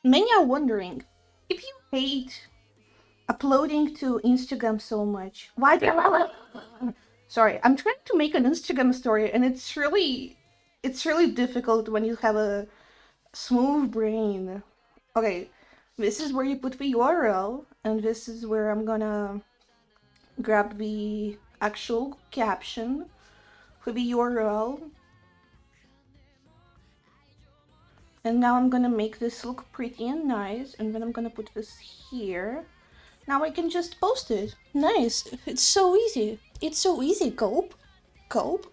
Many are wondering, if you hate uploading to Instagram so much, why do you... Sorry, I'm trying to make an Instagram story and it's really difficult when you have a smooth brain. Okay, this is where you put the URL, and this is where I'm gonna grab the actual caption for the URL. And now I'm gonna make this look pretty and nice, and then I'm gonna put this here. Now I can just post it. Nice. It's so easy. It's so easy, Cope. Cope.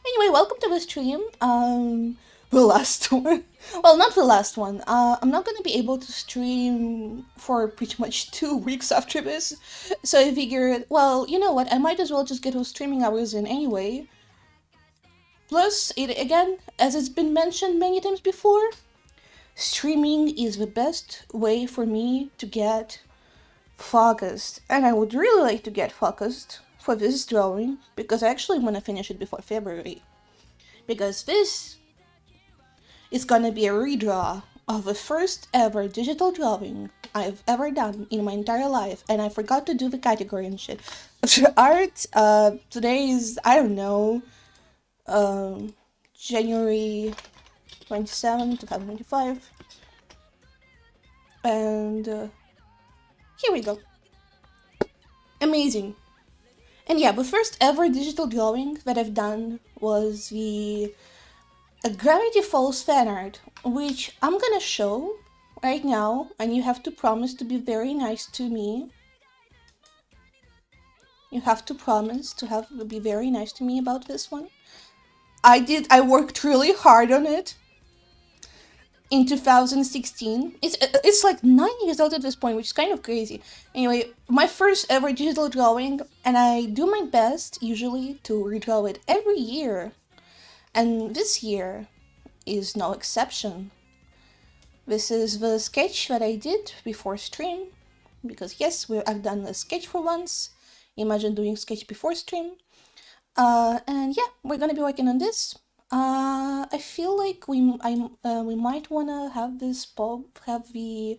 Anyway, welcome to the stream. The last one. Well, not the last one. I'm not gonna be able to stream for pretty much 2 weeks after this. So I figured, well, you know what? I might as well just get those streaming hours in anyway. Plus, it again, as it's been mentioned many times before, streaming is the best way for me to get focused, and I would really like to get focused for this drawing because I actually want to finish it before February, because this is gonna be a redraw of the first ever digital drawing I've ever done in my entire life, and I forgot to do the category and shit. Art, today is, I don't know, January 27, 2025, and here we go. Amazing. And yeah, the first ever digital drawing that I've done was the Gravity Falls fan art, which I'm gonna show right now, and you have to promise to be very nice to me. You have to promise to be very nice to me about this one. I worked really hard on it in 2016. It's like 9 years old at this point, which is kind of crazy. Anyway, my first ever digital drawing, and I do my best usually to redraw it every year. And this year is no exception. This is the sketch that I did before stream, because yes, I've done a sketch for once. Imagine doing sketch before stream. And yeah, we're gonna be working on this. I feel like we might wanna have have the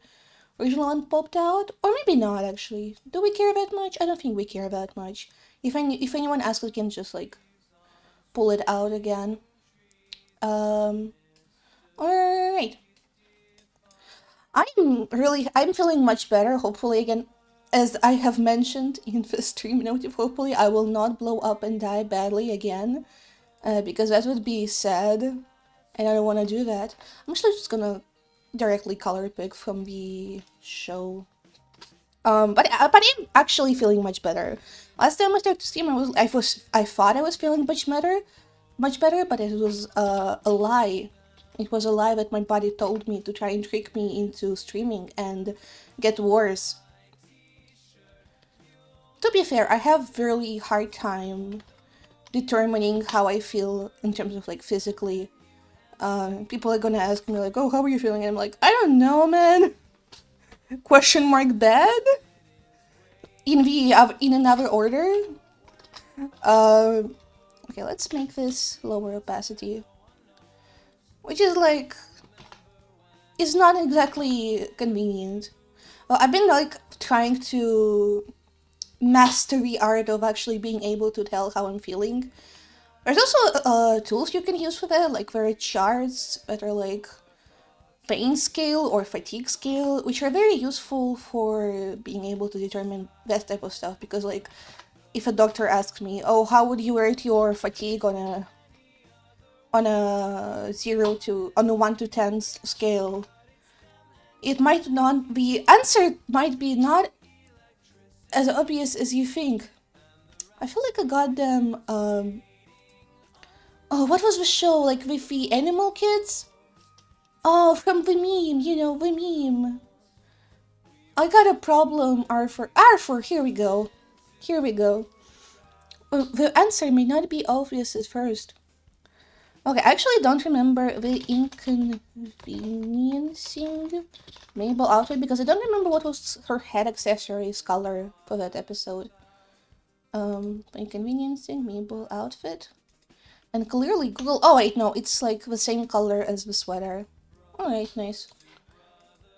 original one popped out, or maybe not actually. Do we care that much? I don't think we care that much. If anyone asks, we can just like pull it out again. Um, alright. I'm feeling much better, hopefully again. As I have mentioned in the stream note, hopefully I will not blow up and die badly again, because that would be sad, and I don't want to do that. I'm actually just gonna directly color pick from the show. But I'm actually feeling much better. Last time I started to stream, I thought I was feeling much better, but it was a lie. It was a lie that my body told me to try and trick me into streaming and get worse. To be fair, I have really hard time determining how I feel in terms of like physically. People are gonna ask me like, "Oh, how are you feeling?" And I'm like, "I don't know, man." Question mark bad. In another order. Uh, okay, let's make this lower opacity, which is like is not exactly convenient. I've been like trying to master the art of actually being able to tell how I'm feeling. There's also tools you can use for that, like there are charts that are like pain scale or fatigue scale, which are very useful for being able to determine that type of stuff. Because like, if a doctor asks me, "Oh, how would you rate your fatigue on a 1 to 10 scale?" It might not be answer might be not as obvious as you think. I feel like a goddamn oh, what was the show like with the animal kids? Oh, from the meme, the meme. I got a problem, Arthur. Arthur, here we go. Here we go. The answer may not be obvious at first. Okay, I actually don't remember the inconveniencing Mabel outfit because I don't remember what was her head accessories color for that episode. Inconveniencing Mabel outfit. And clearly Google. Oh, wait, no, it's like the same color as the sweater. Alright, nice.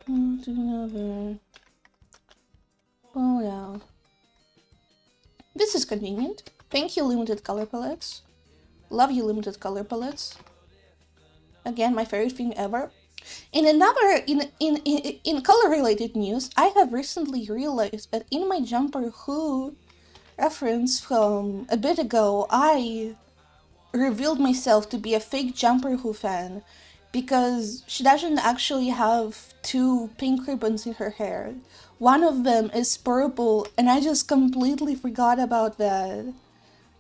To another. Oh yeah. This is convenient. Thank you, limited color palettes. Love you, limited color palettes. Again, my favorite thing ever. In another, in color related news, I have recently realized that in my Jumper Who reference from a bit ago, I revealed myself to be a fake Jumper Who fan because she doesn't actually have two pink ribbons in her hair. One of them is purple, and I just completely forgot about that.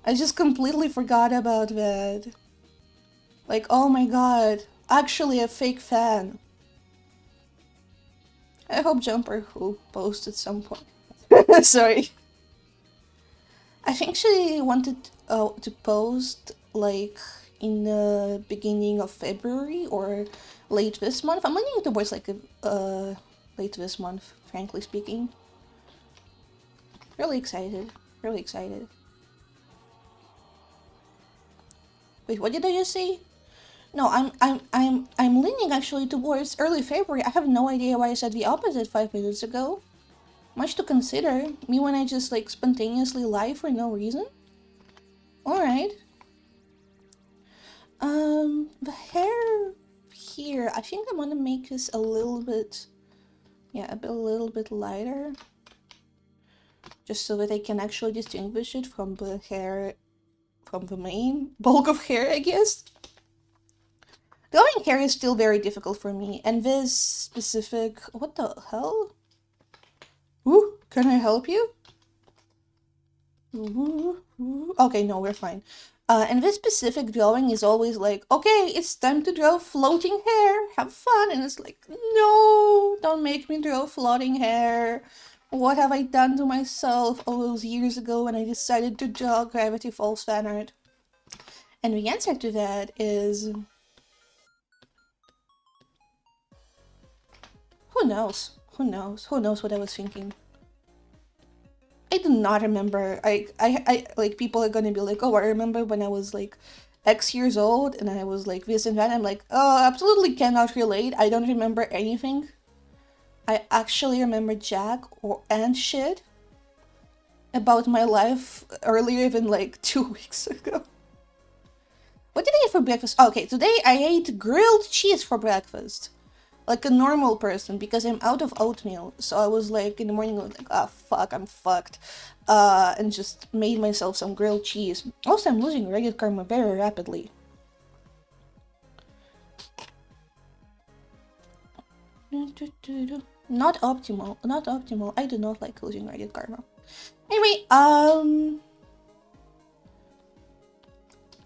I just completely forgot about that. Like, oh my god, actually a fake fan. I hope Jumper Who posts at some point. Sorry. I think she wanted to post like in the beginning of February or late this month. I'm leaning towards like late this month, frankly speaking. Really excited. Really excited. Wait, what did I just say? No, I'm leaning actually towards early February. I have no idea why I said the opposite 5 minutes ago. Much to consider. Me when I just like spontaneously lie for no reason. Alright. The hair here, I think I'm gonna make this a little bit, yeah, a little bit lighter. Just so that I can actually distinguish it from the hair, from the main bulk of hair, I guess. Drawing hair is still very difficult for me, and this specific, what the hell? Ooh, can I help you? Okay, no, we're fine. And this specific drawing is always like, okay, it's time to draw floating hair, have fun. And it's like, no, don't make me draw floating hair. What have I done to myself all those years ago when I decided to draw Gravity Falls fan art? And the answer to that is, who knows? Who knows? Who knows what I was thinking? I do not remember. I like people are gonna be like, oh, I remember when I was like X years old and I was like this and that. I'm like, oh, absolutely cannot relate. I don't remember anything. I actually remember Jack or and shit about my life earlier than like 2 weeks ago. What did I eat for breakfast? Okay, today I ate grilled cheese for breakfast. Like a normal person because I'm out of oatmeal. So I was like in the morning, I was like, ah, fuck, I'm fucked. And just made myself some grilled cheese. Also, I'm losing Reddit karma very rapidly. Not optimal, not optimal. I do not like losing Reddit karma. Anyway,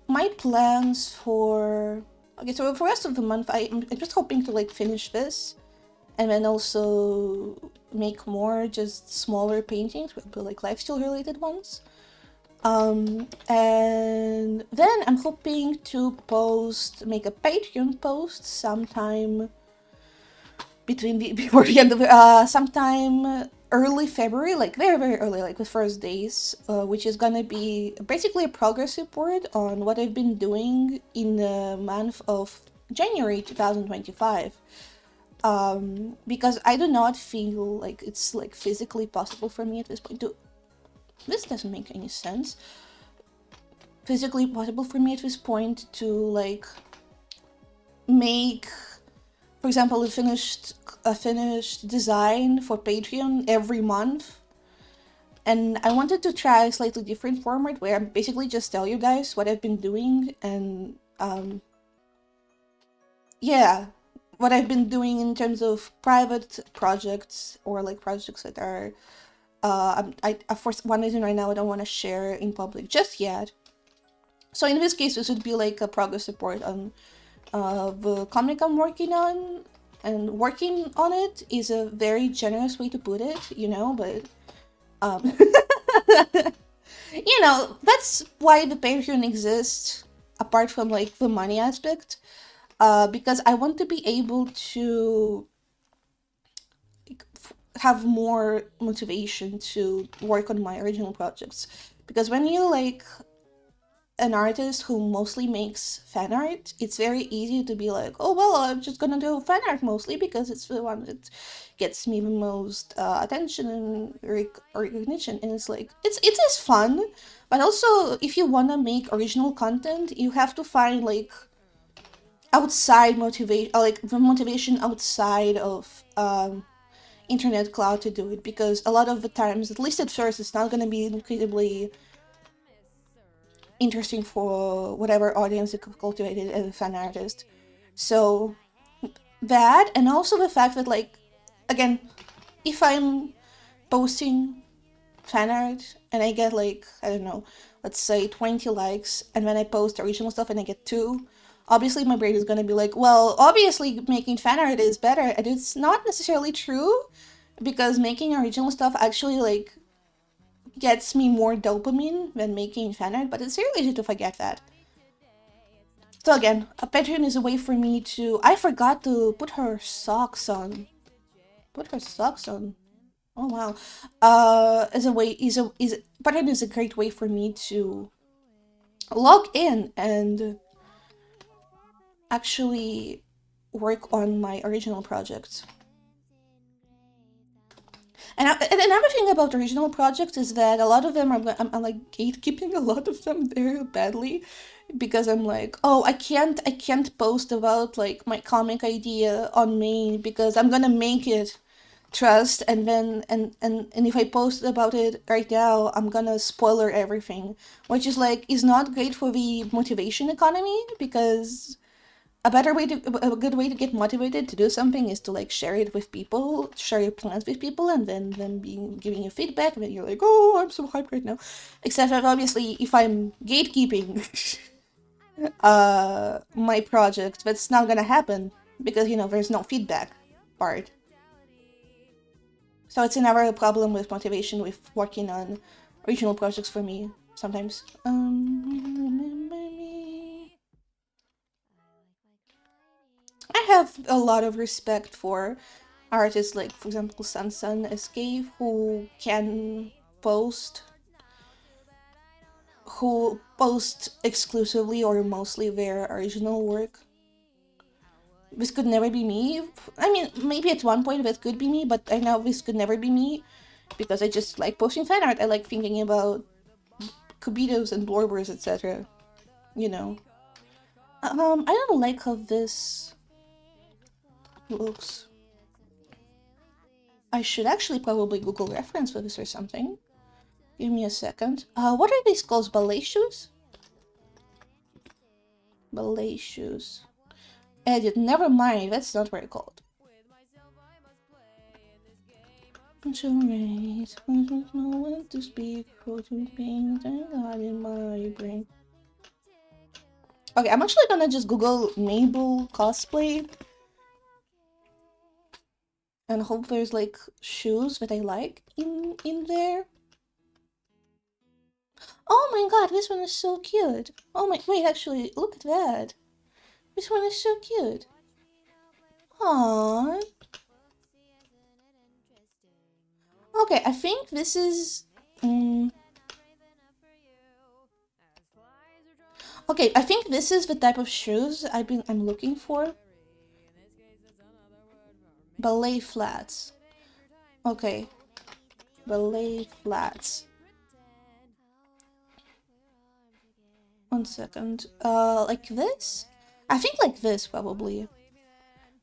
my plans for, okay, so for the rest of the month, I'm just hoping to like finish this and then also make more just smaller paintings, but like lifestyle related ones. And then I'm hoping to make a Patreon post sometime before the end of sometime early February, like very very early, like the first days, which is gonna be basically a progress report on what I've been doing in the month of January 2025. Because I do not feel like it's like physically possible for me at this point to, this doesn't make any sense, physically possible for me at this point to like make, for example, a finished design for Patreon every month. And I wanted to try a slightly different format where I basically just tell you guys what I've been doing and yeah, what I've been doing in terms of private projects or like projects that are for one reason right now I don't want to share in public just yet. So in this case, this would be like a progress report on the comic I'm working on, and working on it is a very generous way to put it, you know, but you know, that's why the Patreon exists, apart from like the money aspect, because I want to be able to have more motivation to work on my original projects. Because when you like an artist who mostly makes fan art, it's very easy to be like, oh well, I'm just gonna do fan art mostly because it's the one that gets me the most attention and recognition. And it's like it is fun, but also if you wanna make original content, you have to find like outside motivation, like the motivation outside of internet cloud to do it, because a lot of the times, at least at first, it's not gonna be incredibly interesting for whatever audience you cultivated as a fan artist. So that, and also the fact that, like, again, if I'm posting fan art and I get like, I don't know, let's say 20 likes, and then I post original stuff and I get 2, obviously my brain is gonna be like, well, obviously making fan art is better, and it's not necessarily true, because making original stuff actually like gets me more dopamine than making fan art, but it's really easy to forget that. So again, a Patreon is a way for me to. I forgot to put her socks on. Put her socks on. Oh wow. As a way is Patreon is a great way for me to log in and actually work on my original projects. And another thing about original projects is that a lot of them I'm like gatekeeping a lot of them very badly, because I'm like, oh, I can't post about like my comic idea on main because I'm gonna make it trust, and then and if I post about it right now, I'm gonna spoiler everything, which is like is not great for the motivation economy, because a good way to get motivated to do something is to like share it with people, share your plans with people, and then them being giving you feedback, and then you're like, oh, I'm so hyped right now. Except that obviously, if I'm gatekeeping my project, that's not gonna happen, because there's no feedback part. So it's another problem with motivation with working on original projects for me sometimes. Remember me. I have a lot of respect for artists like, for example, Sansan Escape, post who post exclusively or mostly their original work. This could never be me. I mean, maybe at one point this could be me, but I know this could never be me, because I just like posting fan art. I like thinking about Cubitos and Blorbers, etc. You know. I don't like how this looks. I should actually probably Google reference for this or something. Give me a second. What are these called? Ballet shoes? Ballet shoes. Edit. Never mind. That's not what it's called. No one to speak for to pain and God in my brain. Okay, I'm actually gonna just Google Mabel cosplay and hope there's like shoes that I like in there. Oh my god, this one is so cute. Oh my, wait, actually, look at that. This one is so cute. Aww. Okay, I think this is. Okay, I think this is the type of shoes I'm looking for. Ballet flats. Okay. Ballet flats. 1 second. Like this? I think like this, probably.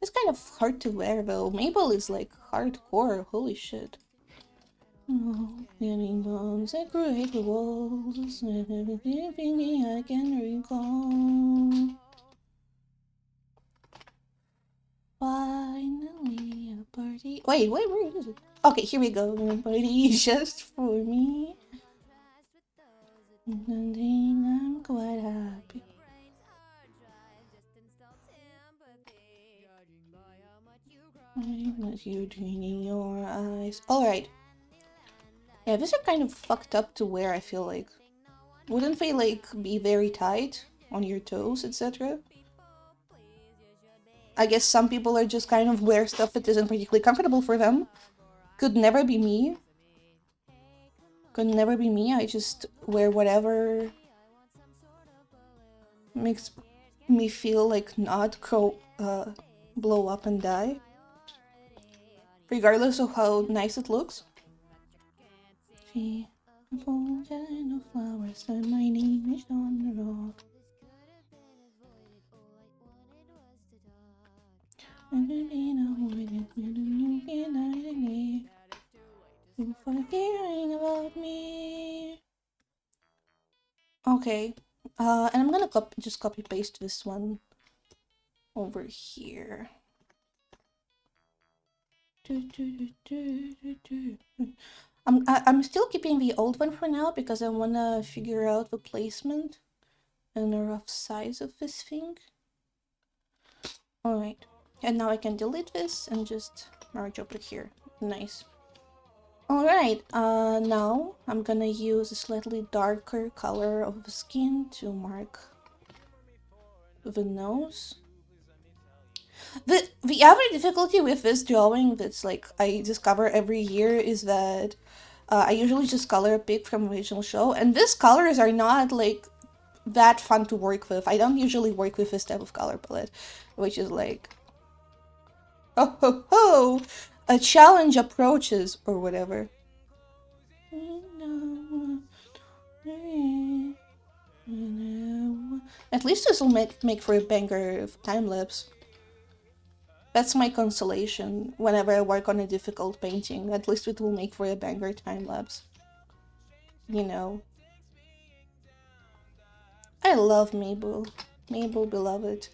It's kind of hard to wear, though. Mabel is, like, hardcore. Holy shit. Oh, getting bones that create the walls. Everything I can recall. Finally, a party. Wait, where is it? Okay, here we go. A party just for me. I'm quite happy. What you draining your eyes. Alright. Yeah, these are kind of fucked up to wear, I feel like. Wouldn't they, like, be very tight on your toes, etc.? I guess some people are just kind of wear stuff that isn't particularly comfortable for them. Could never be me. Could never be me. I just wear whatever makes me feel like not blow up and die, regardless of how nice it looks. See, the flowers and my name is on the rock. For caring about me. Okay, and I'm gonna just copy paste this one over here. I'm still keeping the old one for now because I wanna figure out the placement and the rough size of this thing. Alright, and now I can delete this and just merge over here. Nice. Alright, now I'm gonna use a slightly darker color of the skin to mark the nose. The other difficulty with this drawing that's like I discover every year is that I usually just color a pic from the original show, and these colors are not like that fun to work with. I don't usually work with this type of color palette, which is like, oh ho ho, a challenge approaches or whatever. At least this will make for a banger of time lapse. That's my consolation whenever I work on a difficult painting. At least it will make for a banger time lapse. You know. I love Mabel. Mabel beloved.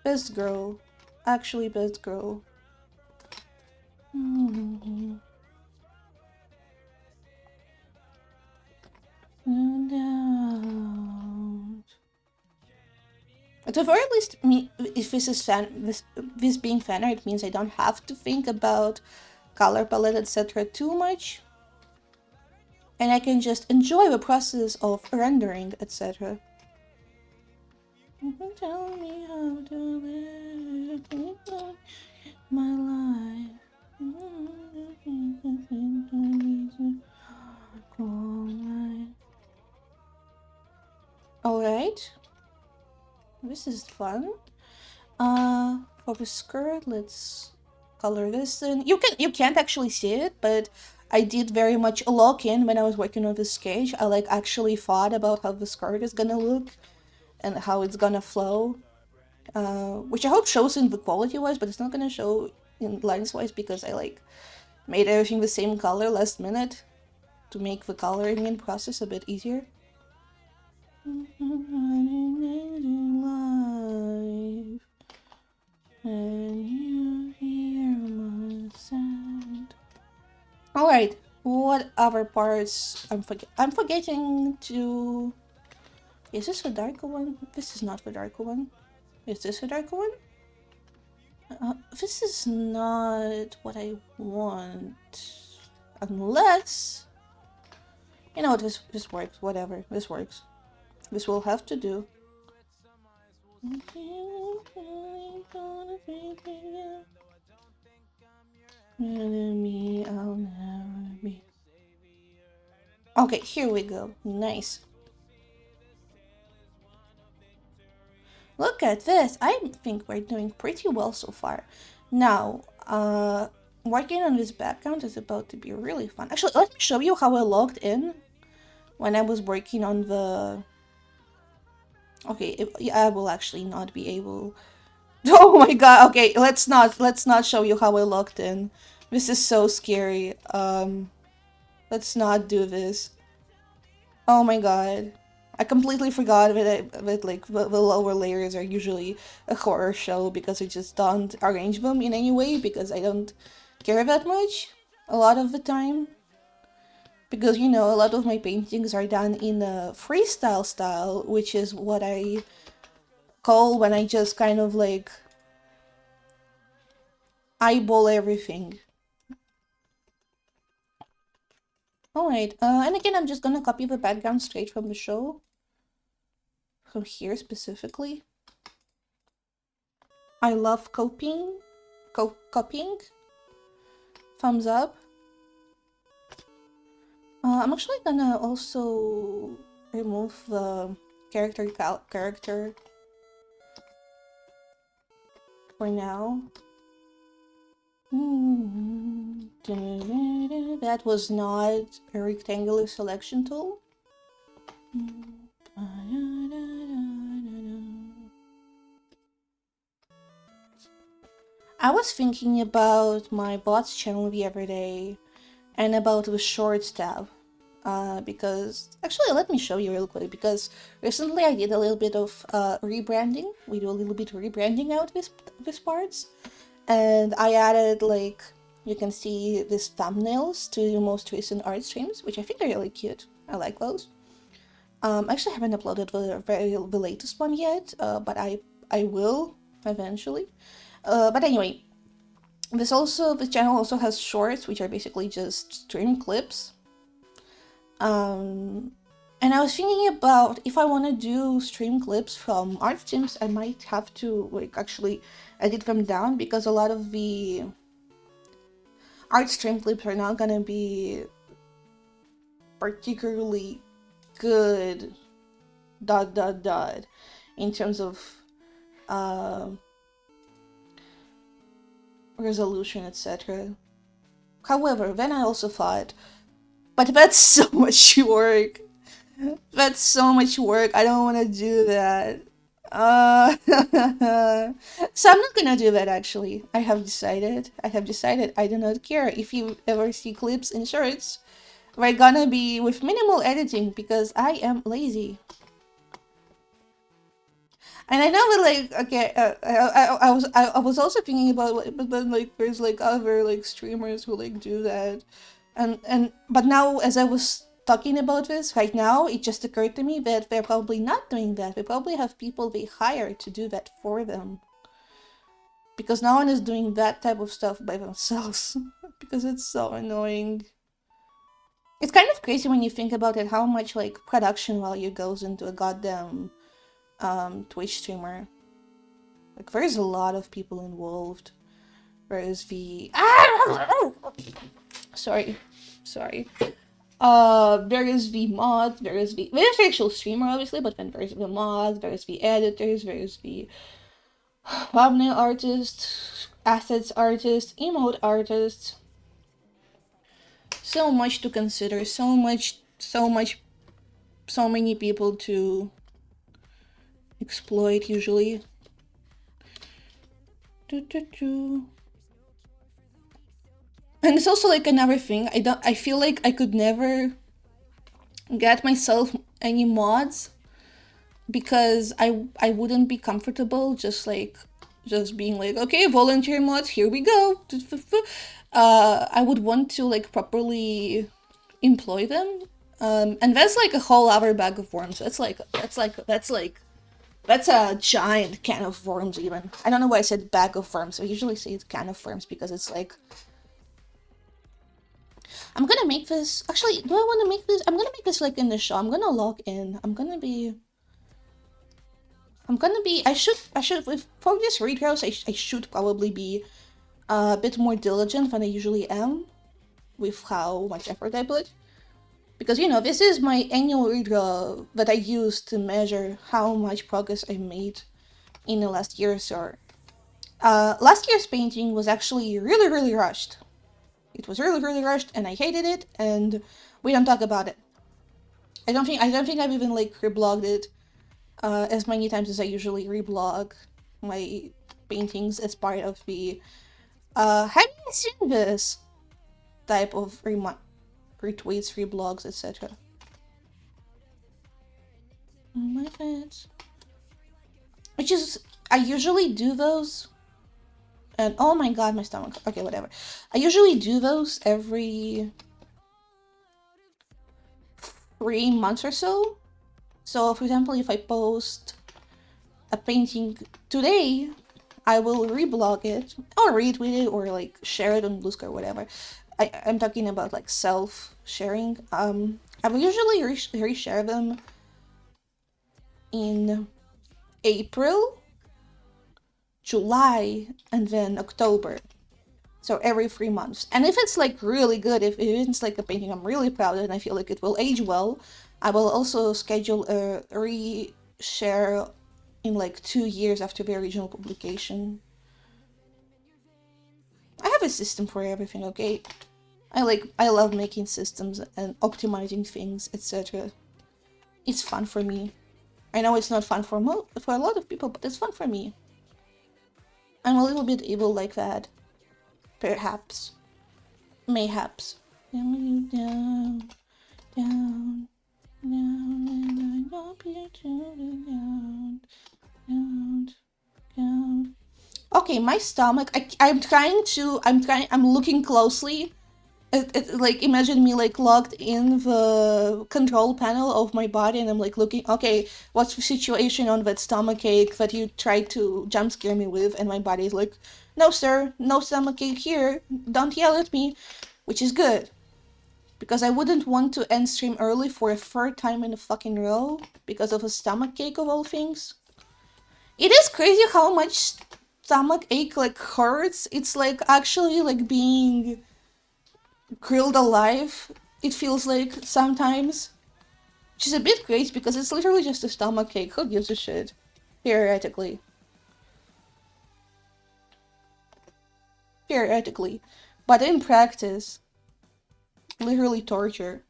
Best girl. Actually best girl. At the very least, if this is this being fan art means I don't have to think about color palette, etc. too much, and I can just enjoy the process of rendering, etc. Tell me how to live my life. Alright. This is fun. For the skirt, let's color this in. You can't actually see it, but I did very much a lock-in when I was working on this sketch. I like actually thought about how the skirt is gonna look and how it's gonna flow. Which I hope shows in the quality-wise, but it's not gonna show in lines-wise because I like made everything the same color last minute to make the coloring in process a bit easier. And you hear my sound. Alright, what other parts I'm forgetting to... Is this a darker one? This is not the darker one. Is this a darker one? This is not what I want. Unless... You know what, this works, whatever, this works. This will have to do. Okay, here we go. Nice. Look at this. I think we're doing pretty well so far. Now, working on this background is about to be really fun. Actually, let me show you how I logged in when I was working on the... Okay, I will actually not be able... Oh my god, okay, let's not show you how I logged in. This is so scary. Let's not do this. Oh my god. I completely forgot that like the lower layers are usually a horror show because I just don't arrange them in any way because I don't care that much a lot of the time. Because, you know, a lot of my paintings are done in a freestyle style, which is what I call when I just kind of like eyeball everything. Alright, and again, I'm just gonna copy the background straight from the show. From here specifically. I love copying. Copying. Thumbs up. I'm actually gonna also remove the character for now. That was not a rectangular selection tool. I was thinking about my bots channel the other day and about the shorts tab. Because actually, let me show you real quick. Because recently I did a little bit of rebranding. We do a little bit of rebranding out this parts, and I added, like, you can see these thumbnails to the most recent art streams, which I think are really cute. I like those. I actually haven't uploaded the latest one yet, but I will eventually. But anyway, this channel also has shorts, which are basically just stream clips. And I was thinking about, if I want to do stream clips from art streams, I might have to, like, actually edit them down, because a lot of the art stream clips are not gonna be particularly good in terms of resolution, etc. However, then I also thought, but that's so much work. That's so much work. I don't want to do that. So I'm not gonna do that, actually. I have decided I do not care. If you ever see clips in shorts, they're gonna be with minimal editing, because I am lazy. And I know that, like, okay, I was also thinking about, but then, like, there's, like, other, like, streamers who, like, do that, but now, as I was talking about this right now, it just occurred to me that they're probably not doing that. They probably have people they hire to do that for them, because no one is doing that type of stuff by themselves. Because it's so annoying. It's kind of crazy when you think about it, how much, like, production value goes into a goddamn Twitch streamer. Like, there's a lot of people involved. Whereas the sorry. There is the mod, there's the actual streamer, obviously, but then there's the mod, there's the editors, there's the thumbnail artist, assets artist, emote artist. So much to consider, so many people to exploit usually. And it's also, like, another thing. I feel like I could never get myself any mods, because I wouldn't be comfortable just being like, okay, volunteer mods, here we go. I would want to, like, properly employ them. And that's, like, a whole other bag of worms. That's a giant can of worms, even. I don't know why I said bag of worms. I usually say it's can of worms, because it's like, I'm gonna make this. Actually, do I want to make this? I'm gonna make this, like, in the show. I'm gonna log in. I should, for this redraws, I should probably be a bit more diligent than I usually am with how much effort I put. Because, this is my annual redraw that I use to measure how much progress I made in the last year or so. Last year's painting was actually really, really rushed. It was really, really rushed, and I hated it, and we don't talk about it. I don't think I've even, like, reblogged it as many times as I usually reblog my paintings as part of the have you seen this type of retweets, reblogs, etc. My fans. Which is, I usually do those, and oh my god, my stomach. Okay, whatever. I usually do those every 3 months or so. So, for example, if I post a painting today, I will reblog it, or retweet it, or, like, share it on Bluesky or whatever. I'm talking about, like, self-sharing. I will usually reshare them in April, July, and then October. So every 3 months. And if it's like really good, if it's like a painting I'm really proud of and I feel like it will age well, I will also schedule a reshare in like 2 years after the original publication. I have a system for everything, okay? I love making systems and optimizing things, etc. It's fun for me. I know it's not fun for for a lot of people, but it's fun for me. I'm a little bit evil like that. Perhaps. Mayhaps. Down, down, down, and I hope you down, down, down. Okay, my stomach. I'm looking closely. Like imagine me like logged in the control panel of my body, and I'm like looking. Okay, what's the situation on that stomach ache that you tried to jump scare me with? And my body's like, no sir, no stomach ache here. Don't yell at me, which is good because I wouldn't want to end stream early for a third time in a fucking row because of a stomach ache of all things. It is crazy how much stomach ache like hurts. It's like actually like being grilled alive. It feels like sometimes, which is a bit crazy because it's literally just a stomach ache. Who gives a shit? Theoretically. Theoretically. But in practice, literally torture.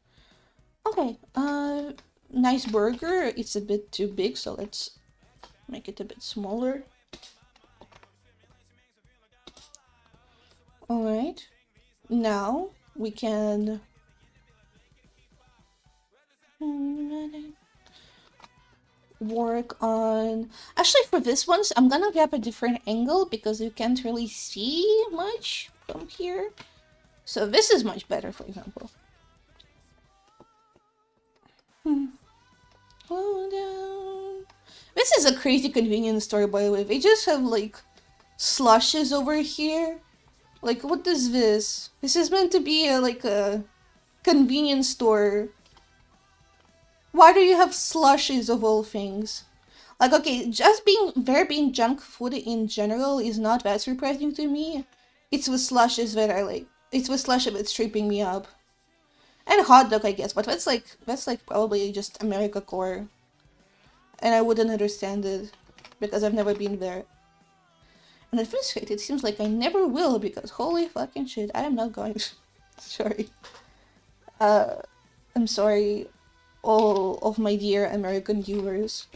Okay, nice burger. It's a bit too big, so let's make it a bit smaller. Alright. Now we can work on... Actually, for this one, I'm gonna grab a different angle because you can't really see much from here. So this is much better, for example. Oh, down. This is a crazy convenience store, by the way. They just have, like, slushes over here. Like, what is this? This is meant to be, like, a convenience store. Why do you have slushes of all things? Like, okay, just being junk food in general is not that surprising to me. It's the slushes that I like. It's the slush that's tripping me up. And hot dog, I guess, but that's like probably just America core. And I wouldn't understand it because I've never been there. And at this rate, it seems like I never will because holy fucking shit, I am not going. Sorry. I'm sorry, all of my dear American viewers.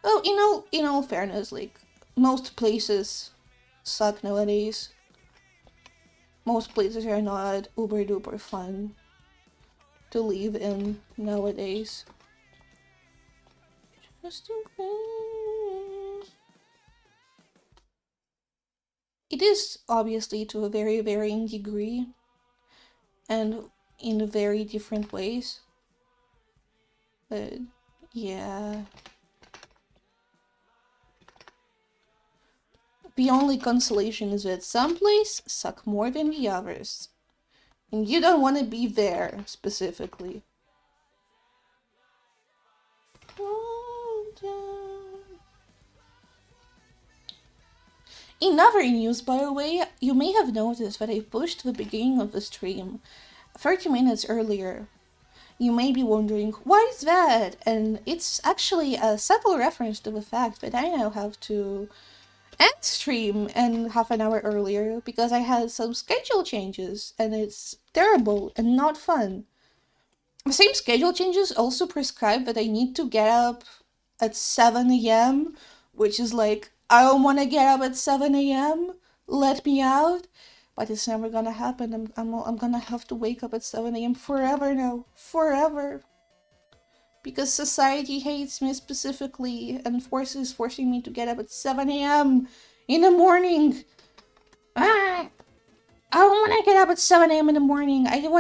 Oh, in all fairness, like, most places suck nowadays. Most places are not uber duper fun to live in nowadays. Just in case. It is obviously to a very varying degree and in very different ways. But yeah. The only consolation is that some places suck more than the others. And you don't want to be there, specifically. In other news, by the way, you may have noticed that I pushed the beginning of the stream 30 minutes earlier. You may be wondering, why is that? And it's actually a subtle reference to the fact that I now have to end stream and half an hour earlier because I had some schedule changes and it's terrible and not fun. The same schedule changes also prescribe that I need to get up at 7 a.m., which is like, I don't want to get up at 7 a.m., let me out. But it's never gonna happen. I'm gonna have to wake up at 7 a.m. forever now. Forever. Because society hates me specifically and forcing me to get up at 7 a.m. in the morning. Ah! I don't want to get up at 7 a.m. in the morning. I just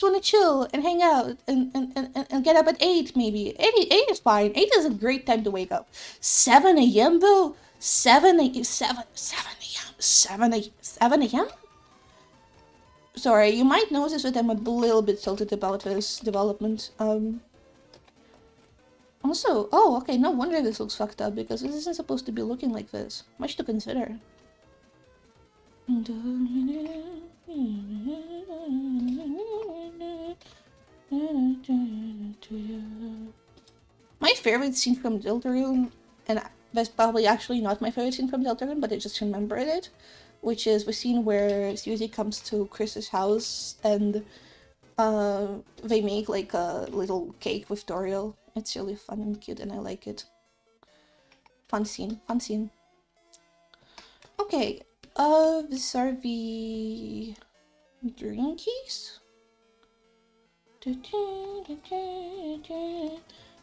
want to chill and hang out and get up at 8 maybe. 8 is fine. 8 is a great time to wake up. 7 a.m. though? 7 a.m. Sorry, you might notice that I'm a little bit tilted about this development. Also, oh, okay, no wonder this looks fucked up, because this isn't supposed to be looking like this. Much to consider. My favorite scene from Deltarune, and that's probably actually not my favorite scene from Deltarune, but I just remembered it, which is the scene where Susie comes to Chris's house and they make like a little cake with Toriel. It's really fun and cute, and I like it. Fun scene, fun scene. Okay, these are the drinkies.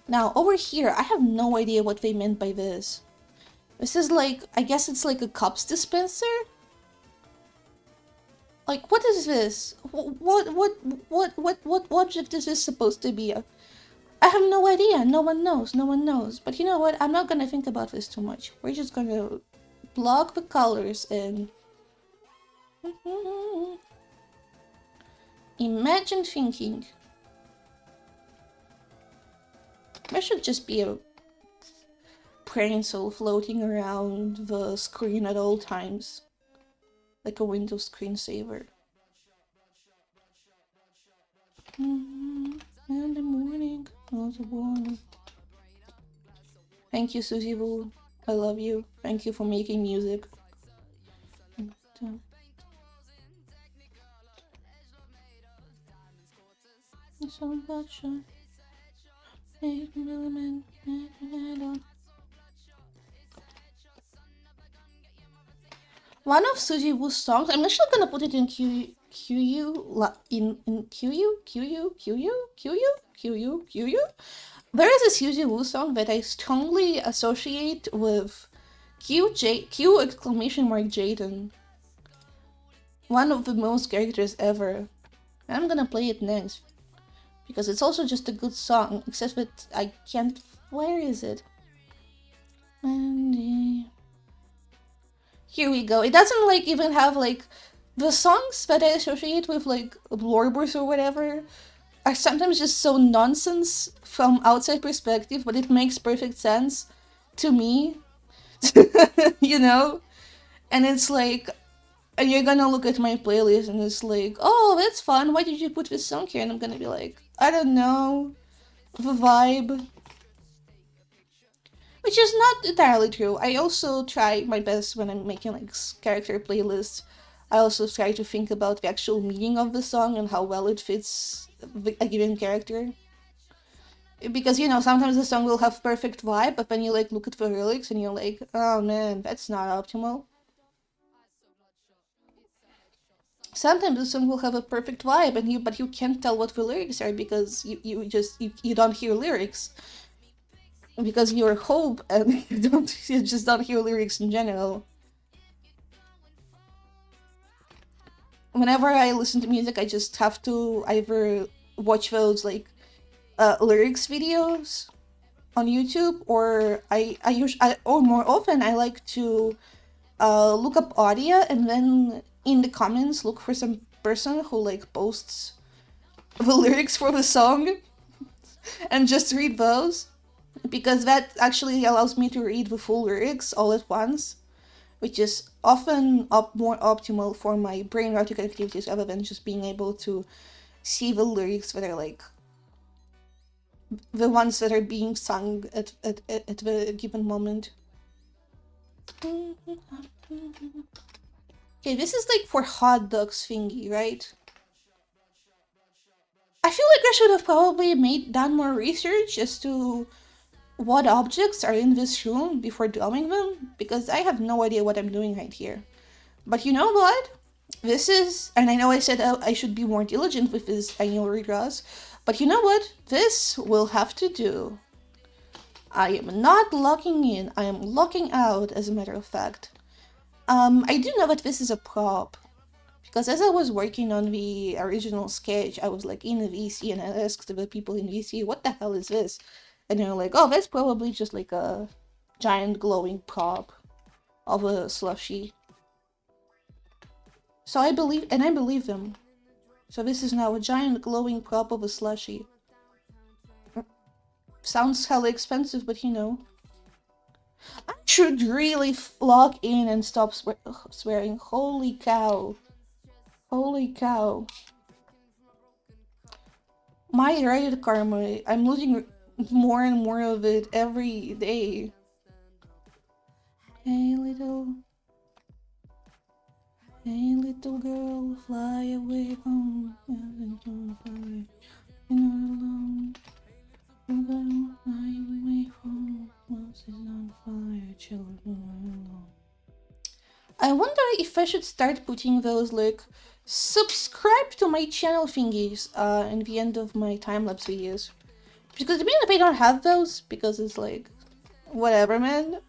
Now, over here, I have no idea what they meant by this. This is like, I guess it's like a cups dispenser? Like, what is this? What object is this supposed to be? I have no idea. No one knows. No one knows. But you know what? I'm not gonna think about this too much. We're just gonna block the colors and imagine thinking. There should just be a pencil floating around the screen at all times, like a Windows screensaver. In the morning, not the morning. Thank you, Susie Boo. I love you. Thank you for making music. So much. One of Suji Woo's songs, I'm actually gonna put it in QU. There is a Suji Woo song that I strongly associate with Q exclamation mark Jaden. One of the most characters ever. And I'm gonna play it next. Because it's also just a good song, except that I can't... Where is it? Mandy. Here we go. It doesn't like even have like... The songs that I associate with like Blorbers or whatever are sometimes just so nonsense from outside perspective, but it makes perfect sense to me. You know? And it's like... And you're gonna look at my playlist and it's like, oh, that's fun. Why did you put this song here? And I'm gonna be like, I don't know. The vibe. Which is not entirely true. I also try my best when I'm making like character playlists. I also try to think about the actual meaning of the song and how well it fits a given character. Because you know, sometimes the song will have perfect vibe, but when you like look at the lyrics and you're like, oh man, that's not optimal. Sometimes the song will have a perfect vibe and you can't tell what the lyrics are because you don't hear lyrics. Because you're hope and you just don't hear lyrics in general. Whenever I listen to music, I just have to either watch those like lyrics videos on YouTube, or or more often I like to look up audio and then in the comments look for some person who like posts the lyrics for the song and just read those, because that actually allows me to read the full lyrics all at once, which is often more optimal for my brain erotic activities other than just being able to see the lyrics that are like the ones that are being sung at the given moment. Okay, this is like for hot dogs thingy, right? I feel like I should have probably done more research as to what objects are in this room before drawing them, because I have no idea what I'm doing right here. But you know what? This is, and I know I said I should be more diligent with this annual redraws, but you know what? This will have to do. I am not locking in, I am locking out, as a matter of fact. I do know that this is a prop, because as I was working on the original sketch, I was like in the VC and I asked the people in VC, what the hell is this? And they're like, oh, that's probably just like a giant glowing prop of a slushie. So I believe them. So this is now a giant glowing prop of a slushie. Sounds hella expensive, but you know. I should really log in and stop swearing. Holy cow. Holy cow. My Reddit karma, I'm losing more and more of it every day. Hey little girl, fly away from heaven, you're not alone. Fly away from houses on fire, children alone. I wonder if I should start putting those like subscribe to my channel thingies in the end of my time-lapse videos. Because even if I don't have those, because it's like whatever, man.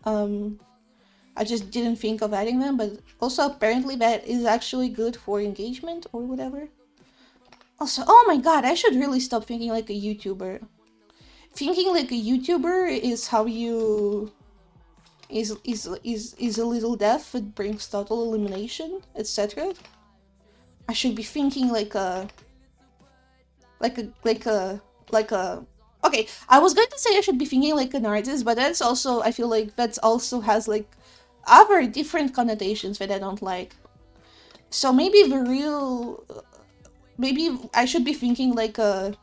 I just didn't think of adding them, but also apparently that is actually good for engagement or whatever. Also, oh my god, I should really stop thinking like a YouTuber. Thinking like a YouTuber is how you is a little death that brings total elimination, etc. I should be thinking like a okay, I was going to say I should be thinking like an artist, but that's also, I feel like that's also has like other different connotations that I don't like. So maybe the real, maybe I should be thinking like a,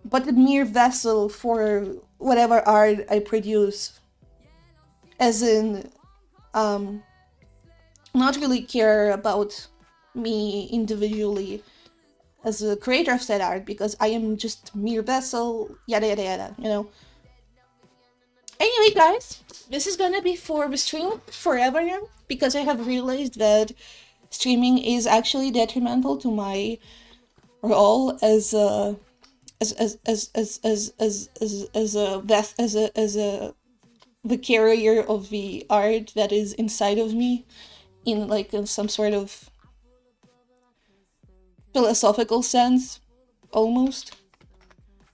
but a mere vessel for whatever art I produce. As in, not really care about me individually as a creator of said art, because I am just mere vessel, yada yada yada, you know. Anyway, guys, this is gonna be for the stream forever now, because I have realized that streaming is actually detrimental to my role as a the carrier of the art that is inside of me, in like in some sort of philosophical sense, almost.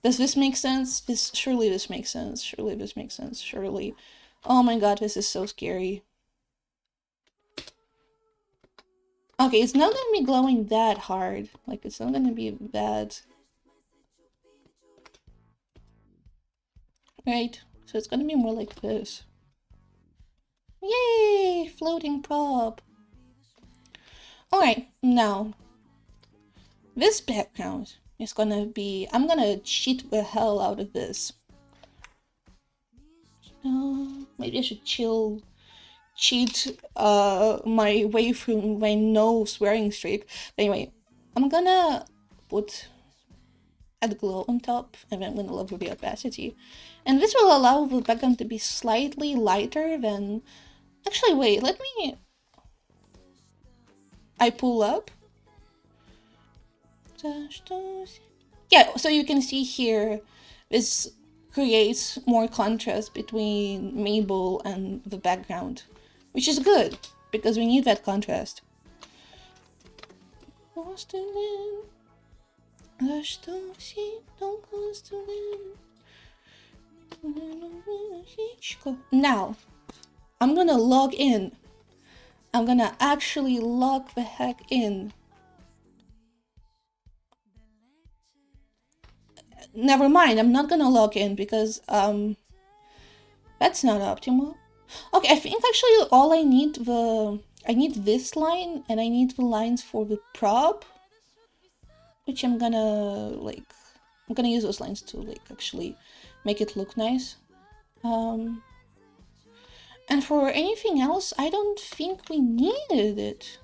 Does this make sense? Surely this makes sense. Surely this makes sense. Surely. Oh my god, this is so scary. Okay, it's not gonna be glowing that hard. Like, it's not gonna be bad. Right? So it's gonna be more like this. Yay! Floating prop. Alright, now. This background is gonna be... I'm gonna cheat the hell out of this. Maybe I should cheat my way through my no swearing streak. Anyway, I'm gonna put add glow on top, and then I'm gonna lower the opacity. And this will allow the background to be slightly lighter than... Actually, wait, let me... I pull up. Yeah, so you can see here, this creates more contrast between Mabel and the background, which is good, because we need that contrast. Now, I'm gonna log in. I'm gonna actually log the heck in. Never mind, I'm not gonna log in because, that's not optimal. Okay, I think actually all I need I need this line, and I need the lines for the prop, which I'm gonna, like, I'm gonna use those lines to, like, actually make it look nice. And for anything else, I don't think we needed it.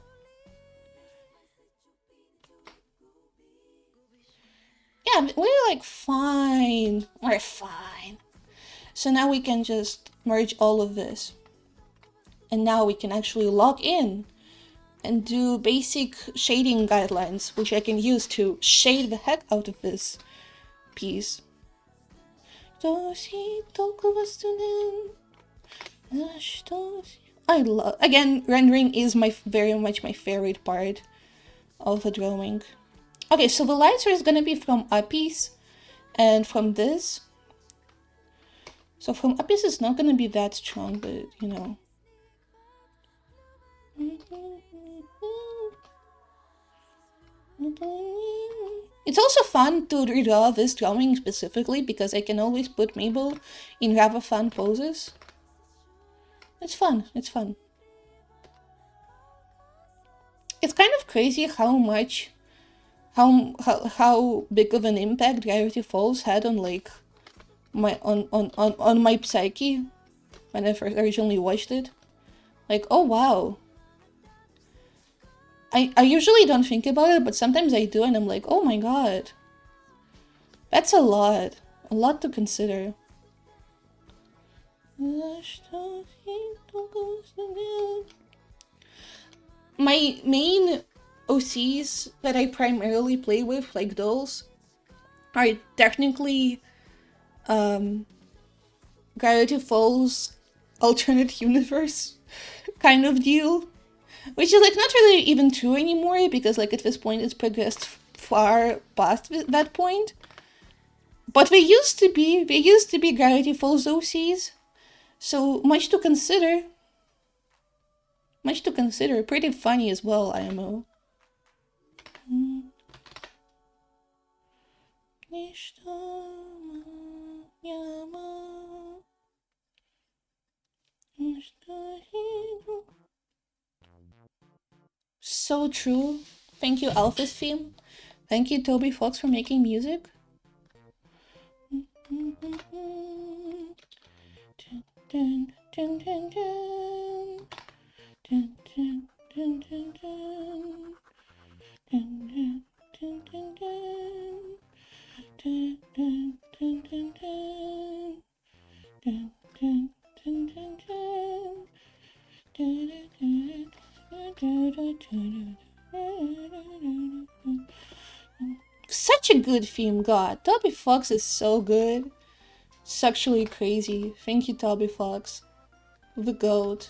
Yeah, we're like fine. We're fine. So now we can just merge all of this. And now we can actually log in and do basic shading guidelines, which I can use to shade the heck out of this piece. I love... Again, rendering is very much my favorite part of the drawing. Okay, so the lights are gonna be from Uppies and from this. So from Uppies it's not gonna be that strong, but you know. It's also fun to redraw this drawing specifically because I can always put Mabel in rather fun poses. It's fun, it's fun. It's kind of crazy how much, how big of an impact Gravity Falls had on like on my psyche when I first originally watched it. Like, oh wow. I usually don't think about it, but sometimes I do and I'm like, oh my god. That's a lot. A lot to consider. My main OCs that I primarily play with, like dolls, are technically Gravity Falls alternate universe kind of deal. Which is like not really even true anymore because like at this point it's progressed far past that point. But they used to be Gravity Falls OCs. So much to consider. Much to consider. Pretty funny as well, IMO. So true. Thank you, Alpha's theme. Thank you, Toby Fox, for making music. Such a good theme, God. Toby Fox is so good. Sexually crazy. Thank you, Toby Fox. The goat.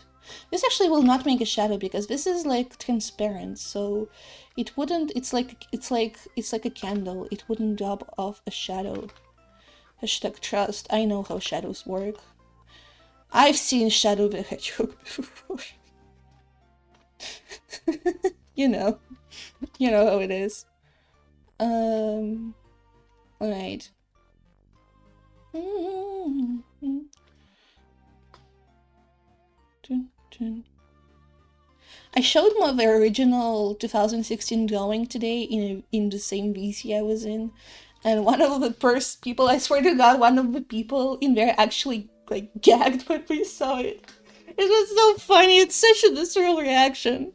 This actually will not make a shadow because this is like transparent, so it wouldn't. It's like a candle. It wouldn't drop off a shadow. Hashtag trust. I know how shadows work. I've seen Shadow the Hedgehog before. you know how it is. Alright. I showed my original 2016 drawing today in the same VC I was in, and one of the first people, I swear to God, one of the people in there actually like gagged when we saw it. It was so funny. It's such a visceral reaction.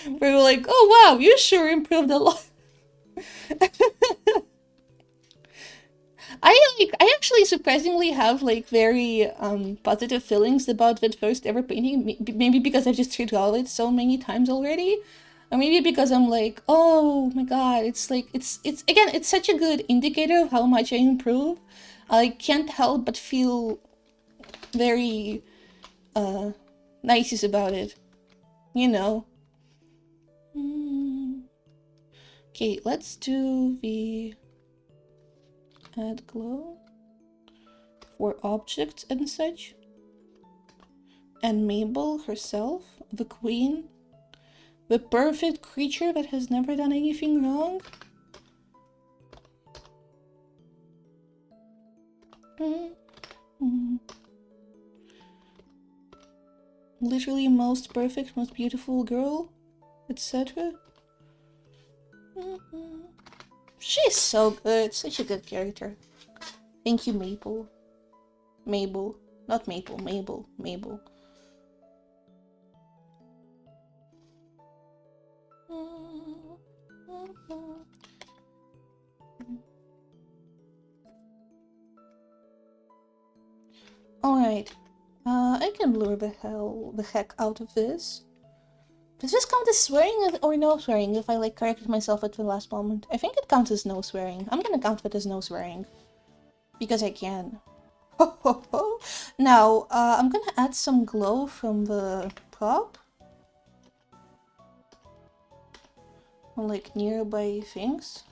We were like, "Oh wow, you sure improved a lot." I actually surprisingly have like very positive feelings about that first ever painting. Maybe because I've just redrawn it so many times already, or maybe because I'm like, oh my god, it's like it's again, it's such a good indicator of how much I improve. I can't help but feel very nice about it, you know. Okay, let's do the add glow for objects and such. And Mabel herself, the queen, the perfect creature that has never done anything wrong. Literally most perfect, most beautiful girl, etc. She's so good, such a good character. Thank you, Mabel. Mabel. Not Maple, Mabel. Mabel. Alright. I can blur the heck out of this. Does this count as swearing or no swearing if I like corrected myself at the last moment? I think it counts as no swearing. I'm gonna count it as no swearing. Because I can. Now, I'm gonna add some glow from the prop. On like nearby things.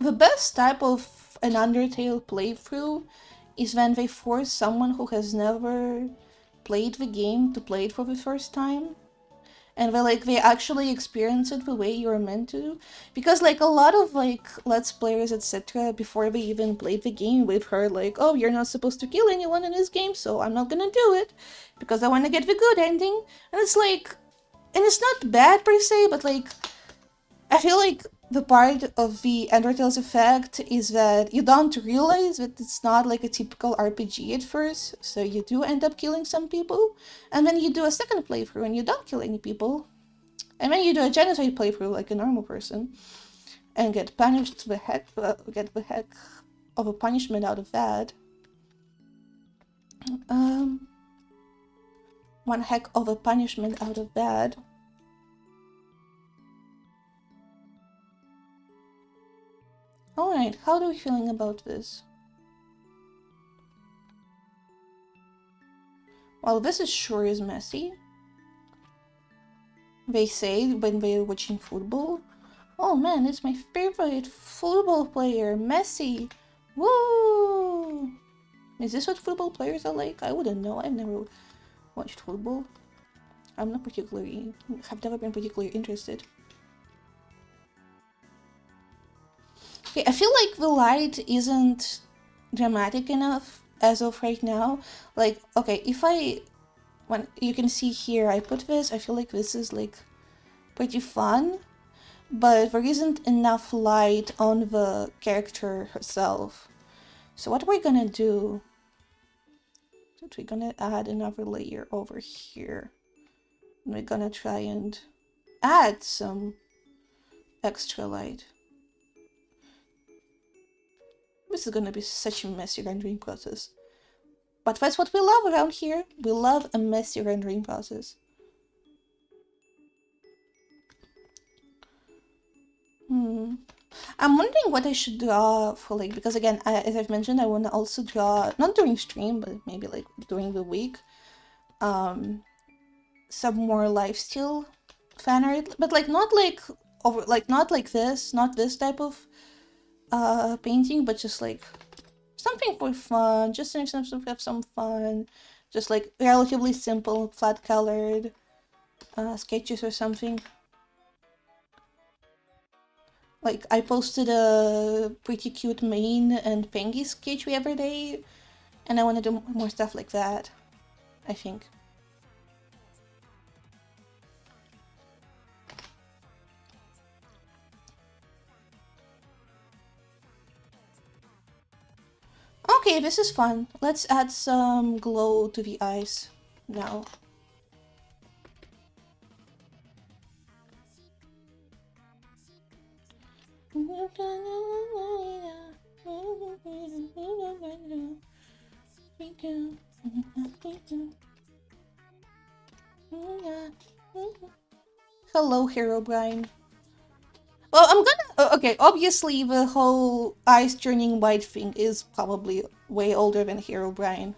The best type of an Undertale playthrough is when they force someone who has never played the game to play it for the first time. And they actually experience it the way you're meant to. Because like a lot of like let's players, etc., before they even played the game, we've heard like, oh, you're not supposed to kill anyone in this game, so I'm not gonna do it because I want to get the good ending. And it's like, and it's not bad per se, but like I feel like the part of the Undertale's effect is that you don't realize that it's not like a typical RPG at first, so you do end up killing some people, and then you do a second playthrough and you don't kill any people, and then you do a genocide playthrough like a normal person, and get punished the heck, get the heck of a punishment out of that. Um, One heck of a punishment out of that. Alright, how are we feeling about this? Well, this is sure is messy. They say when they're watching football, oh man, it's my favorite football player, Messi. Woo! Is this what football players are like? I wouldn't know. I've never watched football. I'm not particularly, have never been particularly interested. Okay, I feel like the light isn't dramatic enough as of right now. Like, okay, if I, when you can see here, I put this, I feel like this is like pretty fun, but there isn't enough light on the character herself. So what we're gonna do, we're gonna add another layer over here. And we're gonna try and add some extra light. This is gonna be such a messy rendering process. But that's what we love around here. We love a messy rendering process. I'm wondering what I should draw for like, because again, as I've mentioned, I want to also draw, not during stream, but maybe like during the week, some more lifestyle fan art, but like not like over, like not like this, not this type of painting, but just like something for fun, just to have some fun, just like relatively simple, flat colored sketches or something. Like I posted a pretty cute main and Pengy sketch the other day, and I want to do more stuff like that, I think. Okay, this is fun. Let's add some glow to the eyes now. Hello, Herobrine. Well, I'm gonna. Okay, obviously, the whole eyes turning white thing is probably way older than Herobrine.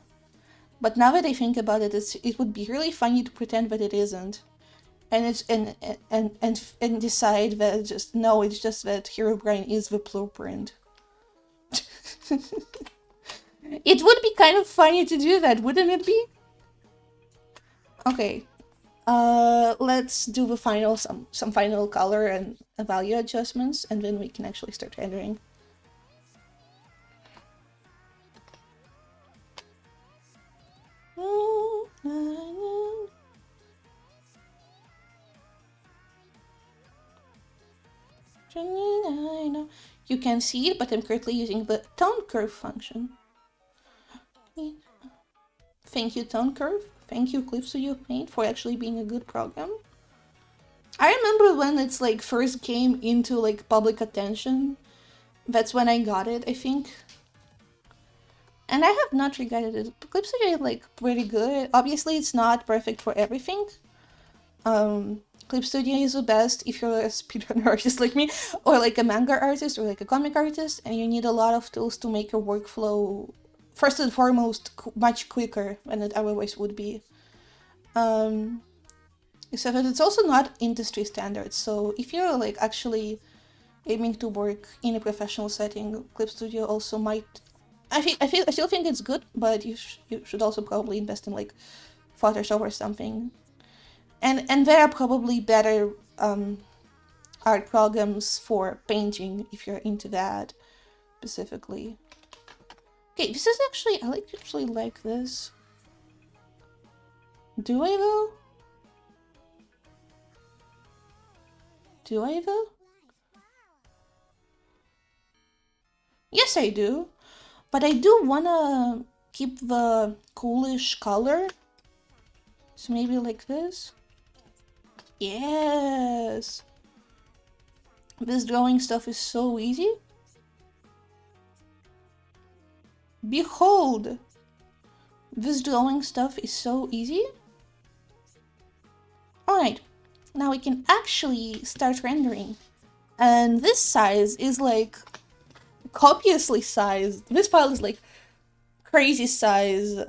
But now that I think about it, it would be really funny to pretend that it isn't. And it's and decide that just no, it's just that Herobrine is the blueprint. It would be kind of funny to do that, wouldn't it be? Okay. Let's do the final some final color and value adjustments, and then we can actually start rendering. You can see it, but I'm currently using the tone curve function. Thank you, Tone Curve. Thank you, Clip Studio Paint, for actually being a good program. I remember when it's like first came into like public attention. That's when I got it, I think. And I have not regretted it. Clip Studio is like pretty good. Obviously, it's not perfect for everything. Clip Studio is the best if you're a speedrunner artist like me, or like a manga artist, or like a comic artist, and you need a lot of tools to make your workflow, first and foremost, much quicker than it otherwise would be. Except that it's also not industry standard, so if you're like actually aiming to work in a professional setting, Clip Studio also might. I still think it's good, but you should also probably invest in like Photoshop or something. And there are probably better art programs for painting if you're into that specifically. Okay, this is actually actually like this. Do I though? Do I though? Yes, I do. But I do wanna keep the coolish color. So maybe like this. Yes. This drawing stuff is so easy. Behold! This drawing stuff is so easy. Alright, now we can actually start rendering. And this size is like copiously sized. This file is like crazy size,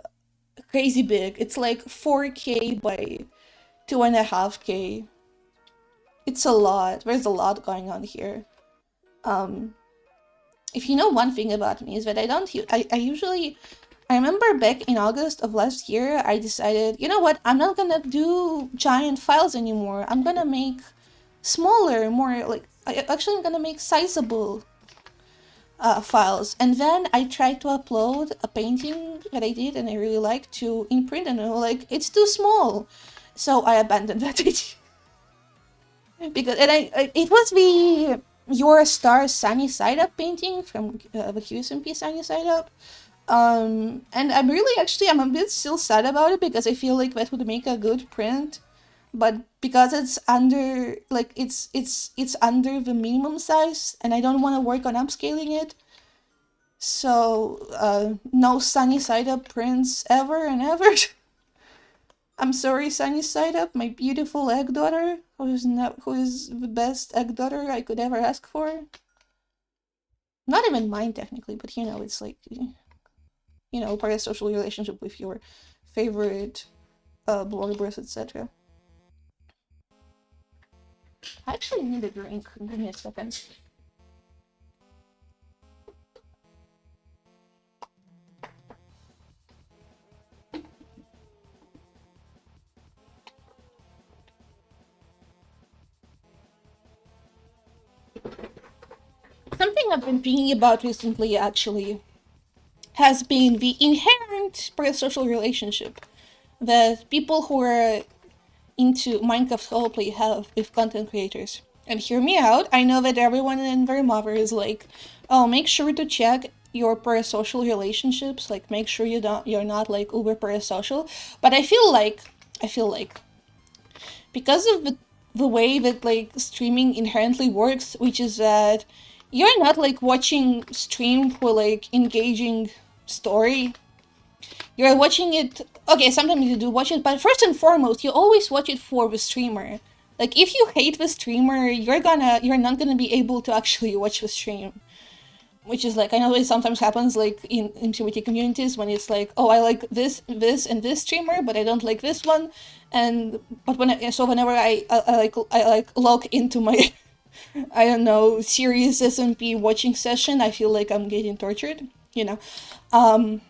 crazy big. It's like 4K by 2.5K. It's a lot. There's a lot going on here. Um, if you know one thing about me is that I don't. I usually. I remember back in August of last year, I decided, you know what? I'm not gonna do giant files anymore. I'm gonna make smaller, more like. Actually, I'm gonna make sizable files. And then I tried to upload a painting that I did and I really liked to imprint, and I was like, it's too small. So I abandoned that idea. Because it was the Your Star Sunny Side Up painting from the QSMP Sunny Side Up. And I'm a bit still sad about it because I feel like that would make a good print, but because it's under it's under the minimum size and I don't want to work on upscaling it, so no Sunny Side Up prints ever and ever. I'm sorry, Sunny Side Up, my beautiful egg daughter, who is the best egg daughter I could ever ask for. Not even mine technically, but you know, it's like, you know, part of social relationship with your favorite bloggers, etc. I actually need a drink. Give me a second. Something I've been thinking about recently, actually, has been the inherent parasocial relationship that people who are into Minecraft roleplay have with content creators. And hear me out, I know that everyone and their mother is like, oh, make sure to check your parasocial relationships, like make sure you're not like uber parasocial. But I feel like because of the way that like streaming inherently works, which is that you're not like watching stream for like engaging story. You're watching it. Okay, sometimes you do watch it, but first and foremost, you always watch it for the streamer. Like if you hate the streamer, you're not gonna be able to actually watch the stream. Which is like, I know it sometimes happens like in LGBT communities when it's like, oh, I like this and this streamer, but I don't like this one. And but whenever I like log into my I don't know, serious SMP watching session, I feel like I'm getting tortured, you know. Um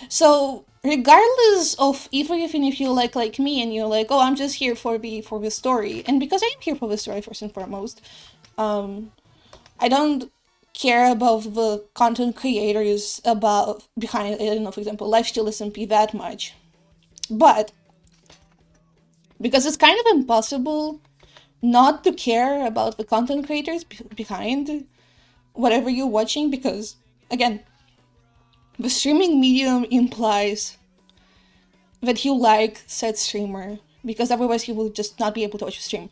so regardless of even if you like me and you're like, oh, I'm just here for the story, and because I am here for the story first and foremost, I don't care about the content creators about behind, I don't know, for example, lifestyle SMP that much. But because it's kind of impossible not to care about the content creators behind whatever you're watching, because again, the streaming medium implies that you like said streamer, because otherwise you will just not be able to watch a stream.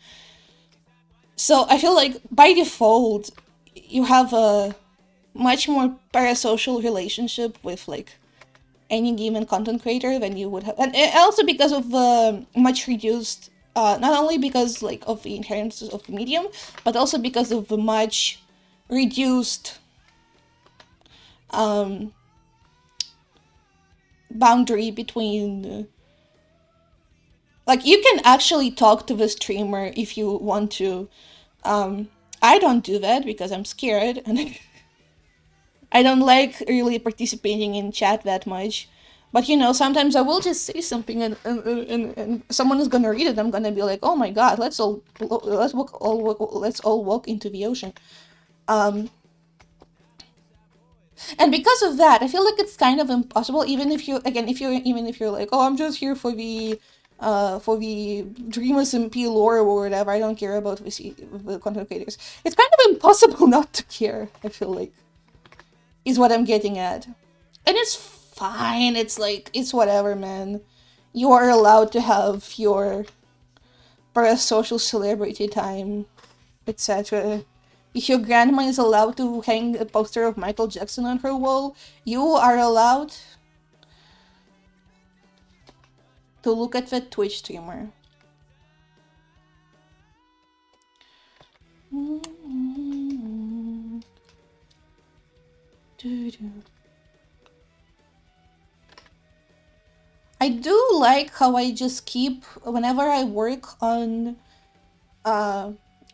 So I feel like by default you have a much more parasocial relationship with like any given content creator than you would have, and also because of the much reduced, not only because like of the inherence of the medium, but also because of the much reduced boundary between, like you can actually talk to the streamer if you want to, I don't do that because I'm scared and I don't like really participating in chat that much. But sometimes I will just say something and someone is gonna read it. I'm gonna be like, oh my god, let's all walk into the ocean. Um, and because of that, I feel like it's kind of impossible. Even if you're like, oh, I'm just here for the Dream SMP lore or whatever. I don't care about the content creators. It's kind of impossible not to care. I feel like is what I'm getting at. And it's fine. It's like, it's whatever, man. You are allowed to have your parasocial celebrity time, etc. If your grandma is allowed to hang a poster of Michael Jackson on her wall, you are allowed to look at that Twitch streamer. I do like how I just keep, whenever I work on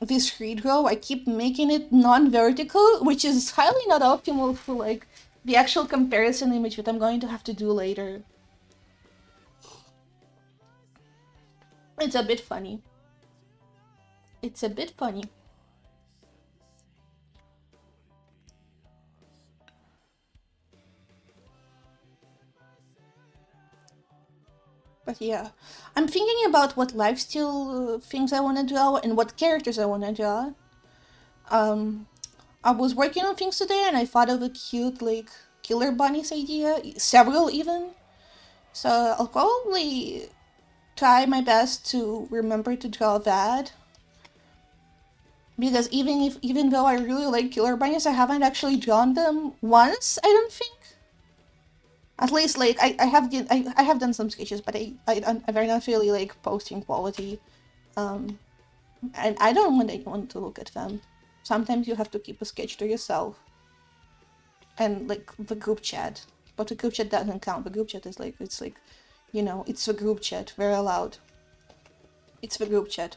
this read row, I keep making it non-vertical, which is highly not optimal for like the actual comparison image that I'm going to have to do later. It's a bit funny. It's a bit funny. But yeah, I'm thinking about what lifestyle things I want to draw and what characters I want to draw. Um, I was working on things today and I thought of a cute like killer bunnies idea, several even. So I'll probably try my best to remember to draw that. Because even though I really like killer bunnies, I haven't actually drawn them once, I don't think. At least like I have done some sketches, but I'm not really like posting quality. Um and I don't want anyone to look at them. Sometimes you have to keep a sketch to yourself. And like the group chat. But the group chat doesn't count. The group chat is like, it's like, it's the group chat. Very allowed. It's the group chat.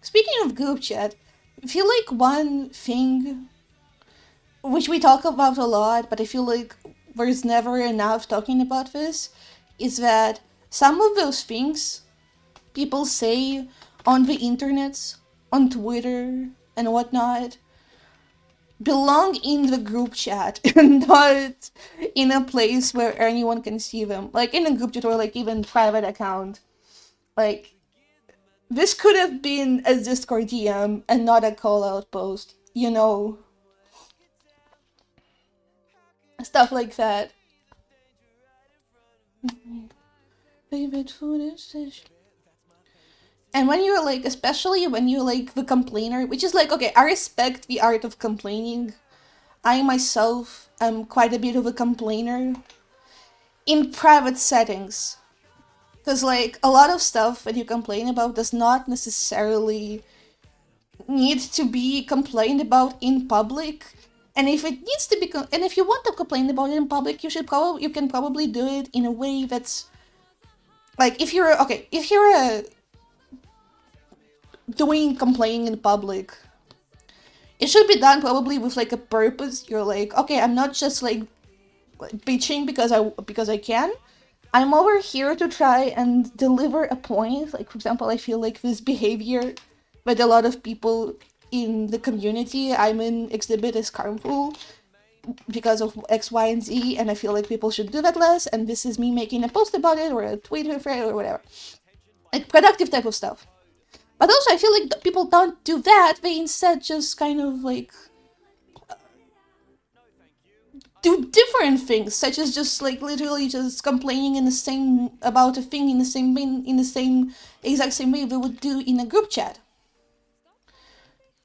Speaking of group chat, I feel like one thing which we talk about a lot, but I feel like there's never enough talking about this, is that some of those things people say on the internet, on Twitter, and whatnot, belong in the group chat and not in a place where anyone can see them. Like in a group chat or like even private account. Like this could have been a Discord DM and not a call out post, stuff like that. Favorite food is fish. And when you're like, especially when you're like the complainer, which is like, okay, I respect the art of complaining. I myself am quite a bit of a complainer in private settings. Because, like, a lot of stuff that you complain about does not necessarily need to be complained about in public. And if it needs to be, and if you want to complain about it in public, you can probably do it in a way that's, like, if you're doing complaining in public, it should be done probably with, like, a purpose. You're like, okay, I'm not just, like, bitching because I can. I'm over here to try and deliver a point. Like, for example, I feel like this behavior that a lot of people in the community I'm in exhibit is harmful because of X, Y, and Z, and I feel like people should do that less, and this is me making a post about it, or a tweet thread, or whatever. Like, productive type of stuff. But also, I feel like people don't do that, they instead just kind of, like, do different things, such as just like literally just complaining in the same about a thing in the same exact same way they would do in a group chat.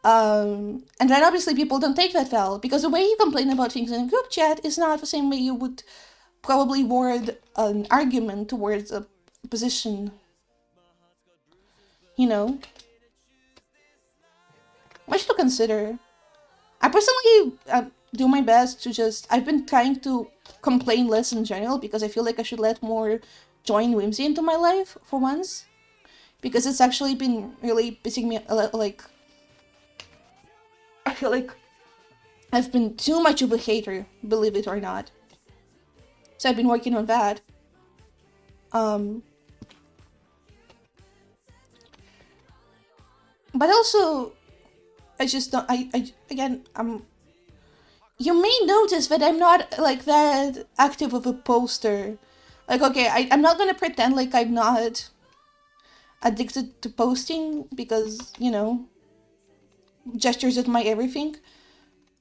And then obviously people don't take that well because the way you complain about things in a group chat is not the same way you would probably word an argument towards a position. You know, much to consider. I personally do my best to just. I've been trying to complain less in general because I feel like I should let more joy and whimsy into my life for once. because it's actually been really pissing me like I feel like I've been too much of a hater, believe it or not. So I've been working on that. Um, but also I just don't. I again. You may notice that I'm not like that active of a poster. Like, okay, I'm not gonna pretend like I'm not addicted to posting because gestures is my everything.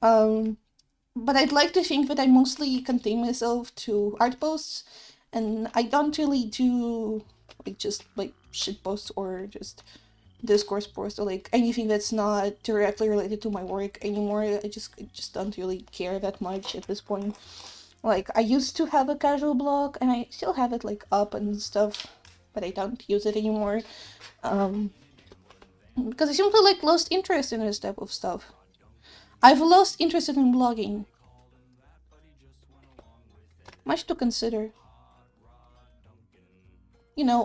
Um, but I'd like to think that I mostly contain myself to art posts, and I don't really do like just like shit posts or just discourse posts or like anything that's not directly related to my work anymore. I just don't really care that much at this point. Like I used to have a casual blog and I still have it like up and stuff, but I don't use it anymore. Um, because I simply like lost interest in this type of stuff. I've lost interest in blogging. Much to consider.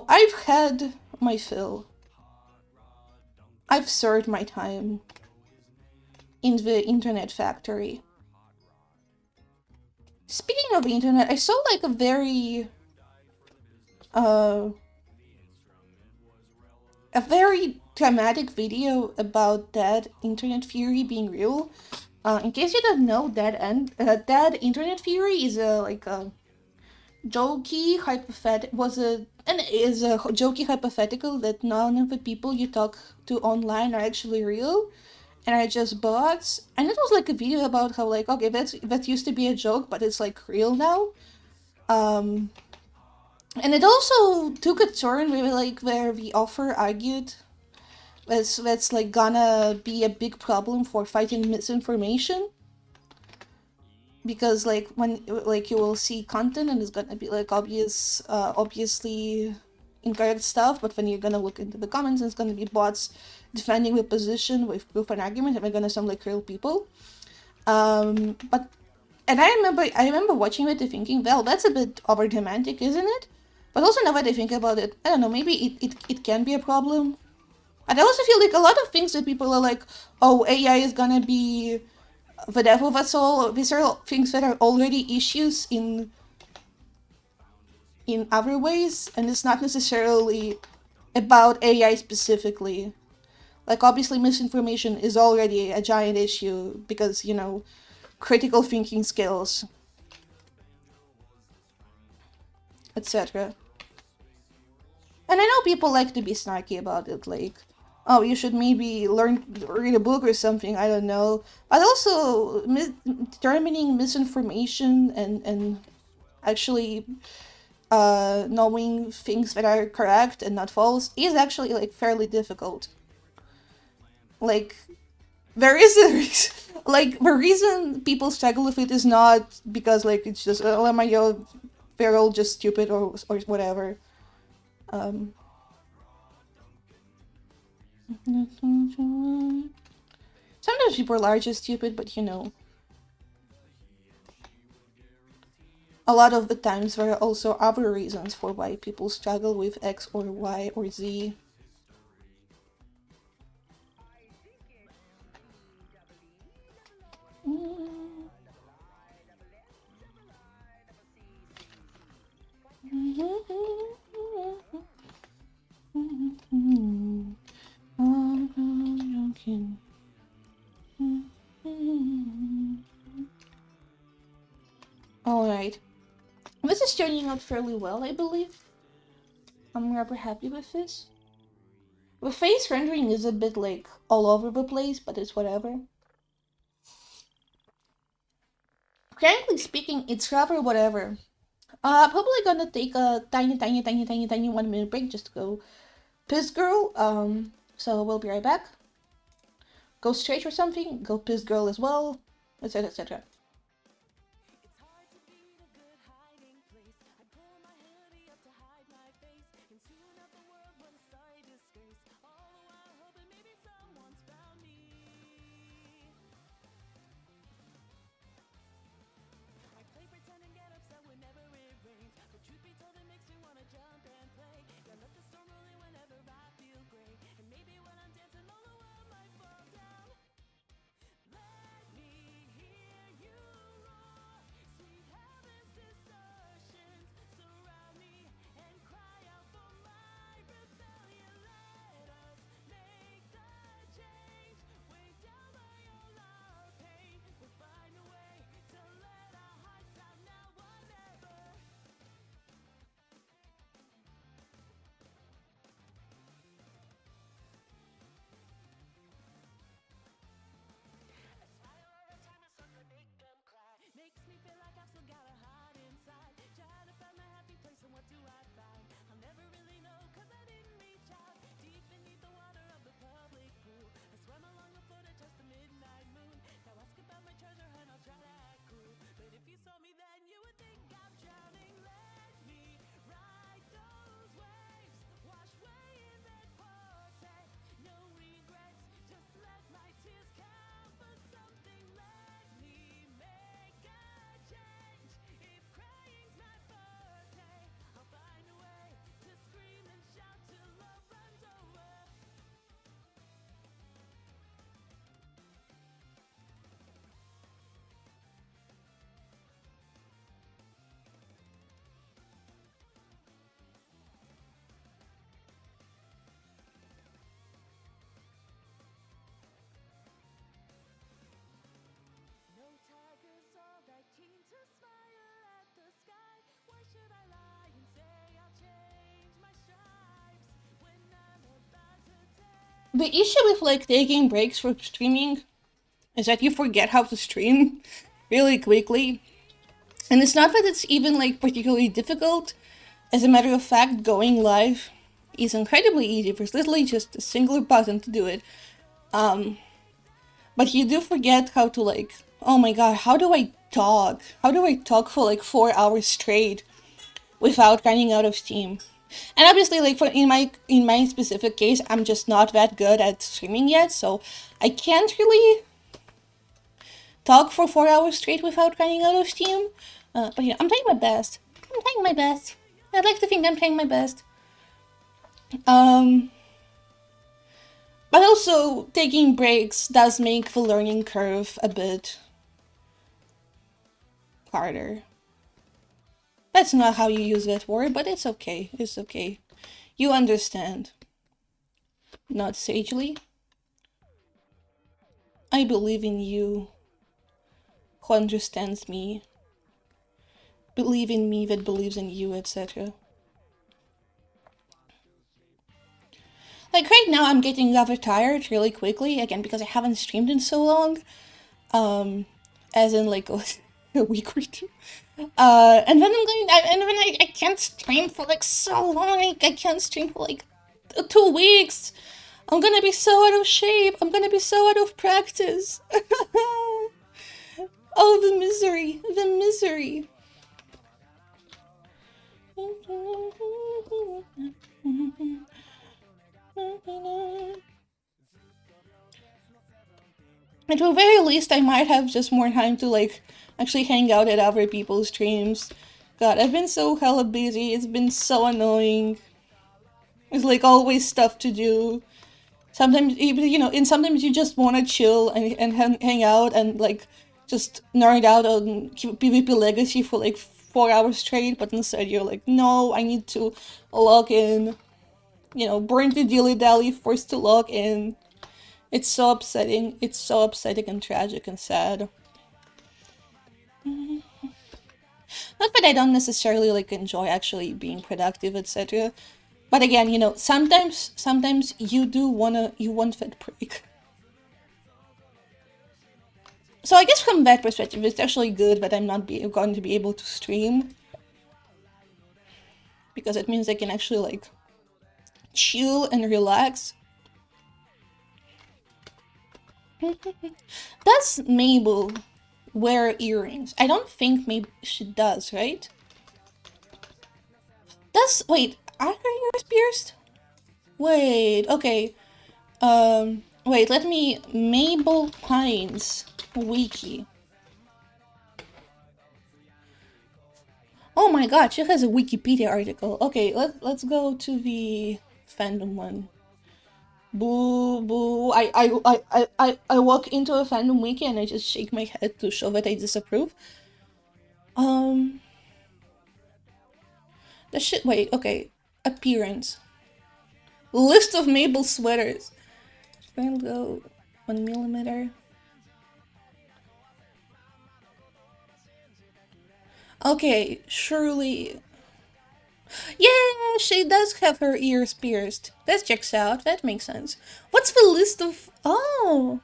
I've had my fill. I've served my time in the internet factory. Speaking of the internet, I saw like uh a very dramatic video about that internet fury being real. In case you don't know, that internet fury is a like a jokey hypothetical was a and is a jokey hypothetical that none of the people you talk to online are actually real and are just bots. And it was like a video about how like okay that used to be a joke but it's like real now. Um, and it also took a turn where the author argued that's like gonna be a big problem for fighting misinformation because like when like you will see content and it's gonna be like obviously incorrect stuff, but when you're gonna look into the comments it's gonna be bots defending the position with proof and argument and they're gonna sound like real people. But and I remember watching it and thinking, well, that's a bit over dramatic, isn't it? But also now that I think about it, I don't know, maybe it can be a problem. And I also feel like a lot of things that people are like, oh, AI is gonna be the devil of us all. These are things that are already issues in other ways, and it's not necessarily about AI specifically. Like obviously misinformation is already a giant issue because, critical thinking skills, etc. And I know people like to be snarky about it, like, oh, you should maybe read a book or something, I don't know. But also, determining misinformation and actually knowing things that are correct and not false is actually, like, fairly difficult. Like, there is a reason, like, the reason people struggle with it is not because, like, it's just, oh, am I, they're all just stupid or whatever. Um, Sometimes people are just stupid, but a lot of the times there are also other reasons for why people struggle with X or Y or Z. Alright. This is turning out fairly well, I believe. I'm rather happy with this. The face rendering is a bit like all over the place, but it's whatever. Frankly speaking, it's rather whatever. Probably gonna take a tiny, tiny, tiny, tiny, tiny 1 minute break just to go piss girl. So we'll be right back. Go straight or something, go piss girl as well, etc. etc. The issue with like taking breaks from streaming is that you forget how to stream really quickly. And it's not that it's even like particularly difficult. As a matter of fact, going live is incredibly easy. There's literally just a single button to do it. But you do forget how to like, oh my god, how do I talk? How do I talk for like 4 hours straight without running out of steam? And obviously, like for in my specific case, I'm just not that good at streaming yet, so I can't really talk for 4 hours straight without running out of steam. But you know, I'm trying my best. I'm trying my best. I'd like to think I'm trying my best. Um, but also taking breaks does make the learning curve a bit harder. That's not how you use that word, but it's okay. It's okay. You understand. Not sagely. I believe in you who understands me. Believe in me that believes in you, etc. Like right now, I'm getting rather tired really quickly, again, because I haven't streamed in so long. As in like a week or two. And then I can't stream for like so long. I can't stream for like 2 weeks. I'm gonna be so out of shape. I'm gonna be so out of practice. Oh, the misery. The misery. At the very least, I might have just more time to like actually hang out at other people's streams. God, I've been so hella busy. It's been so annoying. There's like always stuff to do. Sometimes, you know, and sometimes you just want to chill and hang out and like just nerd out on PvP Legacy for like 4 hours straight, but instead you're like, no, I need to log in. You know, burn the dilly dally, forced to log in. It's so upsetting. It's so upsetting and tragic and sad. Not that I don't necessarily like enjoy actually being productive, etc. But again, you know, sometimes you do you want that break. So I guess from that perspective, it's actually good that I'm not going to be able to stream. Because it means I can actually like chill and relax. Does Mabel wear earrings? I don't think maybe she does, right? Wait, are her ears pierced? Wait, okay. Wait, let me, Mabel Pines wiki. Oh my god, she has a Wikipedia article. Okay, let's go to the fandom one. Boo, boo. I walk into a fandom wiki and I just shake my head to show that I disapprove. The shit, wait, okay. Appearance. List of Mabel sweaters. I'll go 1mm. Okay, surely. Yeah, she does have her ears pierced. That checks out. That makes sense. What's the list of... Oh!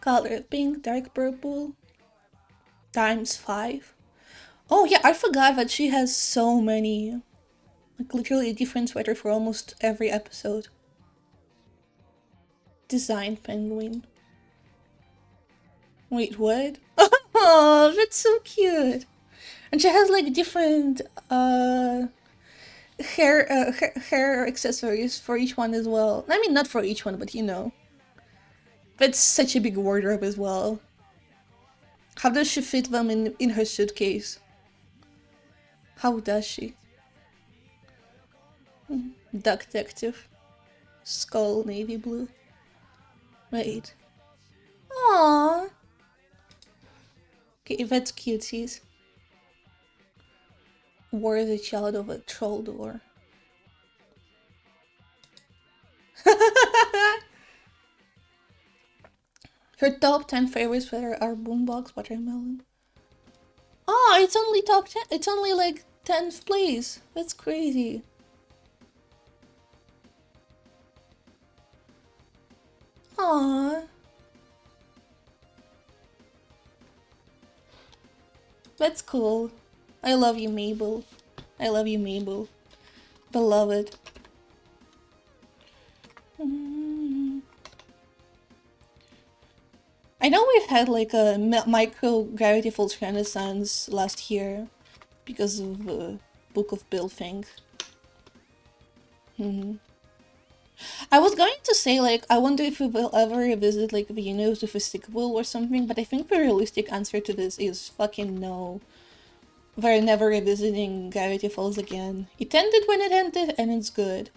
Color. Pink, dark purple. ×5. Oh yeah, I forgot that she has so many. Like literally a different sweater for almost every episode. Design penguin. Wait, what? Oh, that's so cute. And she has like different hair accessories for each one as well. I mean, not for each one, but you know. That's such a big wardrobe as well. How does she fit them in her suitcase? How does she? Duck detective. Skull navy blue. Wait. Aww. Okay, that's cuties. War is a child of a troll door. Her top 10 favorites are Boombox, Watermelon. Oh, it's only top 10. It's only like 10th place. That's crazy. Aww. That's cool. I love you, Mabel. I love you, Mabel. Beloved. I know we've had like a micro Gravity Falls renaissance last year because of the Book of Bill thing. I was going to say like I wonder if we will ever revisit like Venus with a sequel or something, but I think the realistic answer to this is fucking no. We're never revisiting Gravity Falls again. It ended when it ended, and it's good.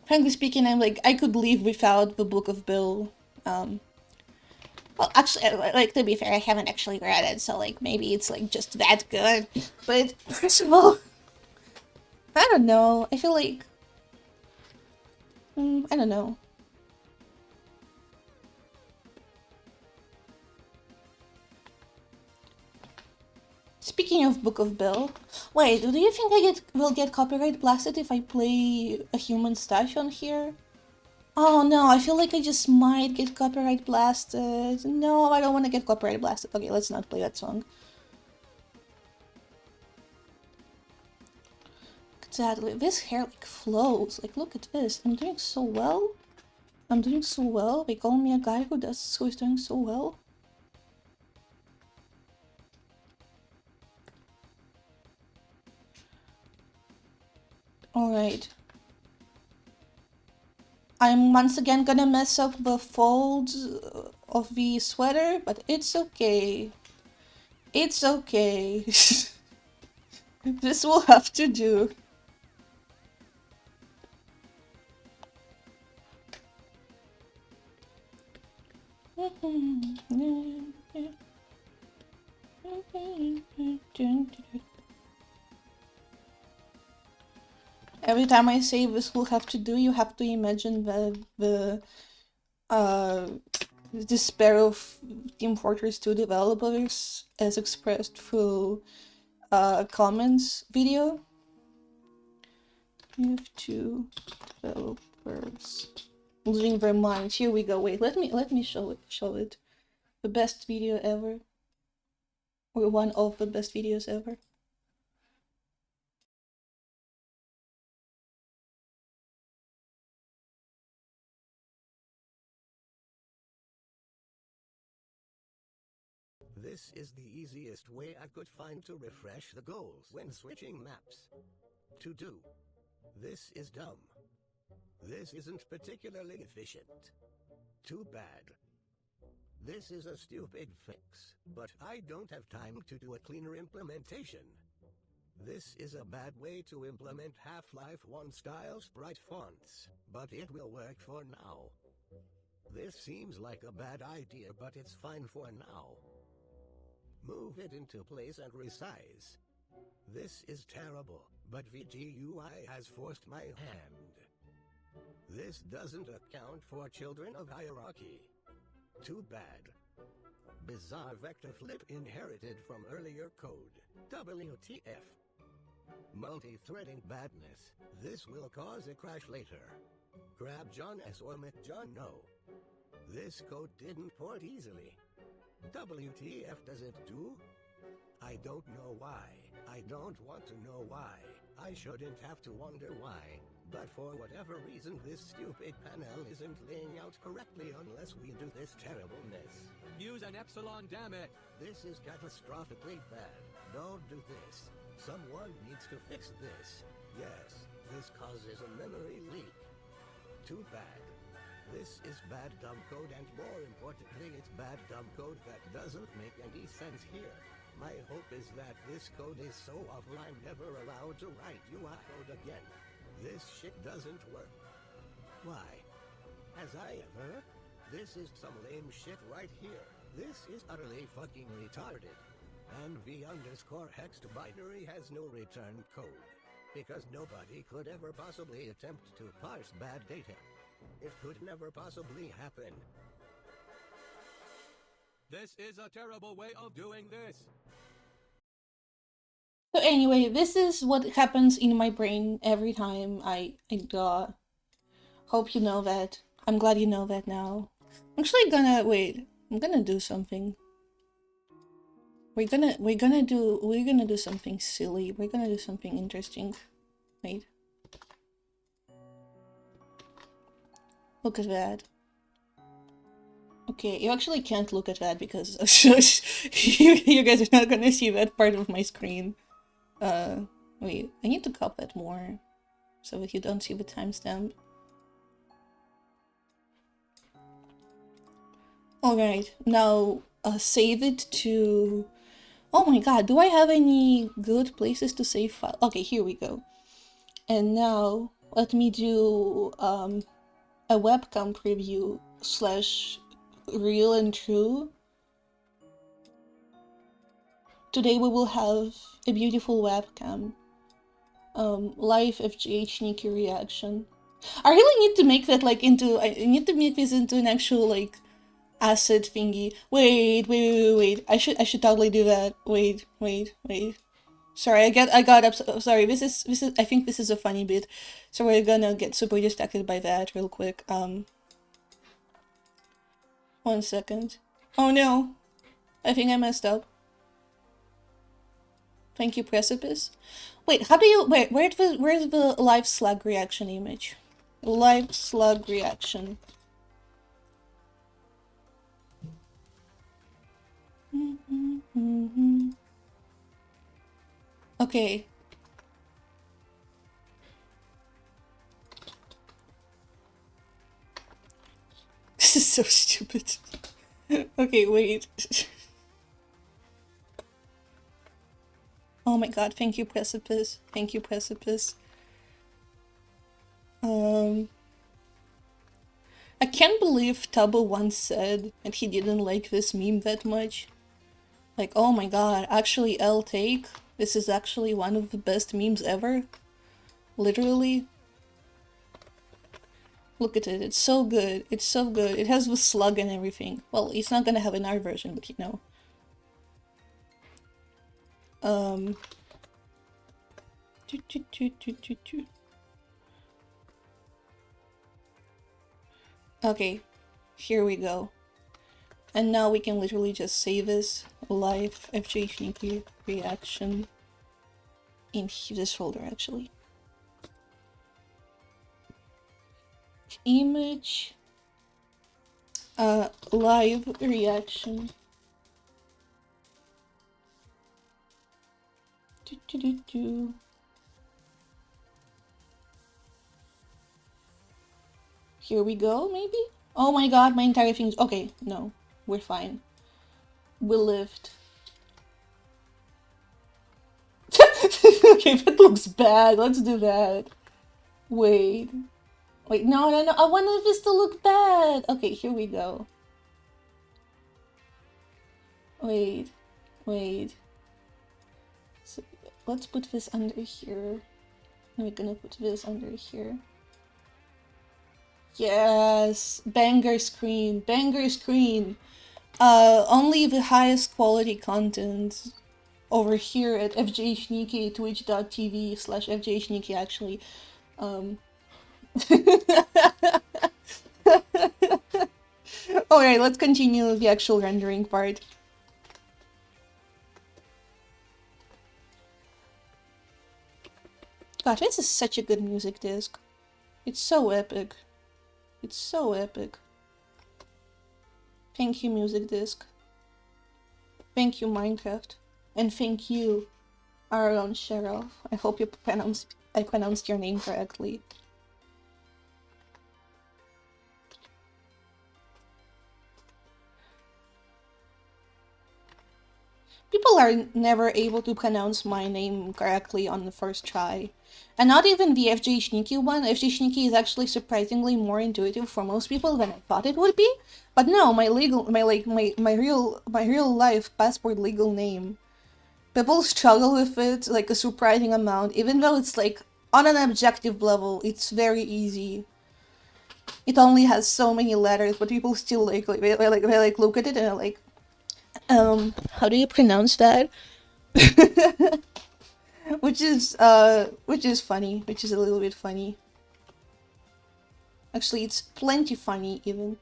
Frankly speaking, I'm like, I could live without the Book of Bill. Well, actually, like, to be fair, I haven't actually read it, so, like, maybe it's, like, just that good. But, first of all, I don't know. I feel like... I don't know. Speaking of Book of Bill, wait, do you think I will get copyright blasted if I play a human stash on here? Oh no, I feel like I just might get copyright blasted. No, I don't want to get copyright blasted. Okay, let's not play that song. Exactly. This hair like flows. Like, look at this. I'm doing so well. I'm doing so well. They call me a guy who is doing so well. Alright. I'm once again gonna mess up the folds of the sweater, but it's okay. It's okay. This will have to do. Every time I say this will have to do, you have to imagine the despair of Team Fortress 2 developers as expressed through comments video. We have two developers losing their minds. Here we go. Wait, let me show it. The best video ever. Or one of the best videos ever. This is the easiest way I could find to refresh the goals when switching maps. To do. This is dumb. This isn't particularly efficient. Too bad. This is a stupid fix, but I don't have time to do a cleaner implementation. This is a bad way to implement Half-Life 1 style sprite fonts, but it will work for now. This seems like a bad idea, but it's fine for now. Move it into place and resize. This is terrible, but VGUI has forced my hand. This doesn't account for children of hierarchy. Too bad. Bizarre vector flip inherited from earlier code. WTF. Multi-threading badness. This will cause a crash later. Grab John S or McJohn no. This code didn't port easily. WTF does it do? I don't know why. I don't want to know why. I shouldn't have to wonder why. But for whatever reason this stupid panel isn't laying out correctly unless we do this terribleness. Use an epsilon, damn it! This is catastrophically bad. Don't do this. Someone needs to fix this. Yes, this causes a memory leak. Too bad. This is bad dumb code, and more importantly, it's bad dumb code that doesn't make any sense here. My hope is that this code is so awful I'm never allowed to write UI code again. This shit doesn't work. Why? Has I ever? This is some lame shit right here. This is utterly fucking retarded. And v_hexed binary has no return code. Because nobody could ever possibly attempt to parse bad data. It could never possibly happen. This is a terrible way of doing this! So anyway, this is what happens in my brain every time I draw. Hope you know that. I'm glad you know that now. I'm actually gonna wait. I'm gonna do something. We're gonna do something silly. We're gonna do something interesting. Wait. Look at that. Okay, you actually can't look at that because you guys are not gonna see that part of my screen. Wait, I need to cop that more so that you don't see the timestamp. Alright, now save it to... Oh my god, do I have any good places to save file? Okay, here we go. And now let me do a webcam preview / real and true. Today we will have a beautiful webcam. Live fghniki reaction. I really need to make that like into... I need to make this into an actual like asset thingy. Wait. I should totally do that. Wait. Sorry, I got up. Sorry, this is I think this is a funny bit. So we're gonna get super distracted by that real quick. 1 second. Oh no. I think I messed up. Thank you, Precipice. Wait, how do you... Wait, where's the live slug reaction image? Live slug reaction. Okay. This is so stupid. Okay, wait. Oh my god, thank you, Precipice. Thank you, Precipice. I can't believe Tubbo once said that he didn't like this meme that much. Like, oh my god, actually L take? This is actually one of the best memes ever? Literally? Look at it, it's so good. It's so good. It has the slug and everything. Well, it's not gonna have an R version, but you know. Okay, here we go. And now we can literally just save this live fghniki reaction in this folder actually. Image, live reaction. Here we go, maybe? Oh my god, my entire thing's... Okay, no, we're fine. We lived. Okay, that looks bad. Let's do that. Wait, no. I want this to look bad. Okay, here we go. Wait. So, let's put this under here. And we're gonna put this under here. Yes! Banger screen! Only the highest quality content over here at fghniki, twitch.tv / fghniki actually. Alright, let's continue the actual rendering part. God, this is such a good music disc. It's so epic. It's so epic. Thank you, music disc. Thank you, Minecraft. And thank you, Aaron Sheriff. I hope I pronounced your name correctly. People are never able to pronounce my name correctly on the first try. And not even the fghniki one. fghniki is actually surprisingly more intuitive for most people than I thought it would be. But no, my real life passport legal name. People struggle with it like a surprising amount, even though it's like on an objective level, it's very easy. It only has so many letters, but people still they look at it and they're like, how do you pronounce that? which is funny, which is a little bit funny. Actually, it's plenty funny, even.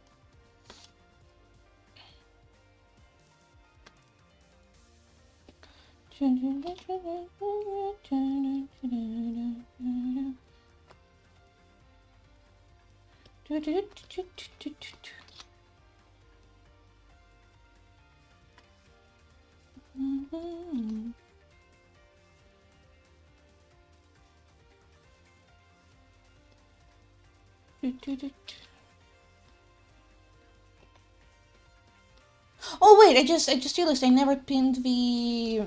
Oh wait, I just realized I never pinned the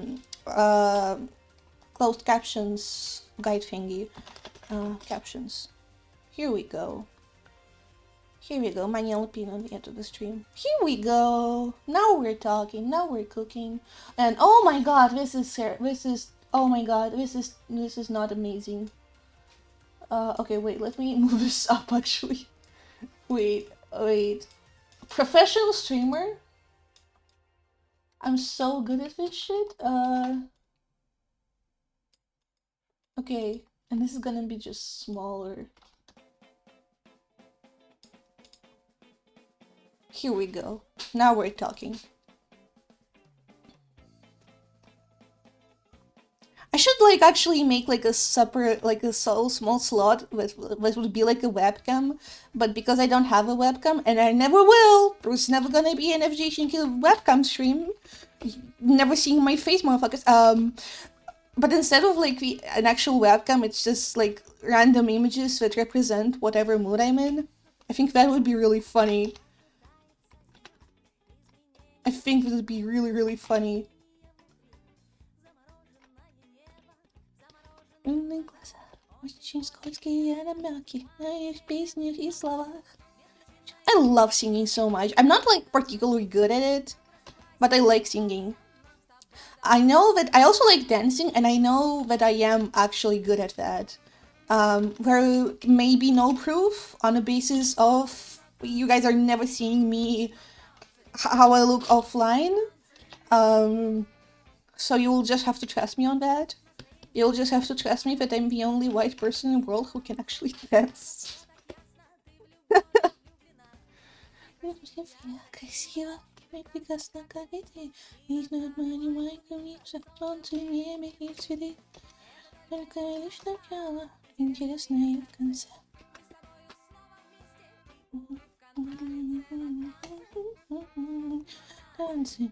closed captions guide thingy. Captions. Here we go. Here we go. Manual pin on the end of the stream. Here we go. Now we're talking. Now we're cooking. And oh my god, oh my god, this is not amazing. Okay, wait, let me move this up actually. Wait. Professional streamer? I'm so good at this shit. Okay, and this is gonna be just smaller. Here we go. Now we're talking. I should like actually make like a separate, like a so small slot that would be like a webcam, but because I don't have a webcam and I never will, there's never gonna be an fghniki webcam stream. Never seeing my face, motherfuckers. But instead of like an actual webcam, it's just like random images that represent whatever mood I'm in. I think that would be really funny. I think that would be really, really funny. I love singing so much. I'm not like particularly good at it, but I like singing. I know that I also like dancing, and I know that I am actually good at that. There may be no proof on the basis of you guys are never seeing me how I look offline. So you will just have to trust me on that. You'll just have to trust me that I'm the only white person in the world who can actually dance. Dancing.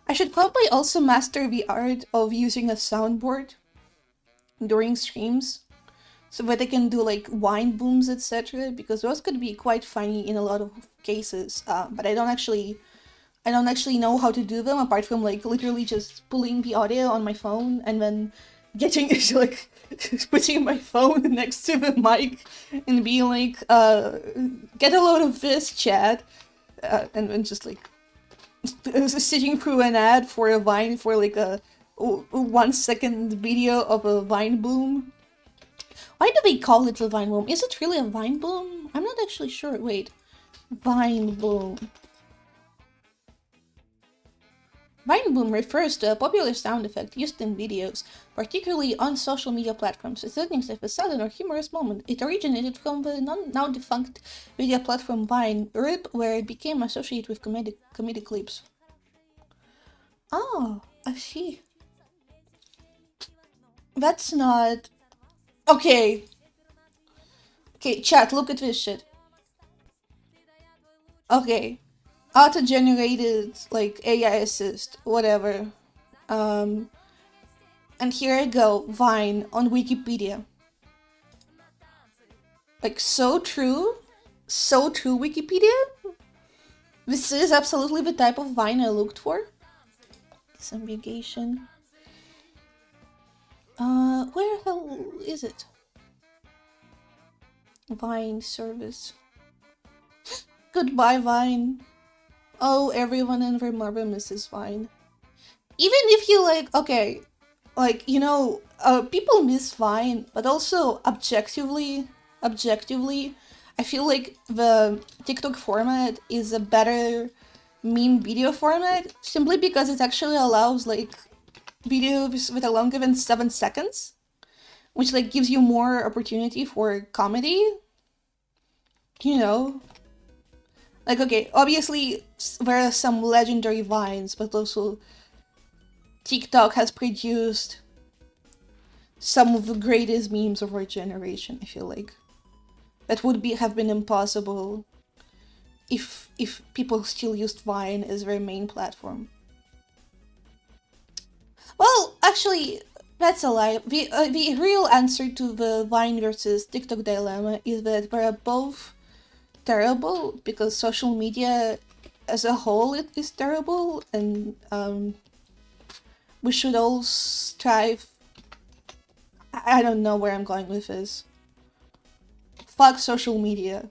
I should probably also master the art of using a soundboard during streams so that I can do like wine booms, etc. because those could be quite funny in a lot of cases. But I don't actually know how to do them apart from like literally just pulling the audio on my phone and then getting like putting my phone next to the mic and being like, get a load of this, chat, and then just like sitting through an ad for a Vine for like a 1 second video of a Vine boom. Why do they call it a Vine boom? Is it really a Vine boom? I'm not actually sure. Wait. Vine boom. Vine boom refers to a popular sound effect used in videos, particularly on social media platforms, associating with a sudden or humorous moment. It originated from the now defunct video platform Vine, RIP, where it became associated with comedic clips. Oh, I see. That's not... Okay. Okay, chat, look at this shit. Okay. Auto-generated, like, AI assist, whatever. And here I go, Vine, on Wikipedia. Like, so true. So true, Wikipedia. This is absolutely the type of Vine I looked for. Disambiguation. Where the hell is it? Vine service. Goodbye, Vine. Oh, everyone in Vermarbra misses Vine. Even if you like, okay, like, you know, people miss Vine, but also objectively, I feel like the TikTok format is a better meme video format simply because it actually allows like videos with a longer than 7 seconds, which like gives you more opportunity for comedy. You know, like okay, obviously there are some legendary vines, but also TikTok has produced some of the greatest memes of our generation. I feel like that would be have been impossible if people still used Vine as their main platform. Well, actually, that's a lie. The real answer to the Vine versus TikTok dilemma is that they're both terrible because social media as a whole it is terrible, and we should all strive. I don't know where I'm going with this. Fuck social media,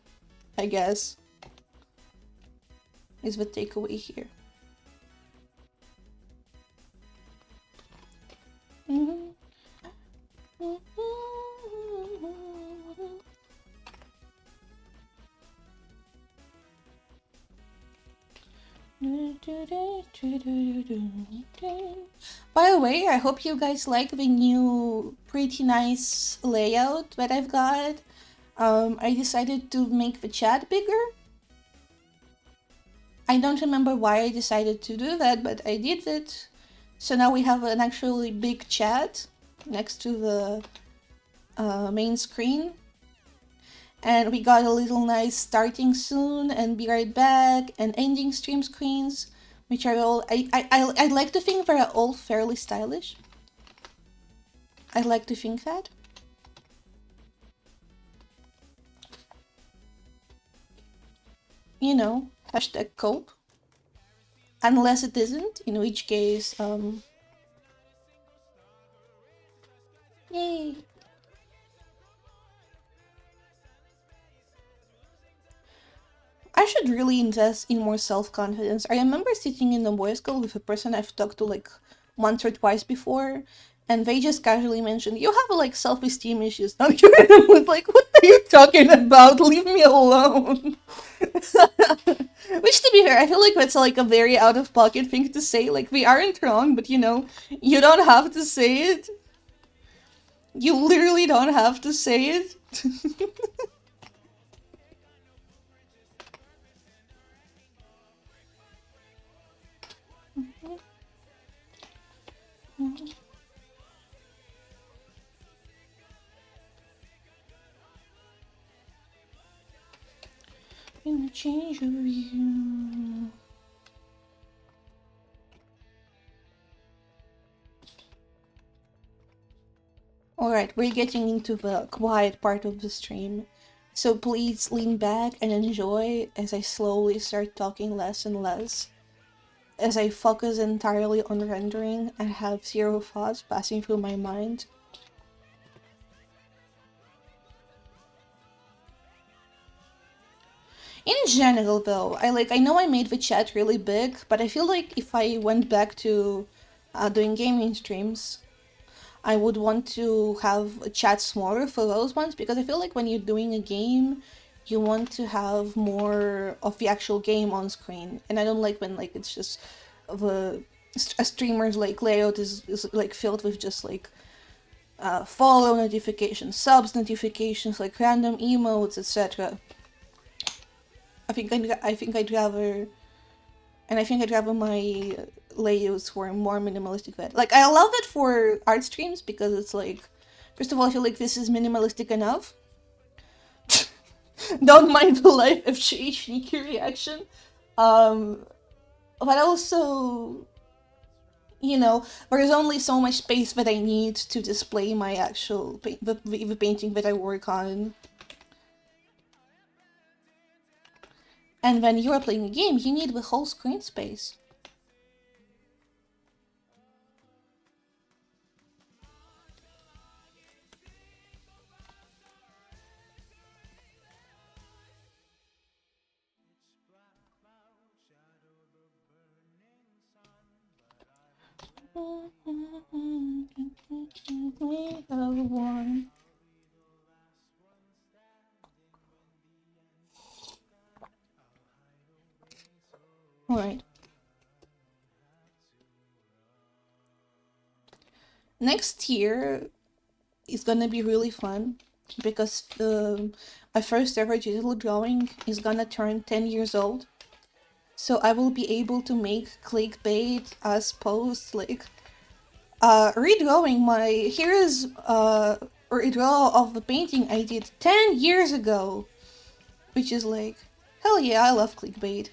I guess, is the takeaway here. Mm-hmm. By the way, I hope you guys like the new pretty nice layout that I've got. I decided to make the chat bigger. I don't remember why I decided to do that, but I did it. So now we have an actually big chat next to the main screen. And we got a little nice starting soon and be right back and ending stream screens, which are all I'd like to think they're all fairly stylish. I'd like to think that. You know, hashtag cope. Unless it isn't, in which case, yay. I should really invest in more self-confidence. I remember sitting in the boys' school with a person I've talked to like once or twice before, and they just casually mentioned, "You have like self-esteem issues." Now I was like, "What are you talking about? Leave me alone." Which, to be fair, I feel like that's like a very out-of-pocket thing to say. Like we aren't wrong, but you know, you don't have to say it. You literally don't have to say it. In the change of you. Alright, we're getting into the quiet part of the stream. So please lean back and enjoy as I slowly start talking less and less. As I focus entirely on rendering and have zero thoughts passing through my mind. In general though, I know I made the chat really big, but I feel like if I went back to doing gaming streams, I would want to have a chat smaller for those ones because I feel like when you're doing a game, you want to have more of the actual game on screen, and I don't like when like it's just the a streamer's like layout is like filled with just like follow notifications, subs notifications, like random emotes, etc. I think I'd rather, and I think I'd rather my layouts were more minimalistic. That like I love it for art streams because it's like, first of all, I feel like this is minimalistic enough. Don't mind the live fghniki reaction, um, but also, you know, there's only so much space that I need to display my actual the painting that I work on. And when you are playing a game, you need the whole screen space. We have one. Alright. Next year is gonna be really fun because my first ever digital drawing is gonna turn 10 years old. So I will be able to make clickbait as posts like redrawing my here's redraw of the painting I did 10 years ago, which is like hell yeah, I love clickbait.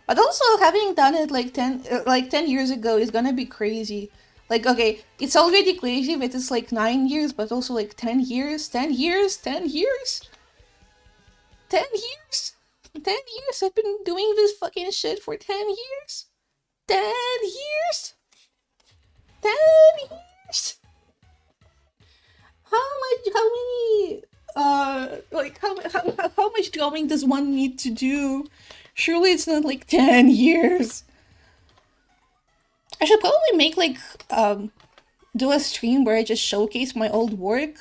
But also having done it like 10 years ago is gonna be crazy. Like okay, it's already crazy but it's like 9 years, but also like 10 years, 10 years, 10 years, 10 years, 10 years. I've been doing this fucking shit for 10 years. 10 years, 10 years. How many like how much drawing does one need to do? Surely it's not like 10 years. I should probably make like do a stream where I just showcase my old work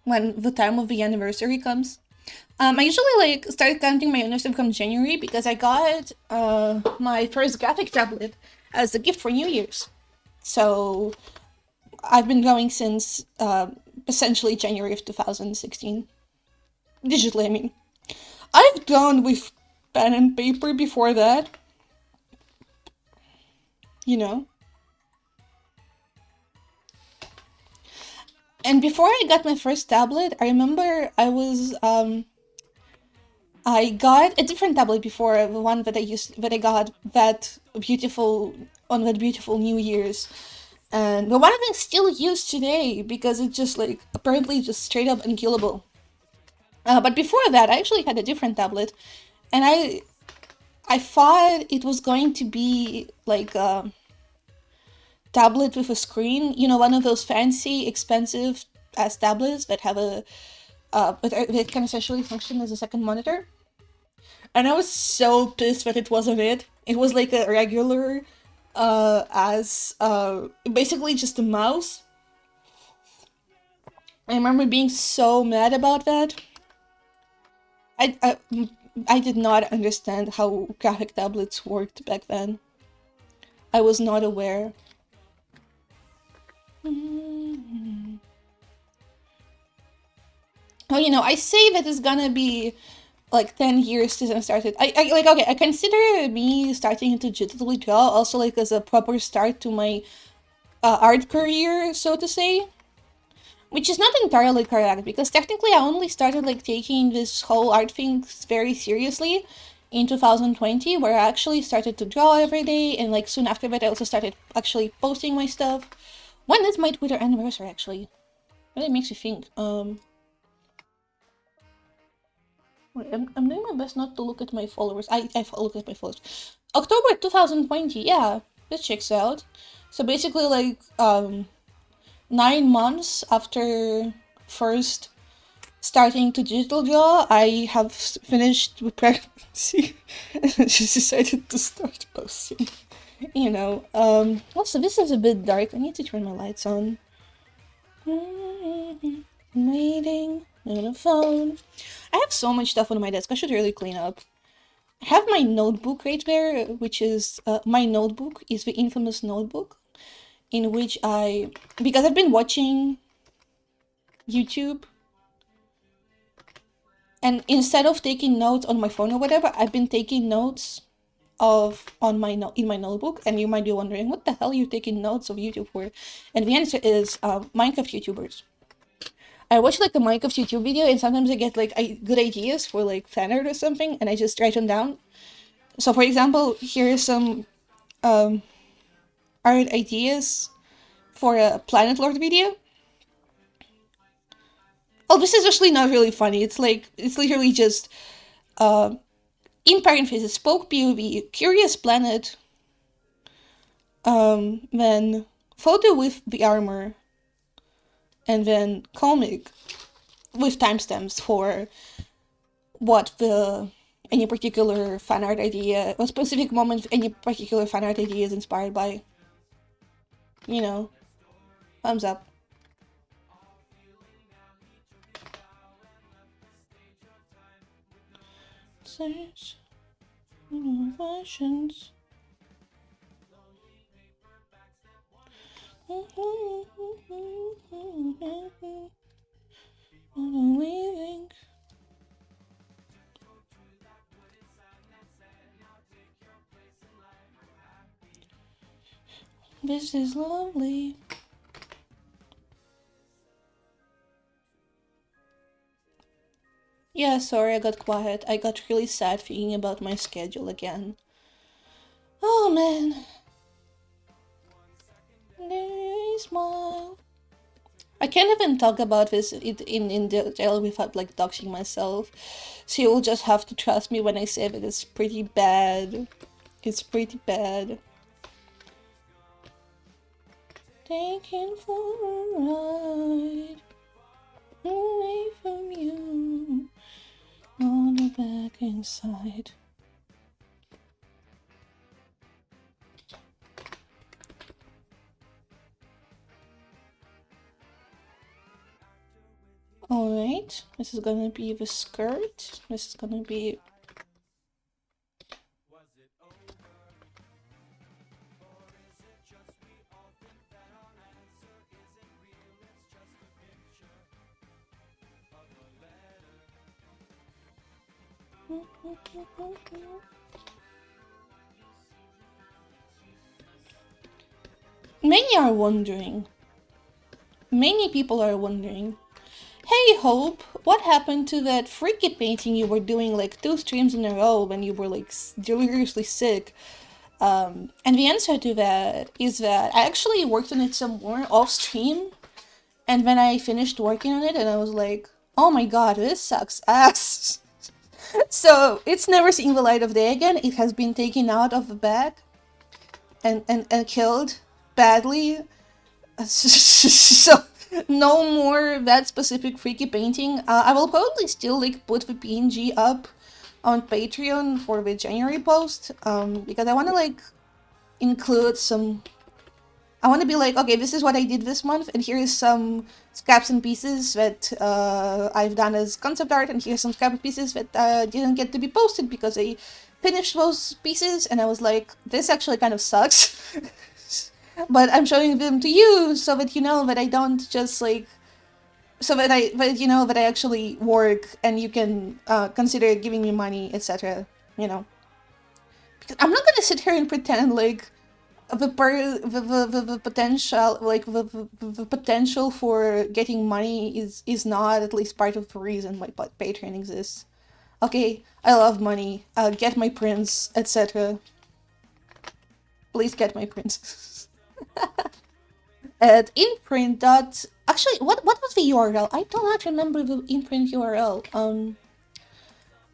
when the time of the anniversary comes. I usually like start counting my anniversary come January because I got my first graphic tablet as a gift for New Year's. So I've been going since essentially January of 2016. Digitally, I mean. I've done with pen and paper before that. You know. And before I got my first tablet, I remember I got a different tablet before the one that I got that beautiful on that beautiful New Year's. And the one I still use today because it's just like apparently just straight up unkillable. But before that, I actually had a different tablet, and I thought it was going to be like a tablet with a screen. You know, one of those fancy, expensive ass tablets that have a that can essentially function as a second monitor. And I was so pissed that it wasn't it. It was like a regular, as basically just a mouse. I remember being so mad about that. I, I, I did not understand how graphic tablets worked back then. I was not aware. Well, you know, I say that it's gonna be like 10 years since I started. I like, okay, I consider me starting to digitally draw also like as a proper start to my art career, so to say. Which is not entirely correct because technically I only started like taking this whole art thing very seriously in 2020, where I actually started to draw every day, and like soon after that I also started actually posting my stuff. When is my Twitter anniversary actually? Really makes you think. Wait, I'm doing my best not to look at my followers. I look at my followers. October 2020, yeah, this checks out. So basically like 9 months after first starting to digital draw, I have finished with pregnancy and just decided to start posting. You know, also this is a bit dark. I need to turn my lights on. I'm waiting on the phone. I have so much stuff on my desk. I should really clean up. I have my notebook right there, which is my notebook is the infamous notebook in which because I've been watching YouTube, and instead of taking notes on my phone or whatever, I've been taking notes in my notebook. And you might be wondering, what the hell are you taking notes of YouTube for? And the answer is Minecraft YouTubers. I watch like a Minecraft YouTube video, and sometimes I get like good ideas for like fan art or something, and I just write them down. So for example, here are some art ideas for a Planet Lord video. Oh, this is actually not really funny. It's literally just in parentheses, spoke POV, curious planet, then photo with the armor, and then comic with timestamps for what the any particular fan art idea, a specific moment, any particular fan art idea is inspired by. You know, thumbs up. Search. Fashions. Leaving. This is lovely. Yeah, sorry, I got quiet. I got really sad thinking about my schedule again. Oh man. They smile. I can't even talk about this in detail without like doxing myself. So you'll just have to trust me when I say that it's pretty bad. It's pretty bad. Taken for a ride away from you on the back inside. Alright, this is gonna be the skirt. This is gonna be... Many are wondering. Many people are wondering. Hey Hope, what happened to that freaky painting you were doing like 2 streams in a row when you were like deliriously sick? And the answer to that is that I actually worked on it some more off stream, and then I finished working on it and I was like, oh my god, this sucks ass. So it's never seen the light of day again. It has been taken out of the bag and killed badly. So no more that specific freaky painting. I will probably still like put the PNG up on Patreon for the January post, because I want to like include some... I want to be like, okay, this is what I did this month, and here is some scraps and pieces that I've done as concept art, and here's some scrap and pieces that didn't get to be posted because I finished those pieces, and I was like, this actually kind of sucks. But I'm showing them to you so that you know that I don't just like... So that you know that I actually work and you can consider giving me money, etc. You know, because I'm not gonna sit here and pretend like the potential, like the potential for getting money is not at least part of the reason why Patreon exists. Okay, I love money. Get my prints, etc. Please get my prints. At imprint dot... Actually, what was the URL? I do not remember the imprint URL.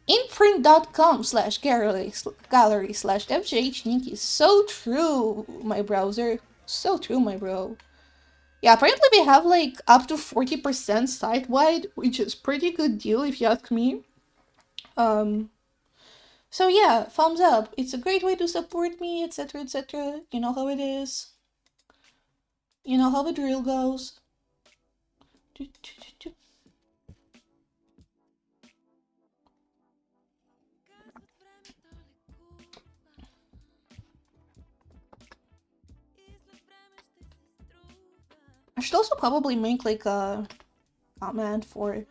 Imprint.com/gallery slash fghniki. So true, my browser. So true, my bro. Yeah, apparently we have like up to 40% site-wide, which is pretty good deal if you ask me. So yeah, thumbs up. It's a great way to support me, etc, etc. You know how it is. You know how the drill goes. I should also probably make like a comment for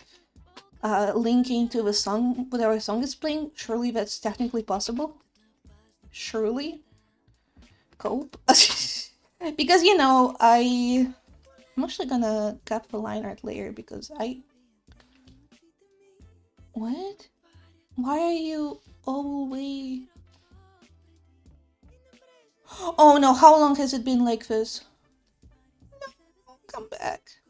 linking to the song, whatever song is playing. Surely that's technically possible. Surely. Cope. Because, you know, I'm actually gonna cap the line art later because What? Why are you all the way... Oh no, how long has it been like this? No, come back.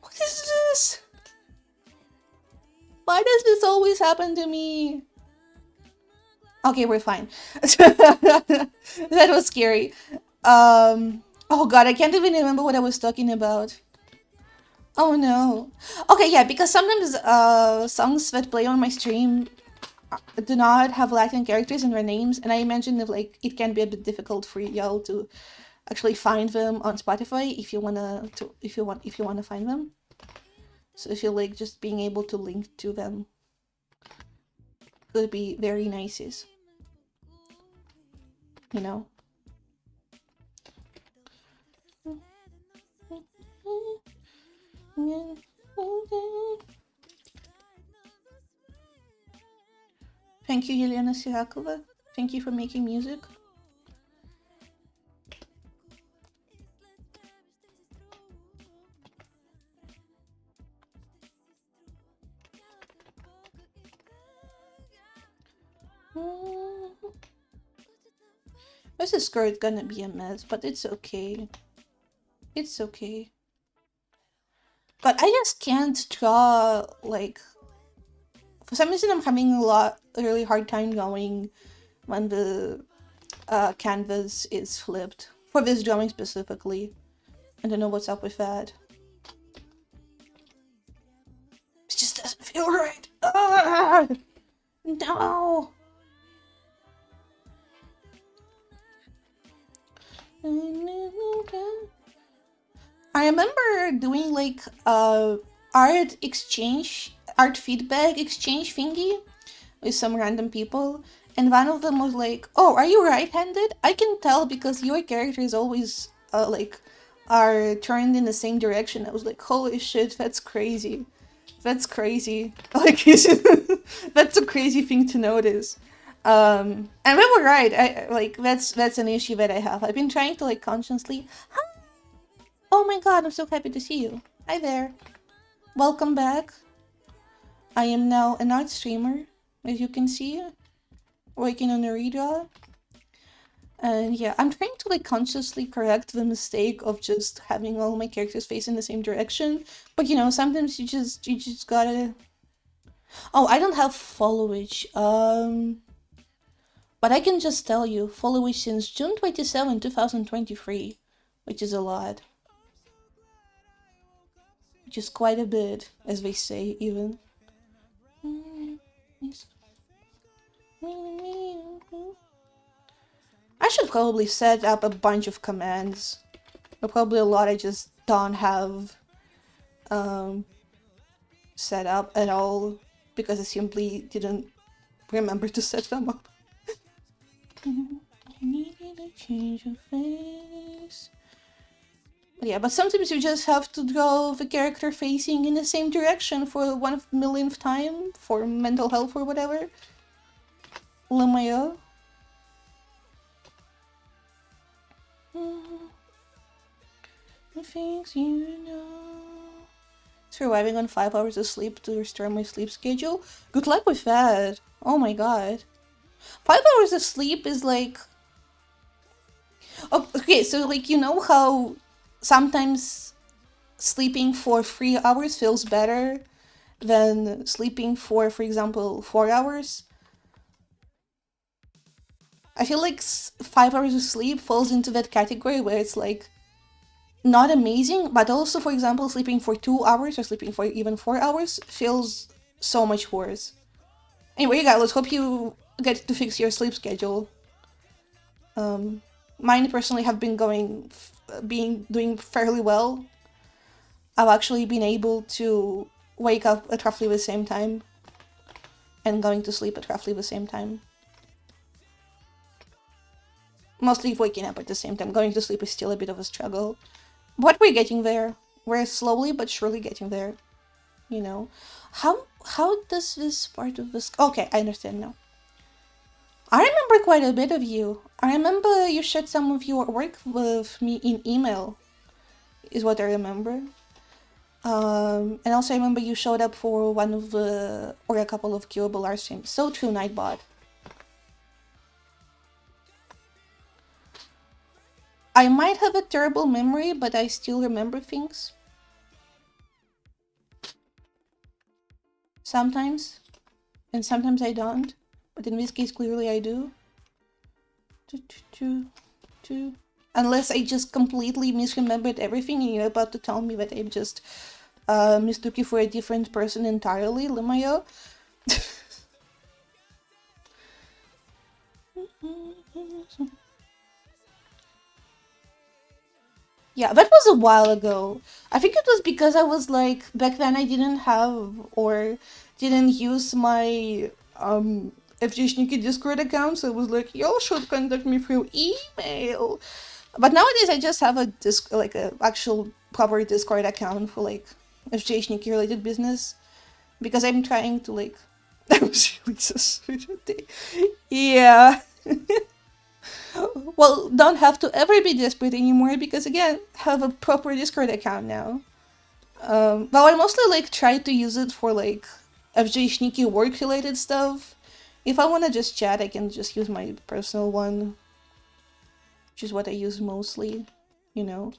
What is this? Why does this always happen to me? Okay, we're fine. That was scary. Oh god, I can't even remember what I was talking about. Oh no. Okay, yeah, because sometimes songs that play on my stream do not have Latin characters in their names, and I imagine that like it can be a bit difficult for y'all to actually find them on Spotify if you wanna find them. So I feel like just being able to link to them would be very nice, you know? Thank you, Yelena Sirakova. Thank you for making music. This is skirt gonna be a mess, but it's okay. It's okay. But I just can't draw, like... For some reason, I'm having a really hard time going when the canvas is flipped. For this drawing specifically. I don't know what's up with that. It just doesn't feel right. Ah! No! I remember doing like art feedback exchange thingy with some random people, and one of them was like, "Oh, are you right-handed? I can tell because your characters always are turned in the same direction." I was like, "Holy shit, that's crazy! That's crazy! Like, that's a crazy thing to notice." And we were right. I like that's an issue that I have. I've been trying to like consciously. Oh my god, I'm so happy to see you. Hi there. Welcome back. I am now an art streamer, as you can see, working on a redraw. And yeah, I'm trying to like consciously correct the mistake of just having all my characters face in the same direction. But you know, sometimes you just gotta... Oh, I don't have followage. But I can just tell you, followage since June 27, 2023, which is a lot. Which is quite a bit, as they say, even. I should probably set up a bunch of commands. But probably a lot I just don't have set up at all because I simply didn't remember to set them up. I needed a change of face. But yeah, but sometimes you just have to draw the character facing in the same direction for 1 millionth time for mental health or whatever. Lamayo. The things you know. Surviving on 5 hours of sleep to restore my sleep schedule. Good luck with that. Oh my god. 5 hours of sleep is like... Oh, okay, so like, you know how sometimes sleeping for 3 hours feels better than sleeping for example, 4 hours? I feel like 5 hours of sleep falls into that category where it's like not amazing, but also, for example, sleeping for 2 hours or sleeping for even 4 hours feels so much worse. Anyway, guys, hope you get to fix your sleep schedule. Mine personally have been doing fairly well. I've actually been able to wake up at roughly the same time and going to sleep at roughly the same time. Mostly waking up at the same time. Going to sleep is still a bit of a struggle. But we're getting there. We're slowly but surely getting there. You know. How does this part of this... Okay, I understand now. I remember quite a bit of you. I remember you shared some of your work with me in email, is what I remember. And also I remember you showed up for one of the... or a couple of Curable art streams. So true, Nightbot. I might have a terrible memory, but I still remember things. Sometimes. And sometimes I don't. But in this case, clearly I do. Unless I just completely misremembered everything and you're about to tell me that I just mistook you for a different person entirely, Limayo. Yeah, that was a while ago. I think it was because I was like, back then I didn't have or didn't use my fghniki Discord account, so it was like, y'all should contact me through email. But nowadays I just have a like a actual proper Discord account for like fghniki related business because I'm trying to like that was really so sweet. Yeah. Well, don't have to ever be desperate anymore because again, have a proper Discord account now. Well, I mostly like try to use it for like fghniki work related stuff. If I want to just chat, I can just use my personal one, which is what I use mostly, you know.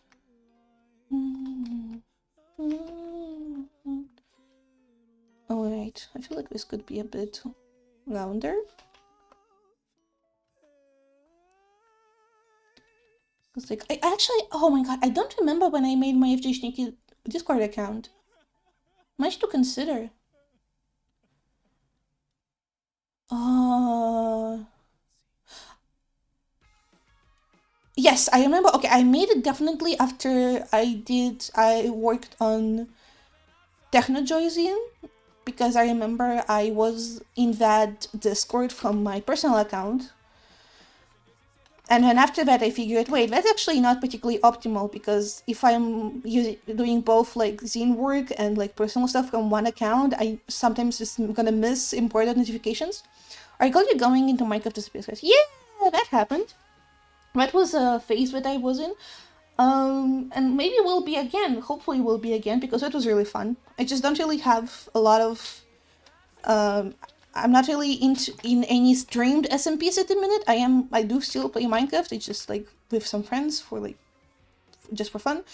Alright, I feel like this could be a bit rounder. It's like, I actually, oh my god, I don't remember when I made my fghniki Discord account. Much to consider. Uh, yes, I remember. Okay, I made it definitely after I worked on Technojoyzine because I remember I was in that Discord from my personal account. And then after that, I figured, wait, that's actually not particularly optimal because if I'm doing both like zine work and like personal stuff from one account, I sometimes just gonna miss important notifications. Are you going into Minecraft Space? Yeah, that happened. That was a phase that I was in. And maybe we'll be again. Hopefully, we'll be again because it was really fun. I just don't really have a lot of. I'm not really in any streamed SMPs at the minute. I do still play Minecraft. It's just like with some friends for like just for fun.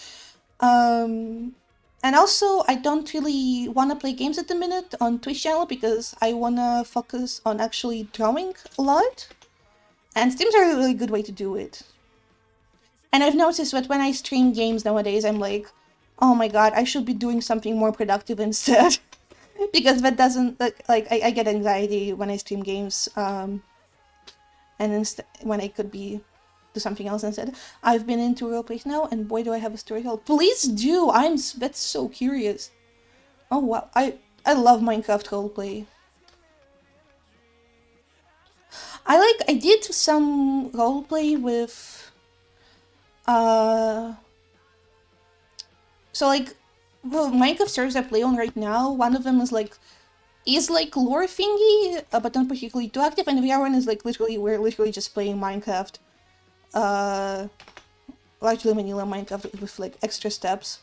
And also, I don't really want to play games at the minute on Twitch channel because I want to focus on actually drawing a lot. And streams are a really good way to do it. And I've noticed that when I stream games nowadays, I'm like, oh my god, I should be doing something more productive instead. Because that doesn't, I get anxiety when I stream games, and when I could be do something else instead. I've been into roleplays now, and boy do I have a story to tell. Please do! That's so curious. Oh wow, I love Minecraft roleplay. I did some roleplay with, so like, well, Minecraft servers I play on right now, one of them is like lore thingy, but not particularly too active, and the other one is like we're literally just playing Minecraft, largely vanilla Minecraft with like extra steps,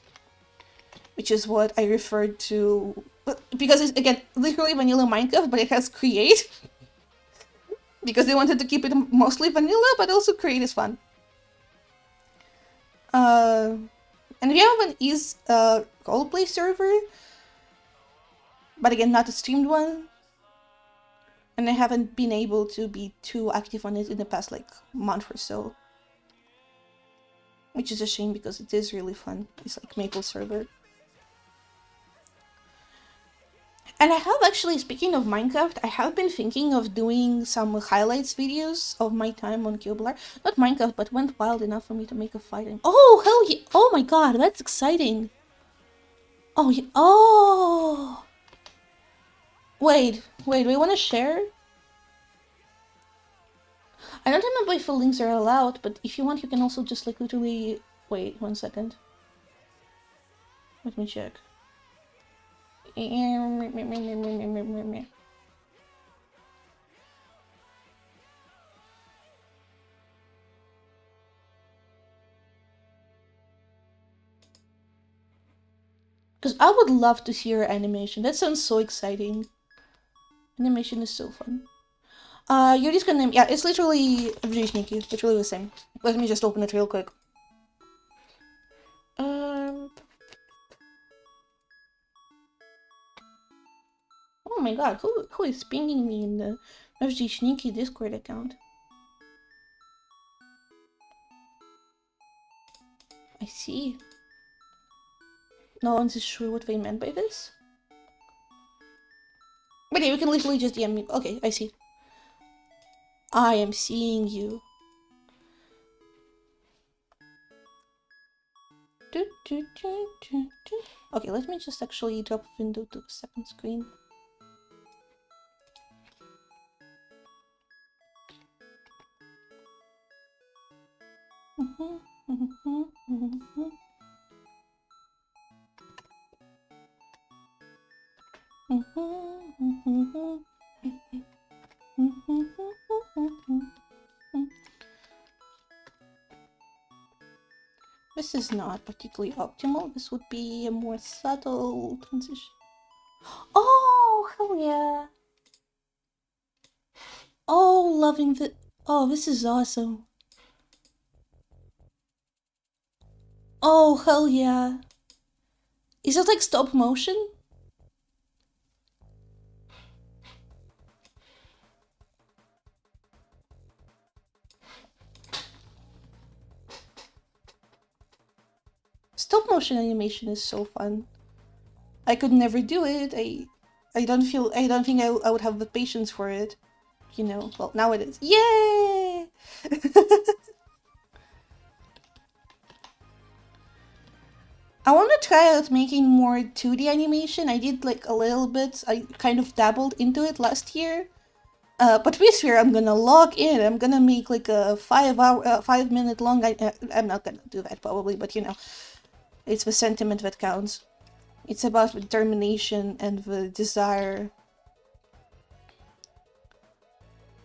which is what I referred to, because it's again literally vanilla Minecraft, but it has create, because they wanted to keep it mostly vanilla, but also create is fun. And the other one is a roleplay server, but again not a streamed one. And I haven't been able to be too active on it in the past like month or so. Which is a shame because it is really fun. It's like Maple server. And I have actually, speaking of Minecraft, I have been thinking of doing some highlights videos of my time on Cubelar. Not Minecraft, but went wild enough for me to make a fight. Oh, hell yeah! Oh my god, that's exciting! Oh, yeah. Oh! Wait, we want to share? I don't remember if the links are allowed, but if you want, you can also just like literally... Wait, 1 second. Let me check. Because I would love to see your animation. That sounds so exciting. Animation is so fun. Your Discord name, yeah, it's literally fghniki. Literally the same. Let me just open it real quick. Oh my god, who is pinging me in the fghniki Discord account? I see. No one's sure what they meant by this. But yeah, you can literally just DM me. Okay, I see. I am seeing you. Okay, let me just actually drop window to the second screen. This is not particularly optimal. This would be a more subtle transition. Oh, hell yeah. Oh, loving the... Oh, this is awesome. Oh, hell yeah. Is it like stop motion? Stop motion animation is so fun. I could never do it. I don't think I would have the patience for it. You know, well, now it is. Yay! I want to try out making more 2D animation. I did like a little bit. I kind of dabbled into it last year. But this year I'm gonna log in. I'm gonna make like a 5 minute long. I'm not gonna do that probably, but you know, it's the sentiment that counts. It's about the determination and the desire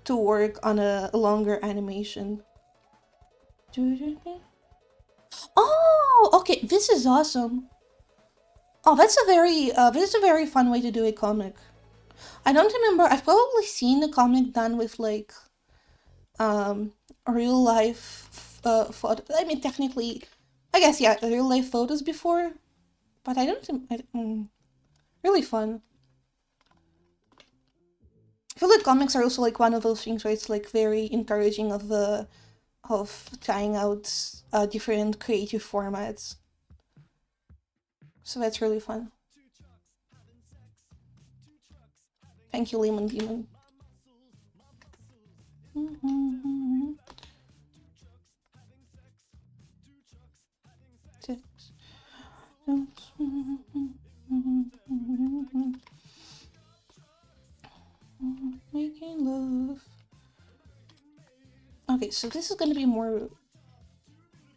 to work on a longer animation. Oh, okay, this is awesome. Oh, this is a very fun way to do a comic. I don't remember. I've probably seen a comic done with like real life photo. I mean, technically, I guess yeah, real life photos before, but I don't think really fun. I feel like comics are also like one of those things where it's like very encouraging of trying out different creative formats. So that's really fun. Thank you, Lemon Demon. Making love. Okay, so this is gonna be more...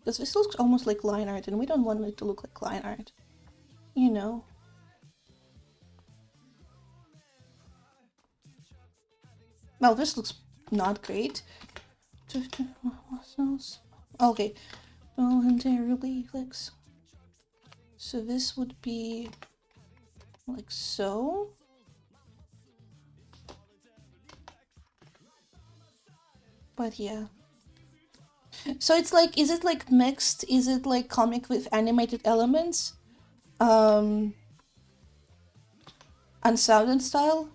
Because this looks almost like line art, and we don't want it to look like line art. You know. Well, this looks not great. Okay. Voluntarily clicks. So this would be like so. But yeah. So it's like, is it like mixed? Is it like comic with animated elements? And sound and style?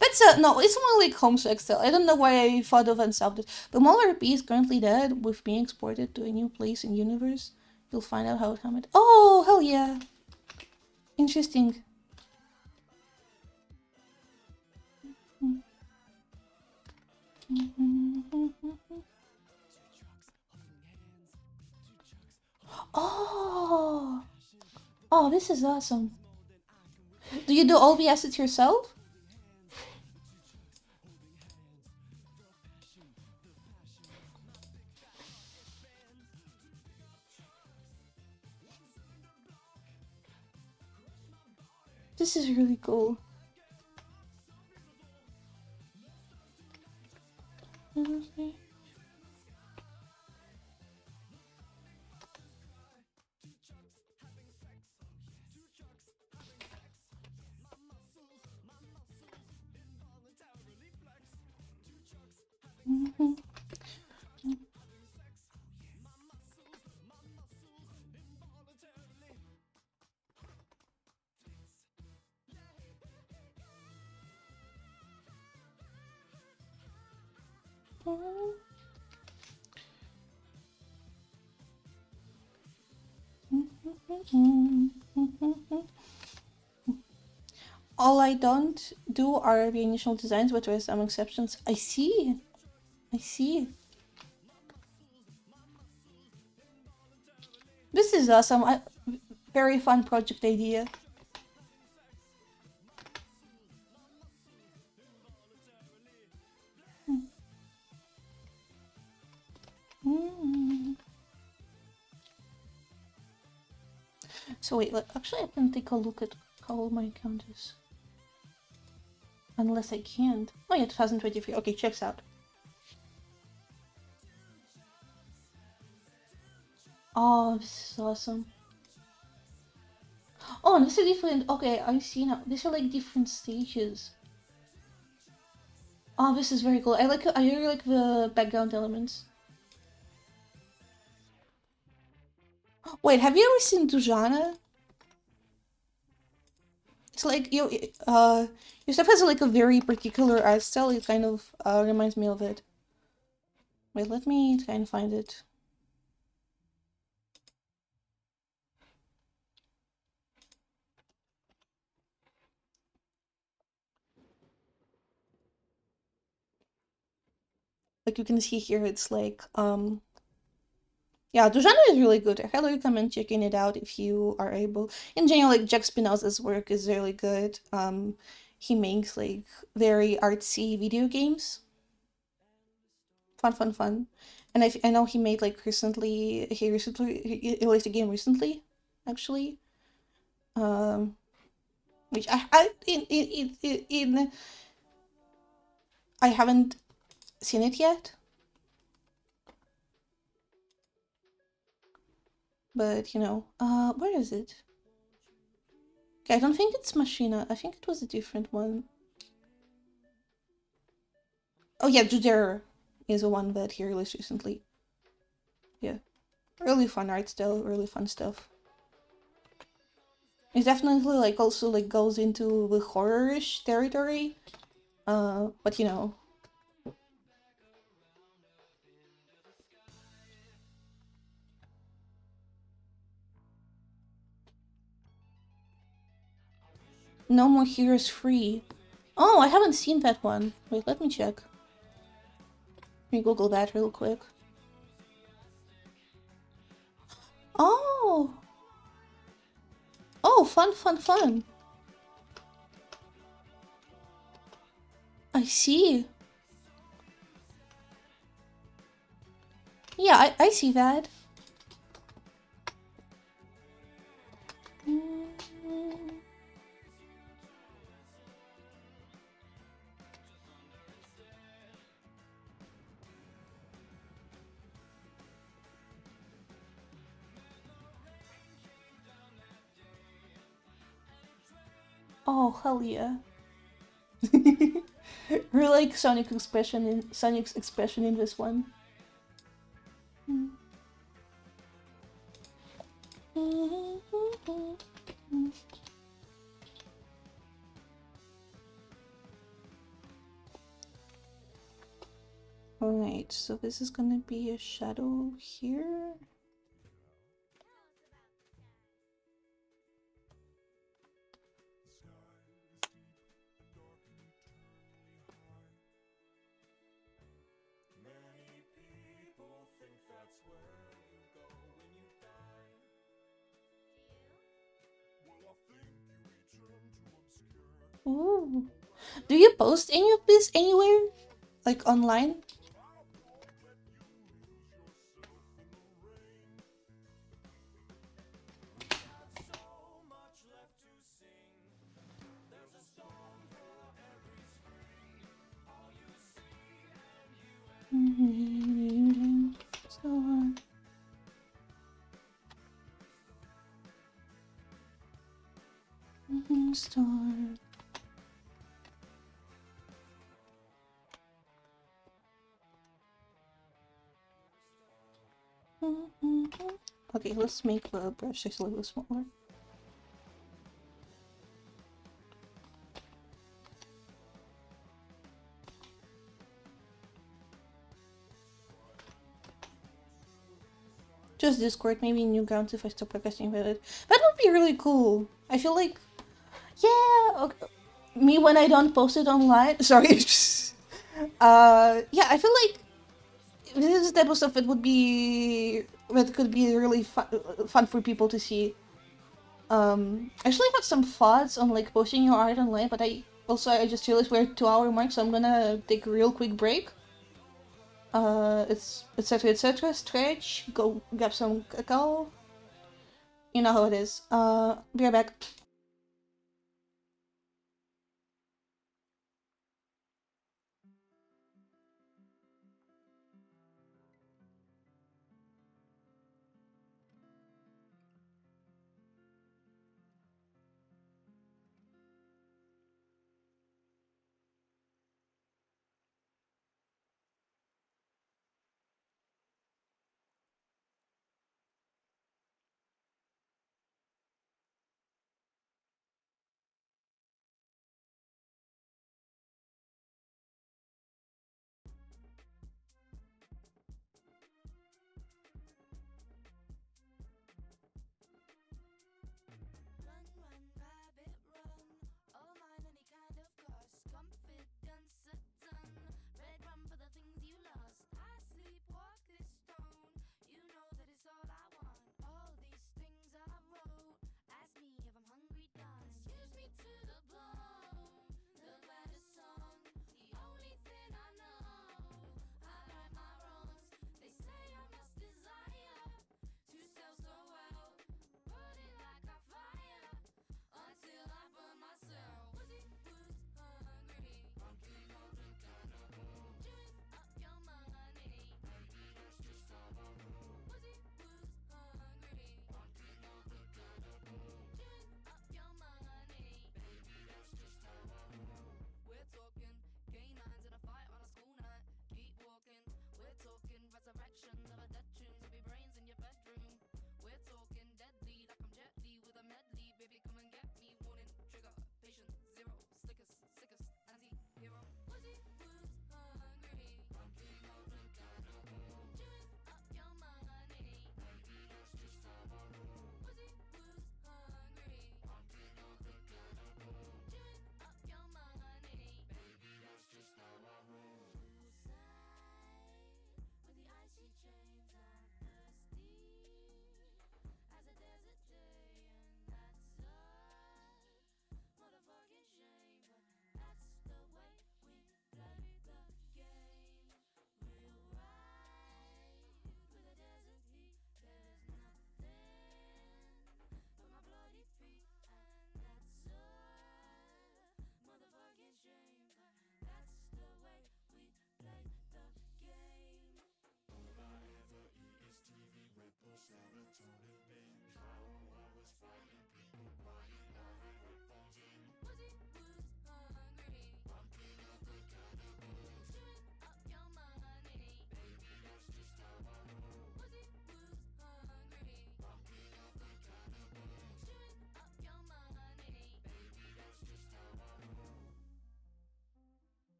That's no, it's more like homespec style. I don't know why I thought of unsounded. The Mauler RP is currently dead, with being exported to a new place in universe. You'll find out how it happened. Oh, hell yeah. Interesting. Oh! Oh, this is awesome. Do you do all the assets yourself? This is really cool. All I don't do are the initial designs, but there are some exceptions. I see. I see. This is awesome. Very fun project idea. Mm. So wait, actually I can take a look at how old my account is. Unless I can't. Oh yeah, 2023. Okay, checks out. Oh, this is awesome. Oh, and this is different. Okay, I see now. These are like different stages. Oh, this is very cool. I really like the background elements. Wait, have you ever seen Dujana? It's like your stuff has like a very particular art style. It kind of reminds me of it. Wait, let me try and find it. Like you can see here, it's like yeah, Dujana is really good. I highly recommend checking it out if you are able. In general, like Jack Spinoza's work is really good. He makes like very artsy video games. Fun, fun, fun. And I know he made like he released a game recently, actually. Um, which I haven't seen it yet, but you know, where is it? Okay, I don't think it's Machina. I think it was a different one. Oh yeah, Juder is the one that he released recently. Yeah, really fun art style, really fun stuff. It definitely like also like goes into the horror-ish territory. But you know. No More Heroes Free. Oh, I haven't seen that one. Wait, let me check. Let me Google that real quick. Oh! Oh, fun, fun, fun. I see. Yeah, I see that. Oh, hell yeah. Really like Sonic's expression in this one. Alright, so this is gonna be a shadow here. Ooh. Do you post any of this anywhere? Like online? Star. Okay, let's make the brush size a little smaller. Just Discord, maybe Newgrounds if I stop podcasting with it. That would be really cool. I feel like, yeah, okay. Me when I don't post it online. Sorry. Yeah, I feel like this type of stuff that could be really fun for people to see. I actually have some thoughts on like posting your art online, but I just realized we're at 2 hour mark, so I'm gonna take a real quick break. It's etc etc. Stretch, go grab some cacao. You know how it is. Be right back.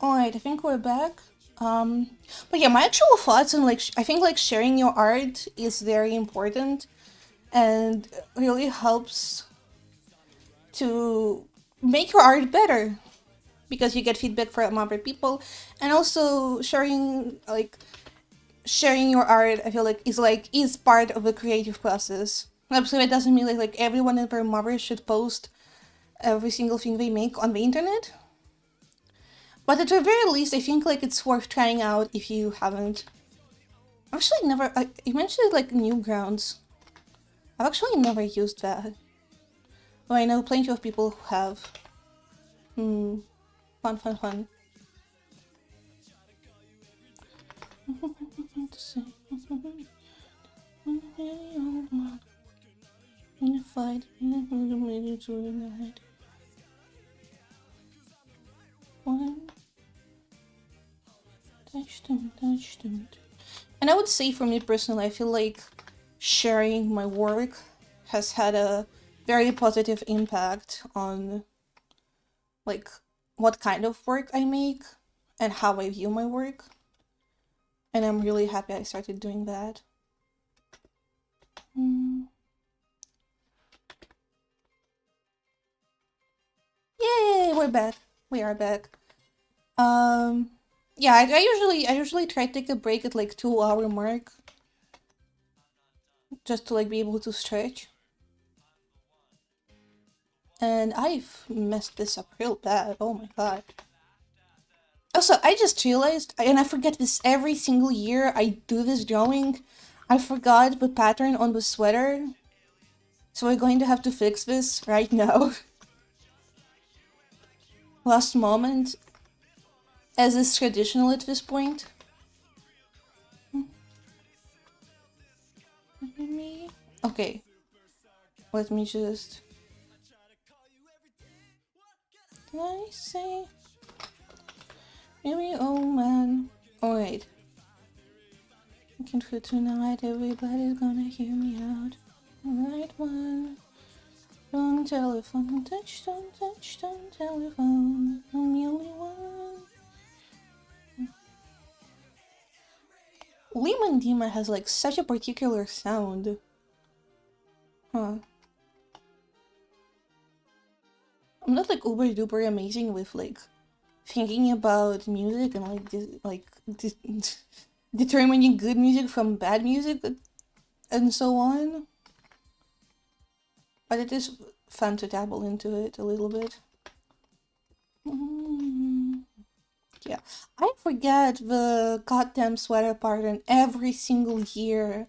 All right, I think we're back. Um, but yeah, my actual thoughts on like I think like sharing your art is very important and really helps to make your art better because you get feedback from other people, and also sharing like sharing your art, I feel like is part of the creative process. Absolutely, it doesn't mean like everyone and their mother should post every single thing they make on the internet. But at the very least, I think like it's worth trying out if you haven't. Actually, never. You mentioned like Newgrounds. I've actually never used that. Oh, I know plenty of people who have. Hmm. Fun, fun, fun. Let's see. In a fight, made it through the night. One. Touch them, touch them. And I would say for me personally, I feel like sharing my work has had a very positive impact on like what kind of work I make and how I view my work. And I'm really happy I started doing that. Yay, we're back. We are back. Um yeah, I usually try to take a break at like 2 hour mark just to like be able to stretch. And I've messed this up real bad. Oh my god. Also, I just realized, and I forget this every single year I do this drawing, I forgot the pattern on the sweater. So we're going to have to fix this right now. Last moment, as is traditional at this point. Okay, let me just... Can I say? Maybe, oh man. Oh wait. I can for tonight, everybody's gonna hear me out. Right one. Don't telephone, touch, don't telephone. I'm the only one. Lemon Dima has like such a particular sound. Huh. I'm not like uber duper amazing with like thinking about music and determining good music from bad music and so on. But it is fun to dabble into it a little bit. Yeah, I forget the goddamn sweater pattern every single year.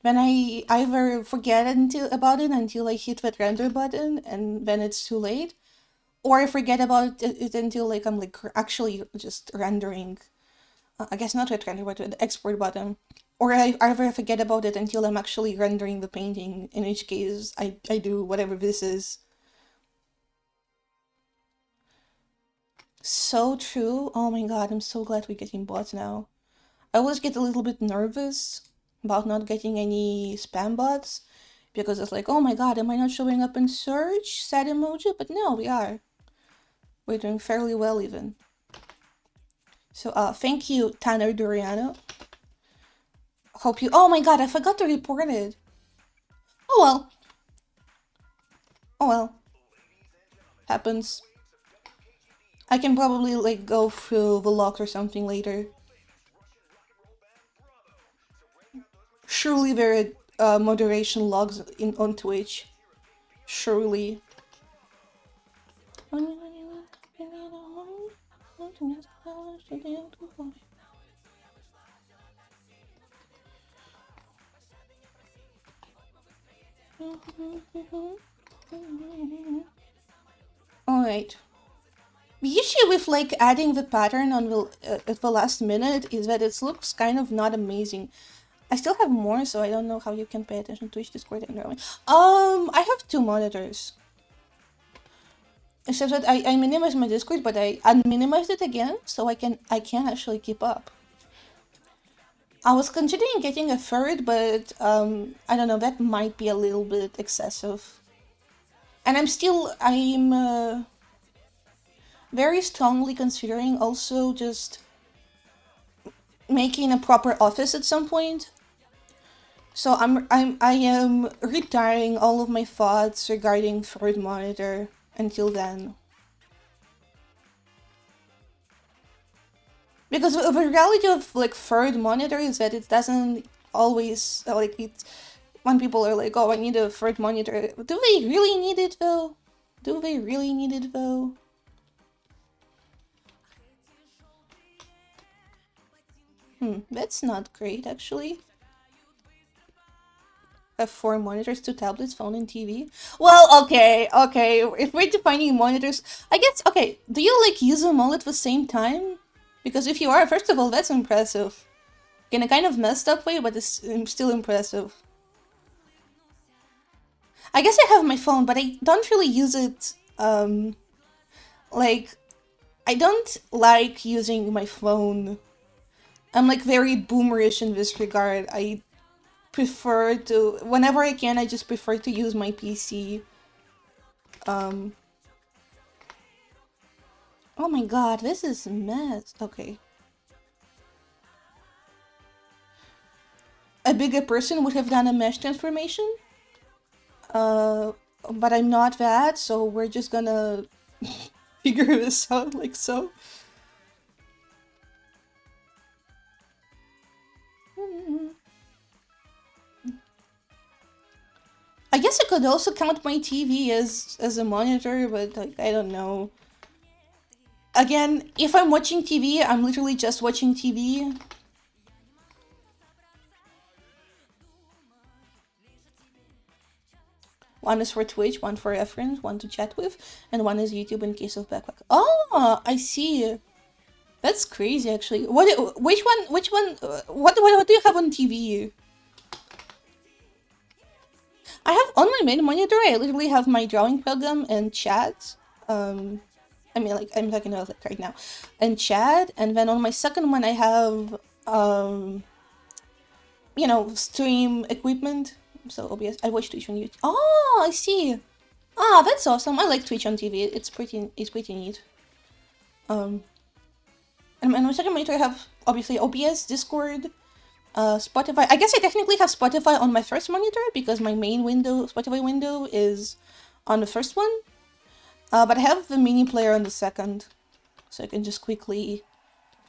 When I either forget about it until I hit that render button and then it's too late, or I forget about it until like I'm like actually just rendering. I guess not with render, but with the export button. Or I either forget about it until I'm actually rendering the painting, in which case I do whatever this is. So true. Oh my god, I'm so glad we're getting bots now. I always get a little bit nervous about not getting any spam bots because it's like, oh my god, am I not showing up in search? Sad emoji, but no, we are. We're doing fairly well even. So thank you, Tanner Doriano. Hope you... Oh my god, I forgot to report it. Oh well. Oh well. Happens. I can probably like go through the logs or something later. Surely there are moderation logs on Twitch. Surely. Alright. The issue with like adding the pattern on at the last minute is that it looks kind of not amazing. I still have more, so I don't know how you can pay attention to Twitch, Discord, and drawing. I have two monitors. Except that I minimized my Discord, but I unminimized it again, so I can actually keep up. I was considering getting a third, but I don't know, that might be a little bit excessive. And I'm very strongly considering also just making a proper office at some point. So I am retiring all of my thoughts regarding third monitor until then. Because the reality of like third monitor is that it doesn't always like it. When people are like, "Oh, I need a third monitor," do they really need it though? Do they really need it though? That's not great actually. Have four monitors, two tablets, phone, and TV. Well, okay. If we're defining monitors, I guess okay. Do you like use them all at the same time? Because if you are, first of all, that's impressive. In a kind of messed up way, but it's still impressive. I guess I have my phone, but I don't really use it. Like I don't like using my phone. I'm like very boomerish in this regard. I prefer to, whenever I can, I just prefer to use my PC. Um, oh my god, this is a mess. Okay. A bigger person would have done a mesh transformation. But I'm not that, so we're just gonna figure this out like so. I guess I could also count my TV as a monitor, but like I don't know. Again, if I'm watching TV, I'm literally just watching TV. One is for Twitch, one for reference, one to chat with, and one is YouTube in case of backpack. Oh, I see. That's crazy, actually. What? Which one? Which one? What do you have on TV? I have on my main monitor. I literally have my drawing program and chat. I mean, like I'm talking about like right now, and chat. And then on my second one, I have you know, stream equipment. So OBS. I watch Twitch on YouTube. Oh, I see. Ah, that's awesome. I like Twitch on TV. It's pretty neat. And my second monitor I have obviously OBS, Discord, Spotify. I guess I technically have Spotify on my first monitor because my main window, Spotify window, is on the first one. But I have the mini player on the second, so I can just quickly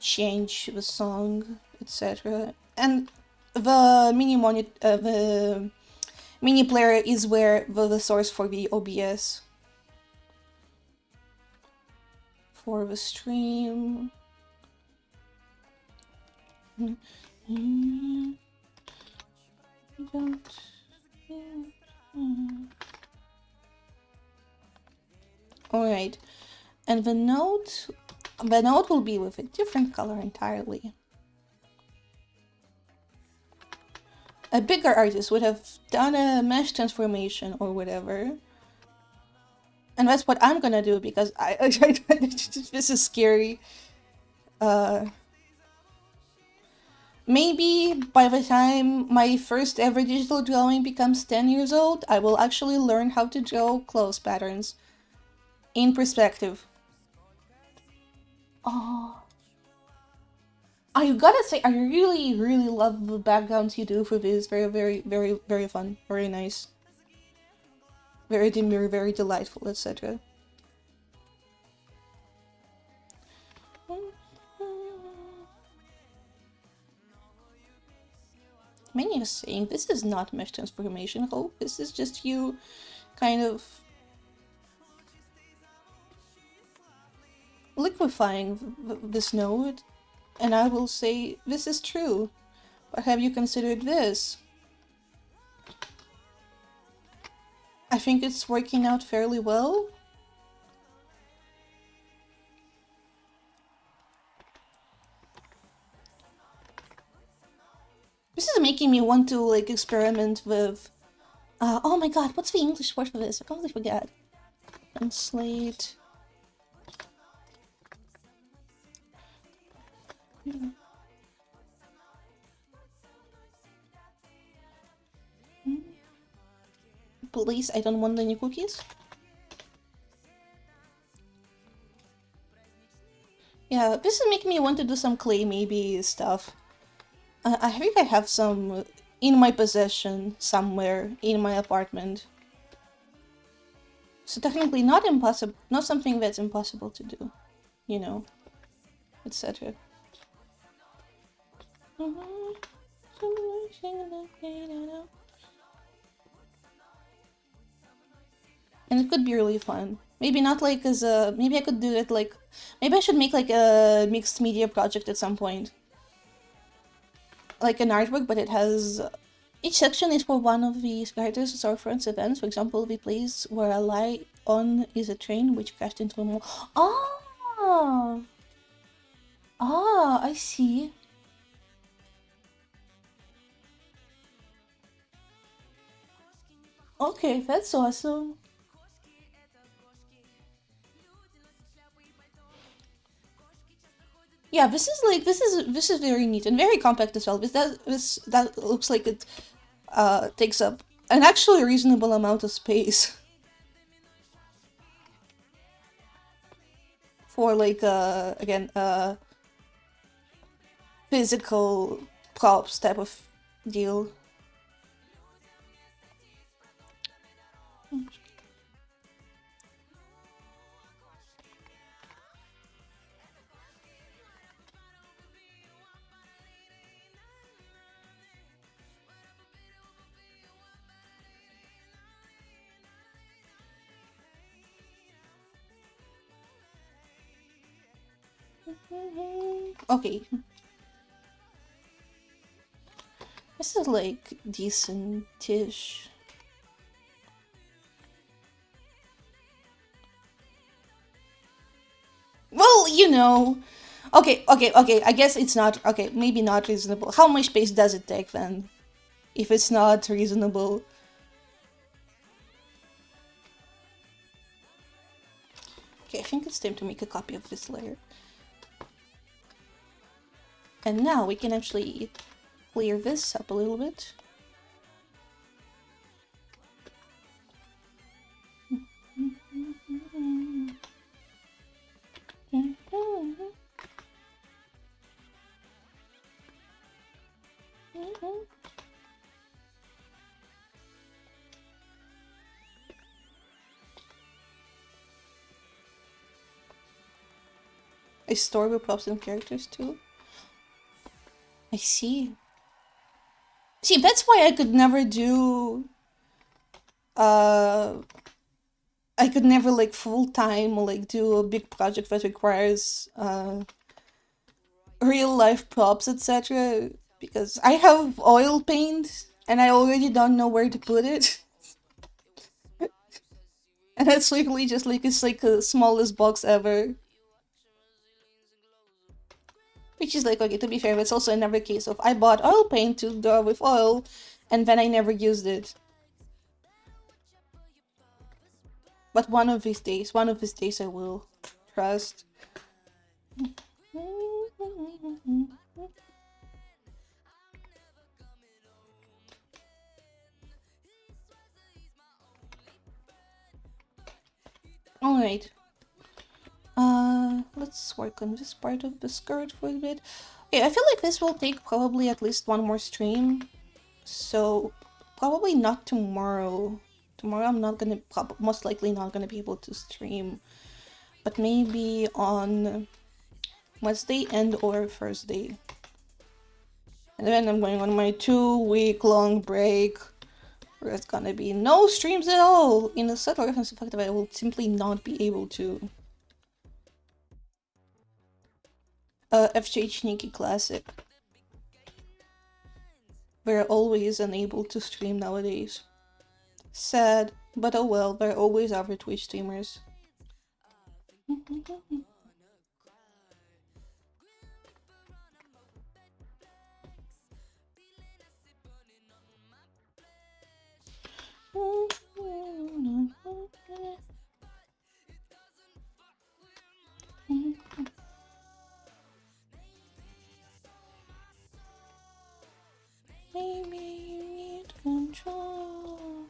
change the song, etc. And the the mini player is where the source for the OBS for the stream. Alright, and the note will be with a different color entirely. A bigger artist would have done a mesh transformation or whatever. And that's what I'm gonna do because this is scary. Maybe by the time my first ever digital drawing becomes 10 years old, I will actually learn how to draw clothes patterns in perspective. Oh, I gotta say, I really love the backgrounds you do for this. Very fun, very nice, very demure, very delightful, etc. Many are saying this is not mesh transformation, Hope. This is just you kind of liquefying this node. And I will say this is true. But have you considered this? I think it's working out fairly well. This is making me want to like experiment with oh my god, what's the English word for this? I completely forgot. Translate. Please, I don't want any cookies. Yeah, this is making me want to do some clay maybe stuff. I think I have some in my possession somewhere in my apartment. So technically not impossible, not something that's impossible to do, you know, etc. And it could be really fun. Maybe not like as a. Maybe I could do it like. Maybe I should make like a mixed media project at some point. Like an artwork, but it has. Each section is for one of the characters' storefronts events. For example, the place where I lie on is a train which crashed into a mall. Ah! Ah, I see. Okay, that's awesome. Yeah, this is very neat and very compact as well. Because that looks like it takes up an actually reasonable amount of space for like again physical props type of deal. Okay, this is like decent-ish. Well, you know. Okay. I guess it's not okay. Maybe not reasonable. How much space does it take then? If it's not reasonable. Okay, I think it's time to make a copy of this layer. And now we can actually clear this up a little bit. I store the props and characters too. I see. See, that's why I could never do uh I could never like full time like do a big project that requires real life props, etc. Because I have oil paint and I already don't know where to put it. And it's literally just like it's like the smallest box ever. Which is like okay, to be fair, it's also another case of I bought oil paint to draw with oil and then I never used it. But one of these days I will. Trust. Alright. Let's work on this part of the skirt for a bit. Okay, I feel like this will take probably at least one more stream. So, probably not tomorrow. Tomorrow I'm not gonna, most likely not gonna be able to stream. But maybe on Wednesday and or Thursday. And then I'm going on my 2-week long break. Where it's gonna be no streams at all. In a subtle reference to the fact that I will simply not be able to. fghniki Classic. We're always unable to stream nowadays. Sad, but oh well, there are always other Twitch streamers. Maybe you need control.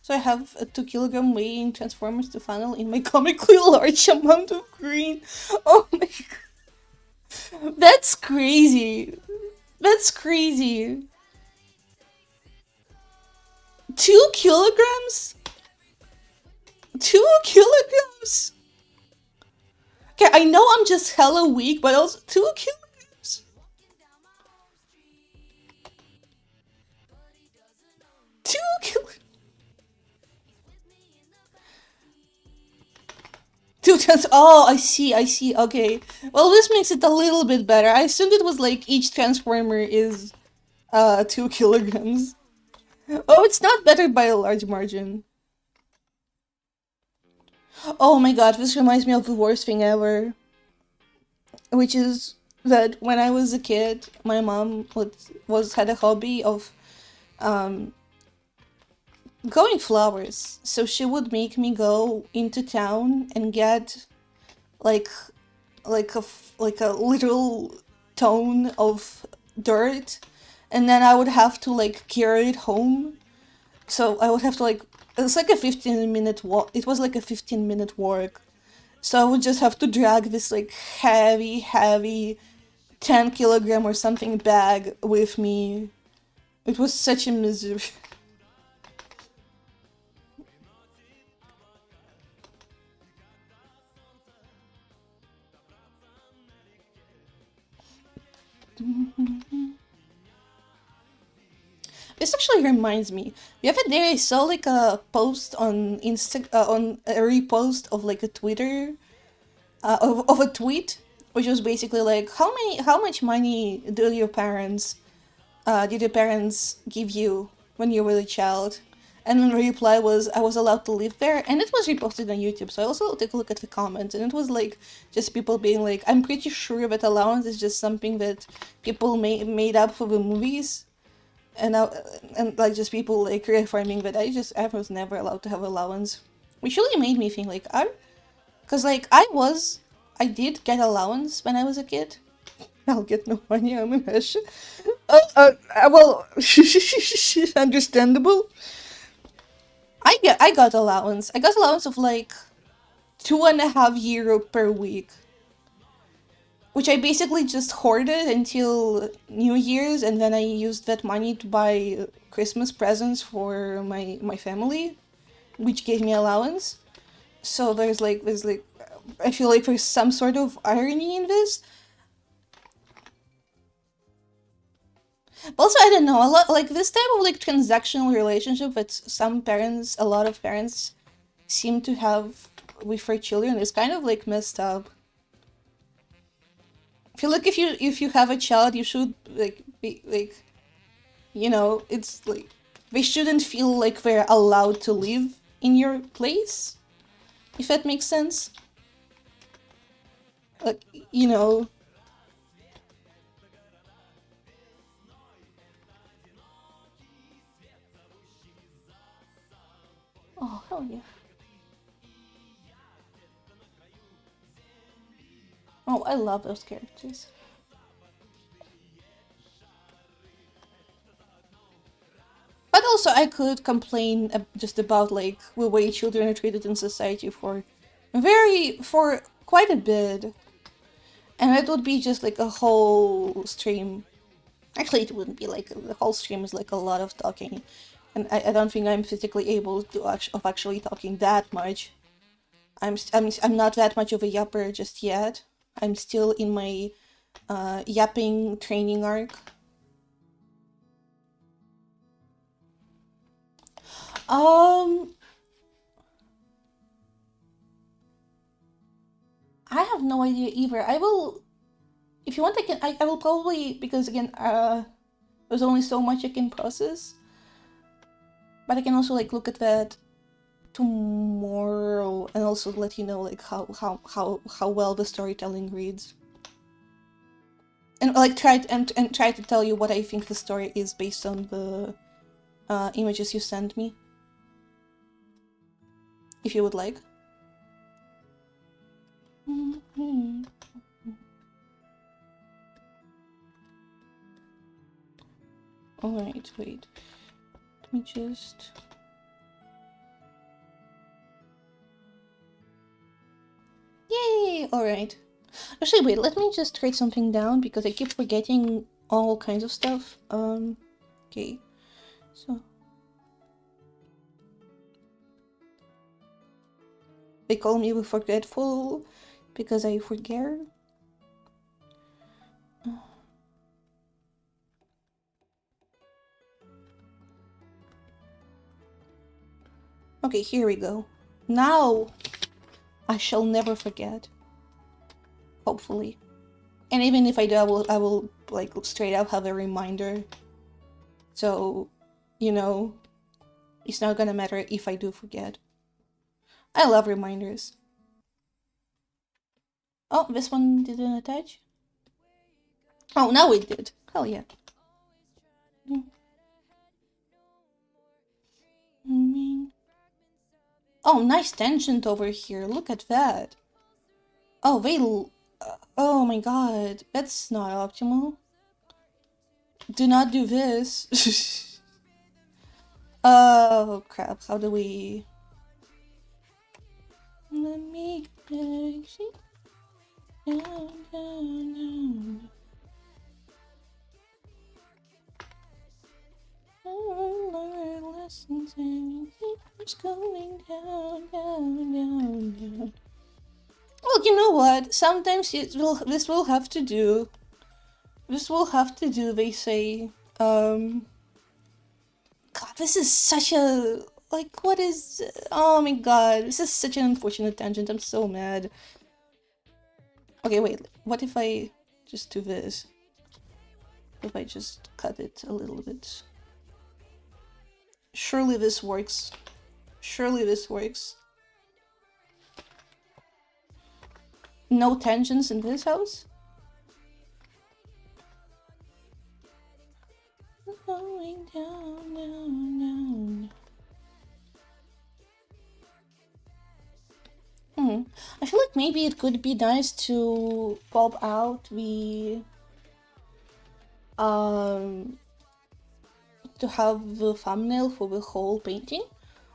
So I have a 2 kilogram weighing Transformers to funnel in my comically large amount of green. Oh my god. That's crazy. That's crazy. 2 kilograms? 2 kilograms? Okay, I know I'm just hella weak, but also 2 kilograms. 2 kilograms. 2 times. Oh, I see. I see. Okay. Well, this makes it a little bit better. I assumed it was like each transformer is 2 kilograms. Oh, it's not better by a large margin. Oh my god, this reminds me of the worst thing ever, which is that when I was a kid, my mom was had a hobby of um growing flowers. So she would make me go into town and get like like a literal ton of dirt, and then I would have to like carry it home. So I would have to like it's like a 15-minute walk. It was like a 15-minute walk. So I would just have to drag this like heavy 10 kilogram or something bag with me. It was such a misery. This actually reminds me. The other day I saw like a post on on a repost of like a Twitter of a tweet, which was basically like how much money did your parents give you when you were a child? And then the reply was I was allowed to live there, and it was reposted on YouTube. So I also took a look at the comments, and it was like just people being like, I'm pretty sure that allowance is just something that people made up for the movies, and like just people like reaffirming that I was never allowed to have allowance, which really made me think like because like I did get allowance when I was a kid. I'll get no money. I'm in Rush. Well, understandable. I got allowance. I got allowance of like 2.5 euro per week, which I basically just hoarded until New Year's, and then I used that money to buy Christmas presents for my family, which gave me allowance. So there's like I feel like there's some sort of irony in this. But also, I don't know, a lot like this type of like transactional relationship that a lot of parents seem to have with their children is kind of like messed up. I feel like if you have a child, you should like be like it's like they shouldn't feel like they're allowed to live in your place, if that makes sense. Like you know, oh hell yeah. Oh, I love those characters. But also, I could complain just about like the way children are treated in society for quite a bit, and it would be just like a whole stream. Actually, it wouldn't be like the whole stream is like a lot of talking, and I don't think I'm physically able of actually talking that much. I'm not that much of a yapper just yet. I'm still in my yapping training arc. Um, I have no idea either. I will, if you want, I will probably because again, there's only so much I can process, but I can also like look at that tomorrow and also let you know like how well the storytelling reads, and like and try to tell you what I think the story is based on the images you sent me, if you would like. Mm-hmm. All right, wait. Let me just. Yay! All right. Actually, wait. Let me just write something down because I keep forgetting all kinds of stuff. Okay. So they call me the forgetful because I forget. Okay, here we go. Now I shall never forget. Hopefully. And even if I do, I will like straight up have a reminder. So, you know, it's not gonna matter if I do forget. I love reminders. Oh, this one didn't attach? Oh, now it did. Hell yeah. Oh, nice tangent over here. Look at that. Oh, oh my god. That's not optimal. Do not do this. Oh, crap. How do we... Let me... Lessons and keeps going down. Well, you know what? Sometimes this will have to do. This will have to do, they say. God, this is such a... Like, what is... Oh my god, this is such an unfortunate tangent. I'm so mad. Okay, wait. What if I just do this? If I just cut it a little bit? Surely this works. Surely this works. No tangents in this house? Going down. I feel like maybe it could be nice to pop out the to have the thumbnail for the whole painting,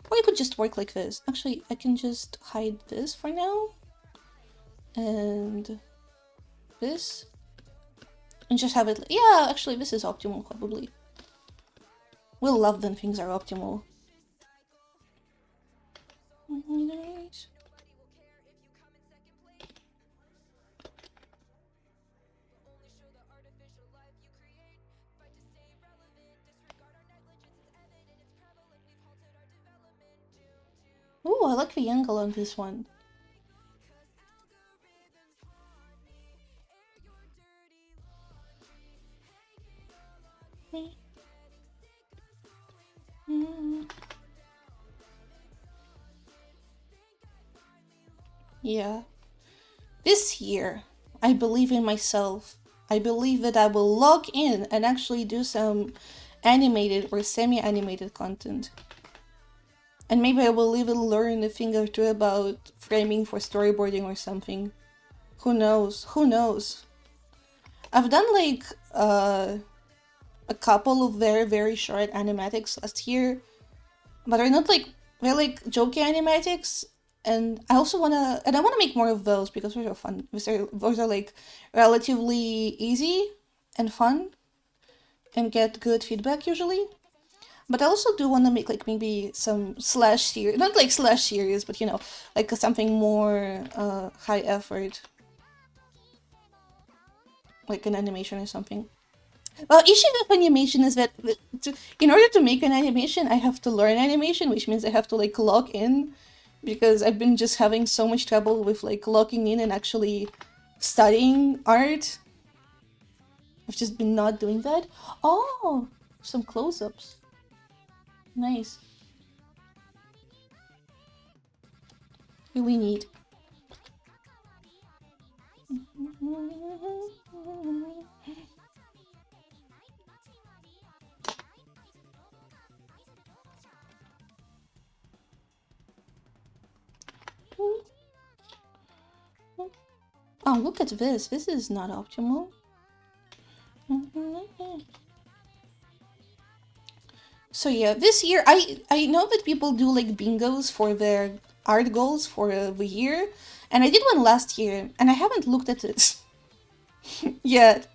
or it could just work like this. Actually, I can just hide this for now, and this, and just have it. Yeah, actually, this is optimal probably. We'll love when things are optimal. Ooh, I like the angle on this one. Yeah. This year, I believe in myself. I believe that I will log in and actually do some animated or semi-animated content. And maybe I will even learn a thing or two about framing for storyboarding or something. Who knows? Who knows? I've done like a couple of very, very short animatics last year, but they're not like, they're like jokey animatics. And I also wanna make more of those because those are fun. Those are like relatively easy and fun and get good feedback usually. But I also do want to make like maybe some slash series, not like slash series, but you know, like something more high effort, like an animation or something. Well, issue with animation is that in order to make an animation, I have to learn animation, which means I have to like log in, because I've been just having so much trouble with like logging in and actually studying art. I've just been not doing that. Oh, some close-ups. Nice. Really neat. Oh, look at this. This is not optimal. So yeah, this year, I know that people do like bingos for their art goals for the year, and I did one last year, and I haven't looked at it yet.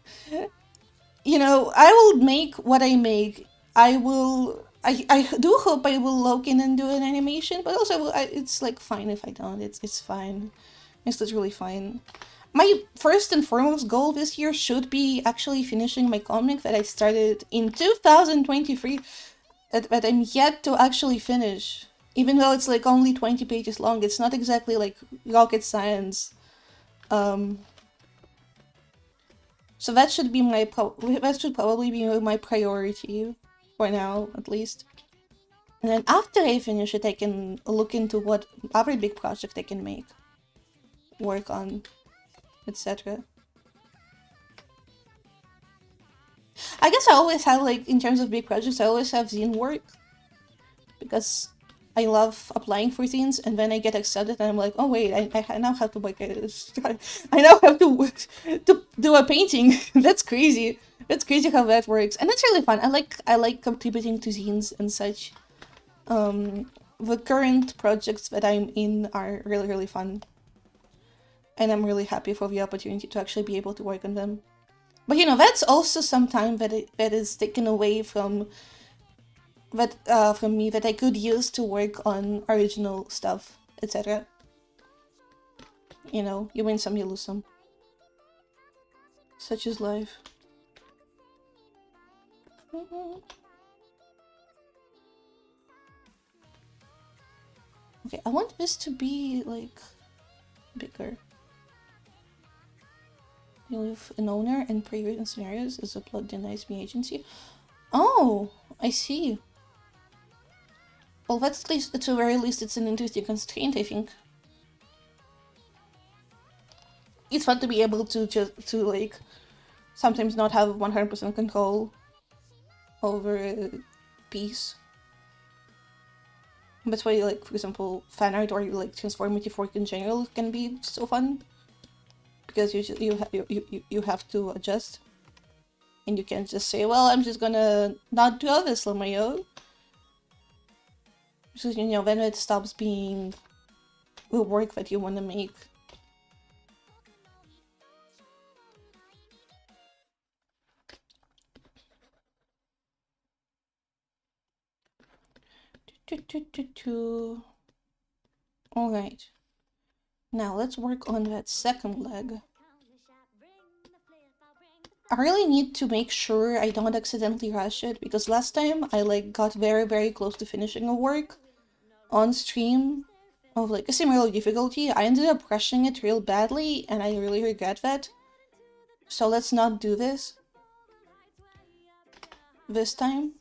You know, I will make what I make. I do hope I will log in and do an animation, but also it's like fine if I don't. It's fine. It's literally fine. My first and foremost goal this year should be actually finishing my comic that I started in 2023 that I'm yet to actually finish. Even though it's like only 20 pages long, it's not exactly like rocket science. So that should be that should probably be my priority for now, at least. And then after I finish it, I can look into what other big project I can make, work on, etc. I guess I always have, like, in terms of big projects, I always have zine work because I love applying for zines, and then I get accepted, and I'm like, oh wait, I now have to like, I now have to do a painting. That's crazy. That's crazy how that works, and that's really fun. I like contributing to zines and such. The current projects that I'm in are really fun, and I'm really happy for the opportunity to actually be able to work on them. But you know, that's also some time that is taken away from me that I could use to work on original stuff, etc. You know, you win some, you lose some. Such is life. Okay, I want this to be like bigger. You live an owner and pre-written scenarios as a plot denies me agency. Oh, I see. Well, that's at least, at the very least, it's an interesting constraint, I think. It's fun to be able to like, sometimes not have 100% control over a piece. That's why, like, for example, fan art or like transformative work in general can be so fun, because you have to adjust, and you can't just say, well, I'm just gonna not do this on my own. So, you know, then it stops being the work that you want to make. Alright. Now let's work on that second leg. I really need to make sure I don't accidentally rush it, because last time I like got very close to finishing a work on stream of like a similar difficulty. I ended up rushing it real badly, and I really regret that. So let's not do this time.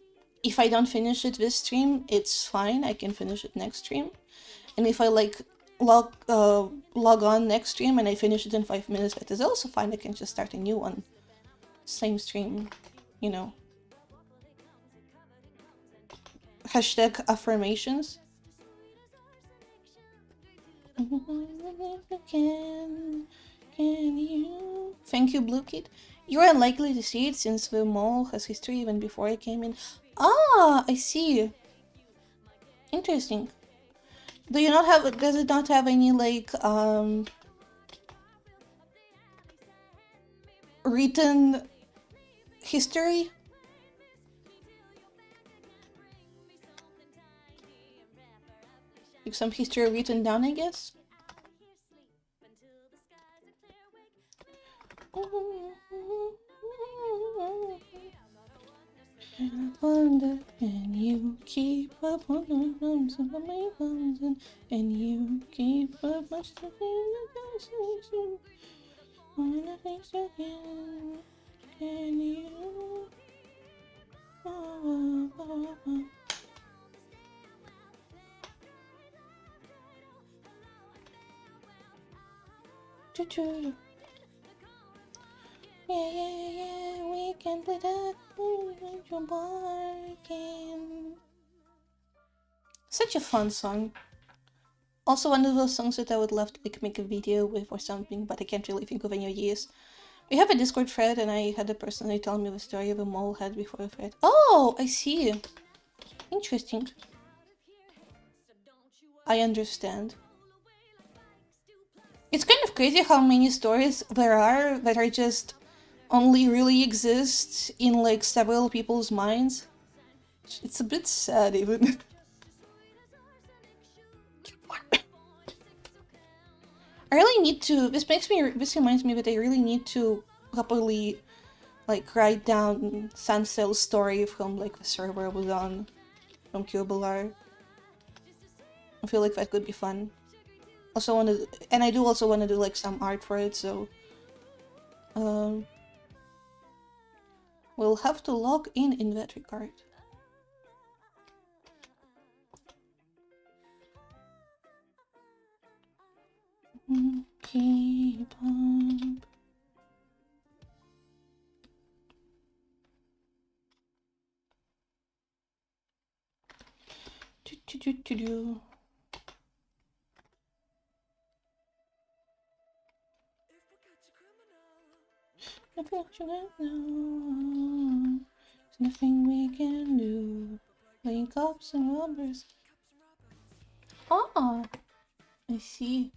If I don't finish it this stream, it's fine. I can finish it next stream. And if I like log on next stream and I finish it in 5 minutes, that is also fine. I can just start a new one. Same stream, you know. Hashtag affirmations. Can you? Thank you, Blue Kid. You're unlikely to see it since the mall has history even before I came in. Ah, I see. Interesting. Do you not have? Does it not have any like written history? Like some history written down, I guess. Wonder, and you keep up on the drums of my mountain, and you keep up much to the when I think again, can you? Yeah, we can play that. Such a fun song. Also one of those songs that I would love to like make a video with or something, but I can't really think of any ideas. We have a Discord thread, and I had a person tell me the story of a mole head before the thread. Oh, I see. Interesting. I understand. It's kind of crazy how many stories there are that are just only really exist in like several people's minds. It's a bit sad even. I really need to. This reminds me that I really need to properly like write down Sansel's story from like the server I was on from Cubular. I feel like that could be fun. Also want to, and I do also want to do like some art for it. So, we'll have to log in that regard. Keep up. Do. There's nothing we can do. Playing cops and robbers. Ah, I see.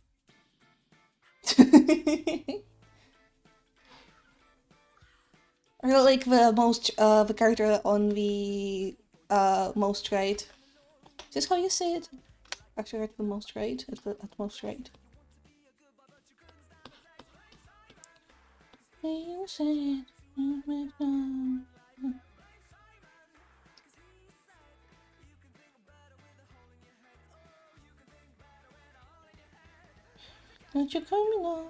Or like the character on the most right. Is this how you say it? Actually, at the most right. At most right. Don't you coming now?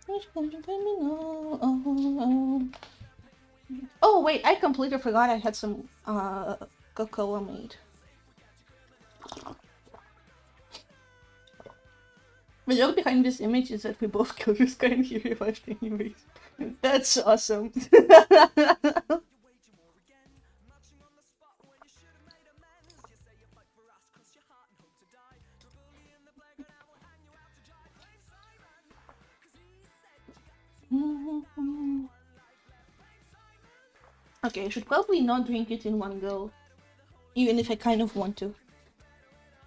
Don't you coming now? Oh. Oh wait, I completely forgot I had some cocoa made. The joke behind this image is that we both killed this guy and he revived anyways. That's awesome. Okay, I should probably not drink it in one go, even if I kind of want to.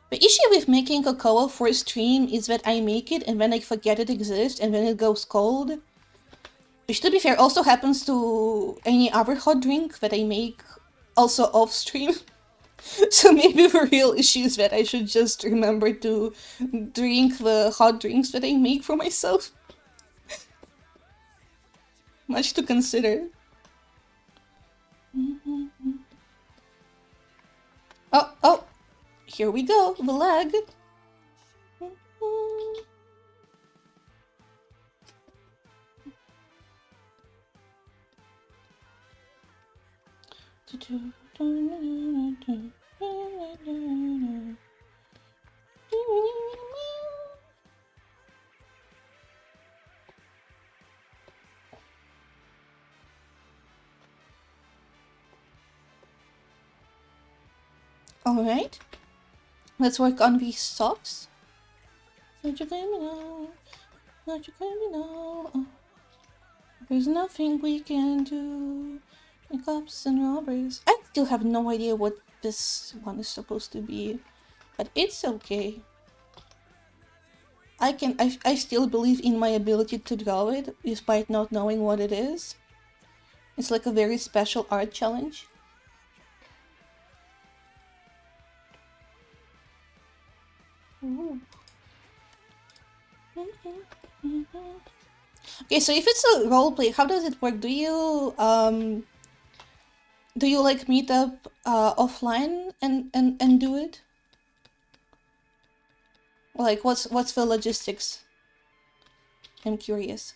The issue with making cocoa for a stream is that I make it and then I forget it exists and then it goes cold. Which, to be fair, also happens to any other hot drink that I make also off stream. So maybe the real issue is that I should just remember to drink the hot drinks that I make for myself. Much to consider. Oh, here we go, the lag. Alright. Let's work on these socks. Don't you let me know. Don't you let me know. There's nothing we can do. Cops and robbers. I still have no idea what this one is supposed to be, but it's okay. I still believe in my ability to draw it, despite not knowing what it is. It's like a very special art challenge. Ooh. Okay, so if it's a roleplay, how does it work? Do you like meet up offline and do it? Like what's the logistics? I'm curious.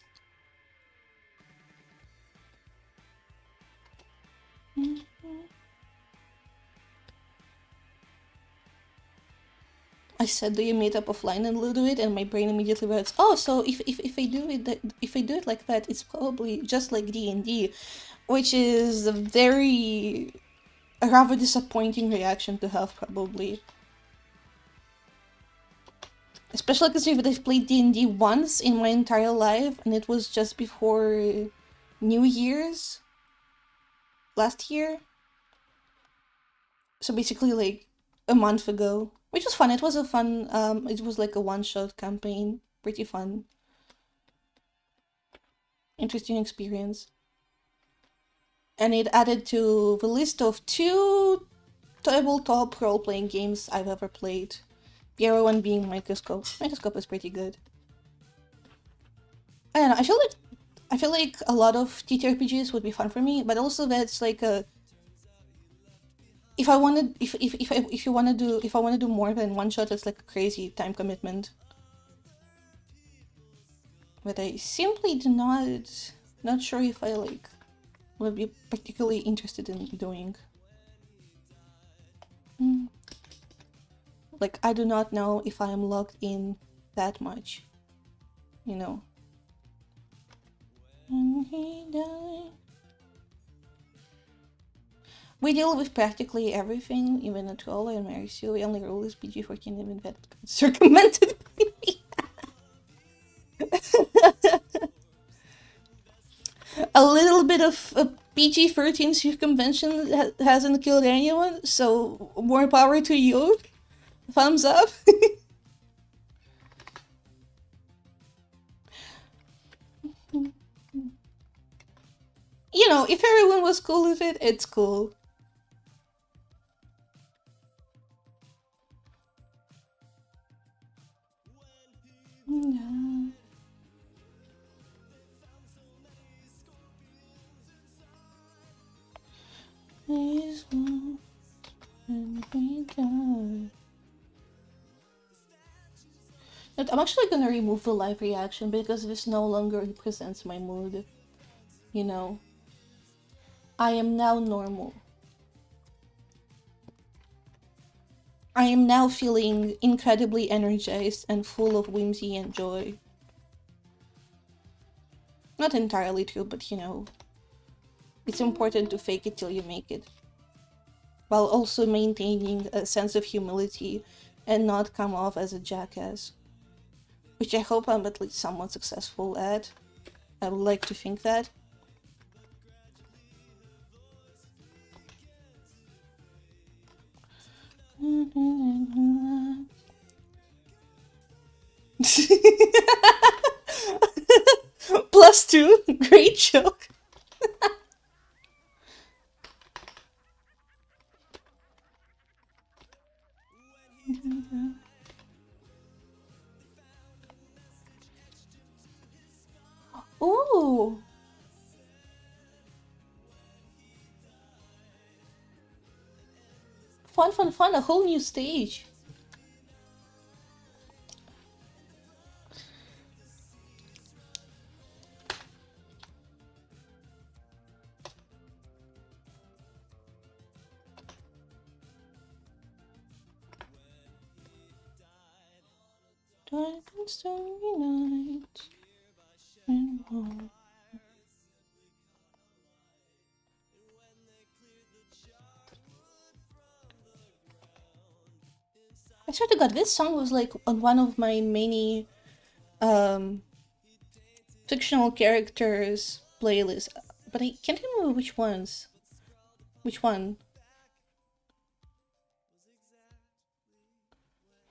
I said, do you meet up offline and do it? And my brain immediately went, oh, so if I do it like that, it's probably just like D&D, which is a rather disappointing reaction to have, probably. Especially considering that I've played D&D once in my entire life, and it was just before New Year's last year. So basically, like a month ago, which was fun. It was a fun. It was like a one-shot campaign, pretty fun, interesting experience, and it added to the list of 2 tabletop role-playing games I've ever played. The other one being Microscope. Microscope is pretty good. I don't know. I feel like a lot of TTRPGs would be fun for me, but also that's like a if I wanted if you want to do if I want to do more than one shot, it's like a crazy time commitment. But I simply do not sure if I like would be particularly interested in doing. Like I do not know if I am logged in that much, you know. And he died. We deal with practically everything, even at all. I marry you. We only rule is PG-14, even that circumvented by me. A little bit of a PG-13 circumvention hasn't killed anyone, so more power to you. Thumbs up. You know, if everyone was cool with it, it's cool. Yeah. Please won't we die. But I'm actually gonna remove the live reaction because this no longer represents my mood. You know, I am now normal. I am now feeling incredibly energized and full of whimsy and joy. Not entirely true, but you know, it's important to fake it till you make it. While also maintaining a sense of humility and not come off as a jackass. Which I hope I'm at least somewhat successful at. I would like to think that. +2, great joke. Ooh. Fun, fun, fun, a whole new stage. Dark and stormy night. I swear to god, this song was like on one of my many fictional characters playlists, but I can't remember which ones. Which one?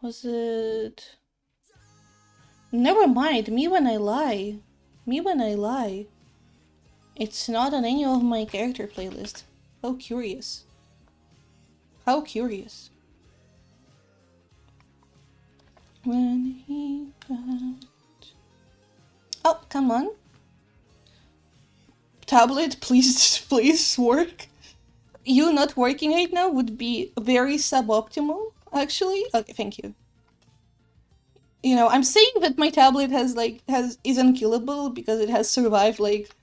Was it... Never mind, Me When I Lie. Me When I Lie. It's not on any of my character playlists. How curious. How curious. When he died. Oh, come on. Tablet, please, please work. You not working right now would be very suboptimal, actually. Okay, thank you. You know, I'm saying that my tablet is unkillable because it has survived like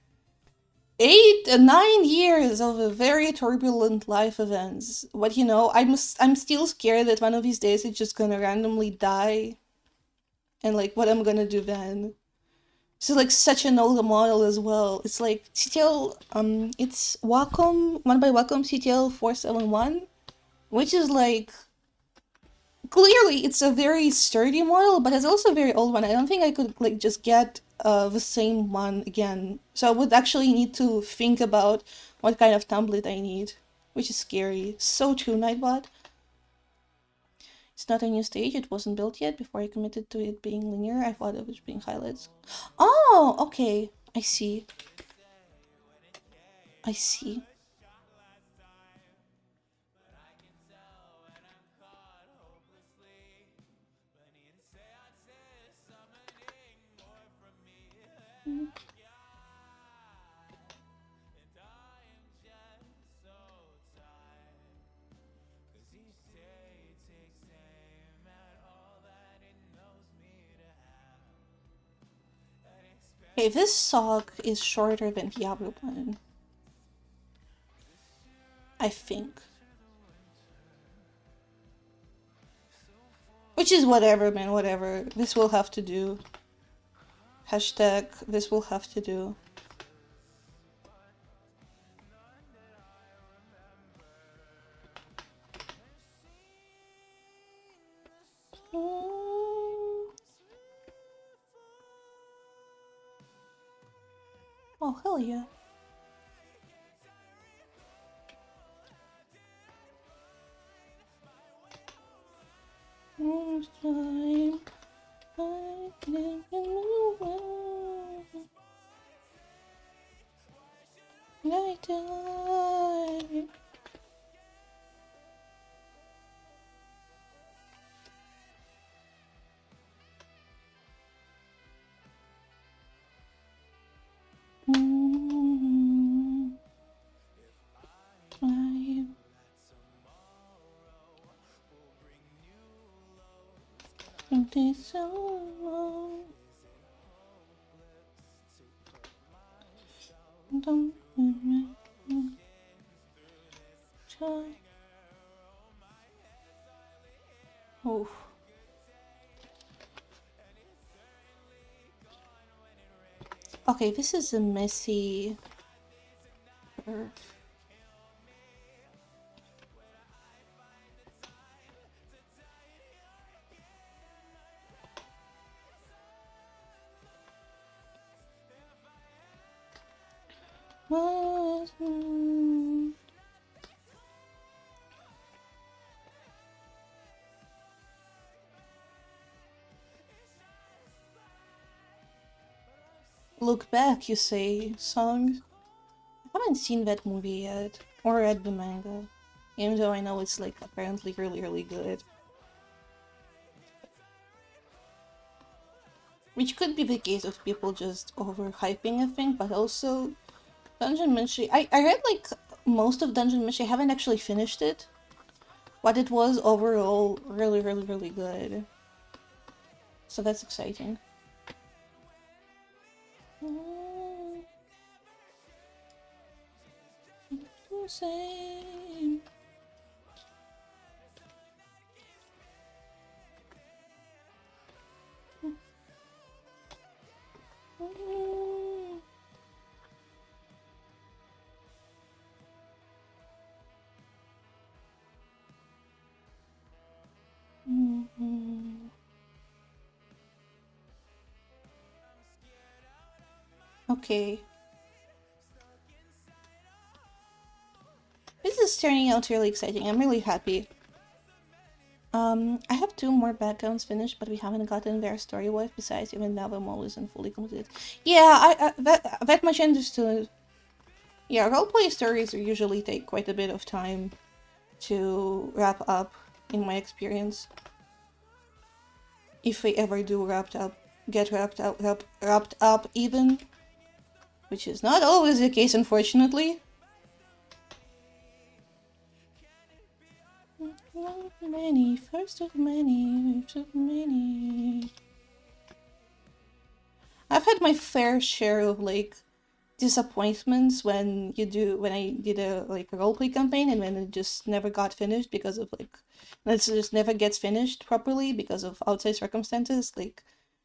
9 years of a very turbulent life events. But you know, I'm still scared that one of these days it's just gonna randomly die, and like what I'm gonna do then. This is like such an old model as well. It's like CTL, it's Wacom, one by Wacom CTL 471, which is like clearly it's a very sturdy model, but it's also a very old one. I don't think I could like just get the same one again. So I would actually need to think about what kind of template I need, which is scary. So true, Nightbot. It's not a new stage, it wasn't built yet. Before I committed to it being linear, I thought it was being highlights. Oh, okay. I see. I see. Okay, this sock is shorter than the other one. I think. Which is whatever, man, whatever. This will have to do. Hashtag, this will have to do. Oh, hell yeah. It's time I can move on. Night time. Time. Something so long. Don't try. Oh. Okay, this is a messy. Look back, you say, song. I haven't seen that movie yet, or read the manga, even though I know it's like apparently really, really good. Which could be the case of people just overhyping a thing, but also Dungeon Meshi. I read like most of Dungeon Meshi. I haven't actually finished it, but it was overall really, really, really good. So that's exciting. Same. Okay. This is turning out really exciting. I'm really happy. I have 2 more backgrounds finished, but we haven't gotten their story with. Besides, even now the mall isn't fully completed. Yeah, that much understood. Yeah, roleplay stories usually take quite a bit of time to wrap up, in my experience. If they ever do get wrapped up even, which is not always the case, unfortunately. One of many, first of many, first of many. I've had my fair share of like disappointments when I did a like roleplay campaign and when it just never got finished because of like it just never gets finished properly because of outside circumstances, like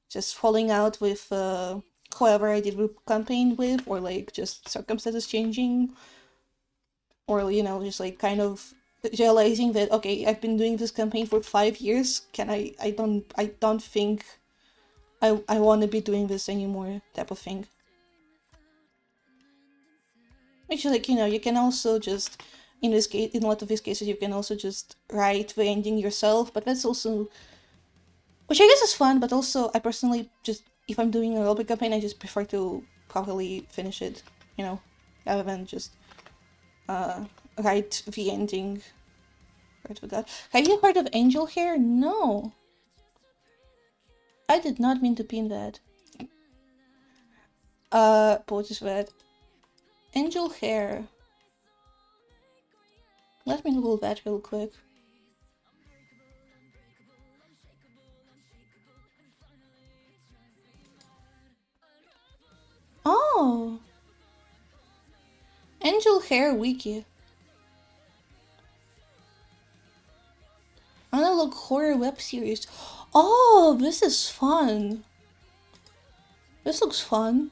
just falling out with whoever I did the campaign with, or like just circumstances changing, or just like kind of realizing that okay, I've been doing this campaign for 5 years. I don't think I want to be doing this anymore, type of thing. Which, like, you can also just, in this case, in a lot of these cases, you can also just write the ending yourself, but that's also, which I guess is fun, but also, I personally just, if I'm doing a roleplay campaign, I just prefer to properly finish it, rather than just write the ending. Right with that. Have you heard of angel hair? No. I did not mean to pin that. What is that? Angel hair. Let me Google that real quick. Oh! Angel Hair Wiki. Analog horror web series. Oh, this is fun. This looks fun.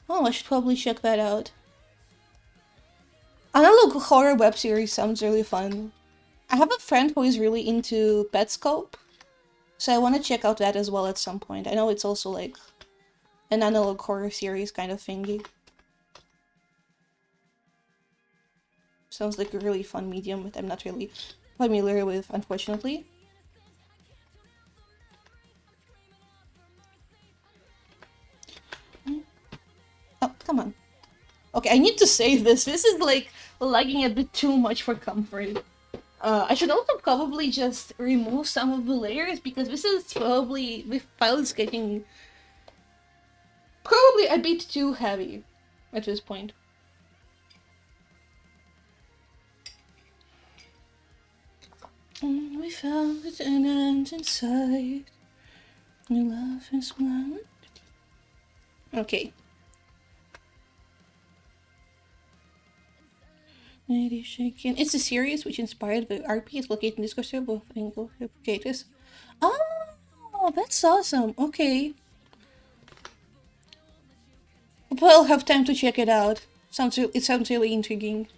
Oh, I should probably check that out. Analog horror web series sounds really fun. I have a friend who is really into Petscope, so I want to check out that as well at some point. I know it's also like an analog horror series kind of thingy. Sounds like a really fun medium that I'm not really familiar with, unfortunately. Oh, come on. Okay, I need to save this. This is like lagging a bit too much for comfort. I should also probably just remove some of the layers because this is probably, the file is getting probably a bit too heavy at this point. We found an end inside. Your love is blind. Okay. Lady Shaken. It's a series which inspired the RP. It's located in Discord server of Angle Replicators. Oh, that's awesome. Okay. But I'll have time to check it out. It sounds really intriguing.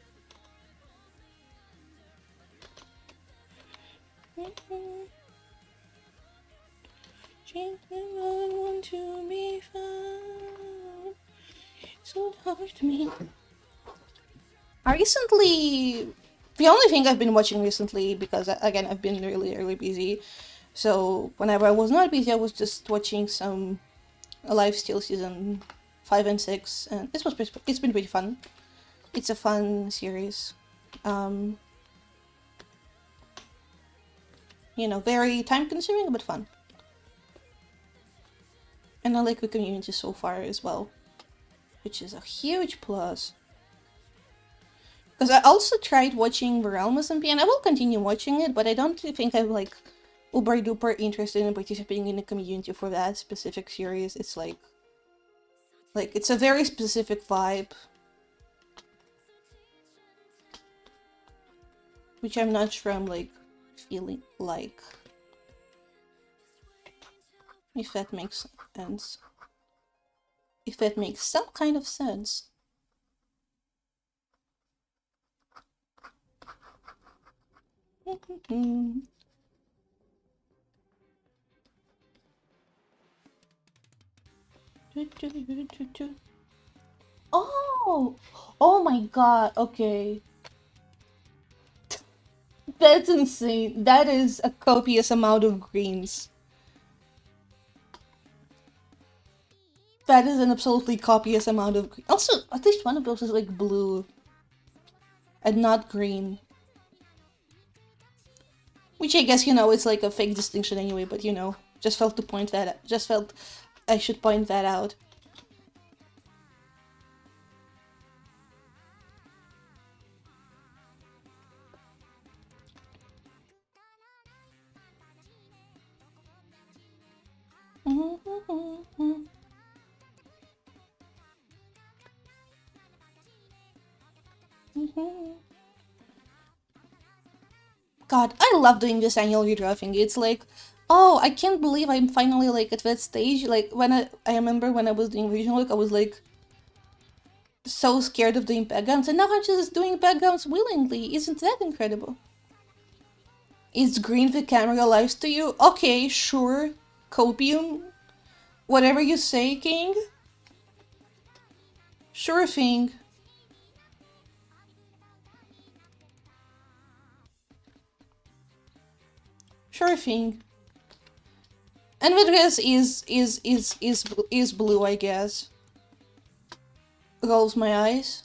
Want to be found. So hard to me. I recently, the only thing I've been watching recently, because again I've been really busy, so whenever I was not busy, I was just watching some Alive Steel season 5 and 6, and it's been pretty fun. It's a fun series. You know, very time consuming but fun. And I like the community so far as well, which is a huge plus. Because I also tried watching The Realm SMP, and I will continue watching it, but I don't think I'm like uber duper interested in participating in the community for that specific series. It's like it's a very specific vibe, which I'm not sure I'm like feeling like, if that makes sense. If that makes some kind of sense. Oh! Oh my god, okay. That's insane. That is a copious amount of greens. That is an absolutely copious amount of green. Also, at least one of those is like blue and not green. Which I guess, you know, it's like a fake distinction anyway, but you know, just felt I should point that out. God, I love doing this annual redrafting. It's like, oh, I can't believe I'm finally like at that stage. Like when I remember when I was doing regional work, I was like so scared of doing backgrounds, and now I'm just doing backgrounds willingly. Isn't that incredible? Is green the camera lies to you? Okay, sure. Copium. Whatever you say, King. Sure thing. Sure thing. And the dress is blue, I guess. Rolls my eyes.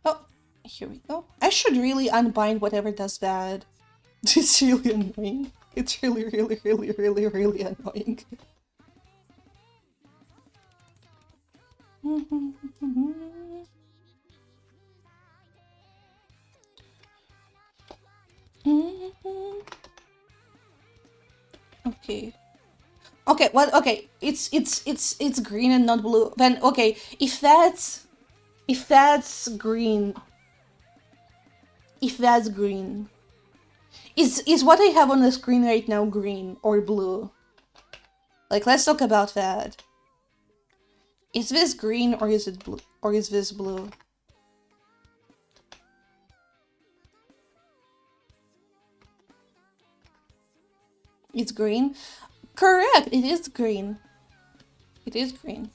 Oh, here we go. I should really unbind whatever does that. It's really annoying. It's really annoying. Okay. Okay, what? Okay, it's green and not blue. Then okay, if that's green, if that's green, is what I have on the screen right now green or blue? Like, let's talk about that. Is this green or is it blue? Or is this blue? It's green? Correct, it is green. It is green.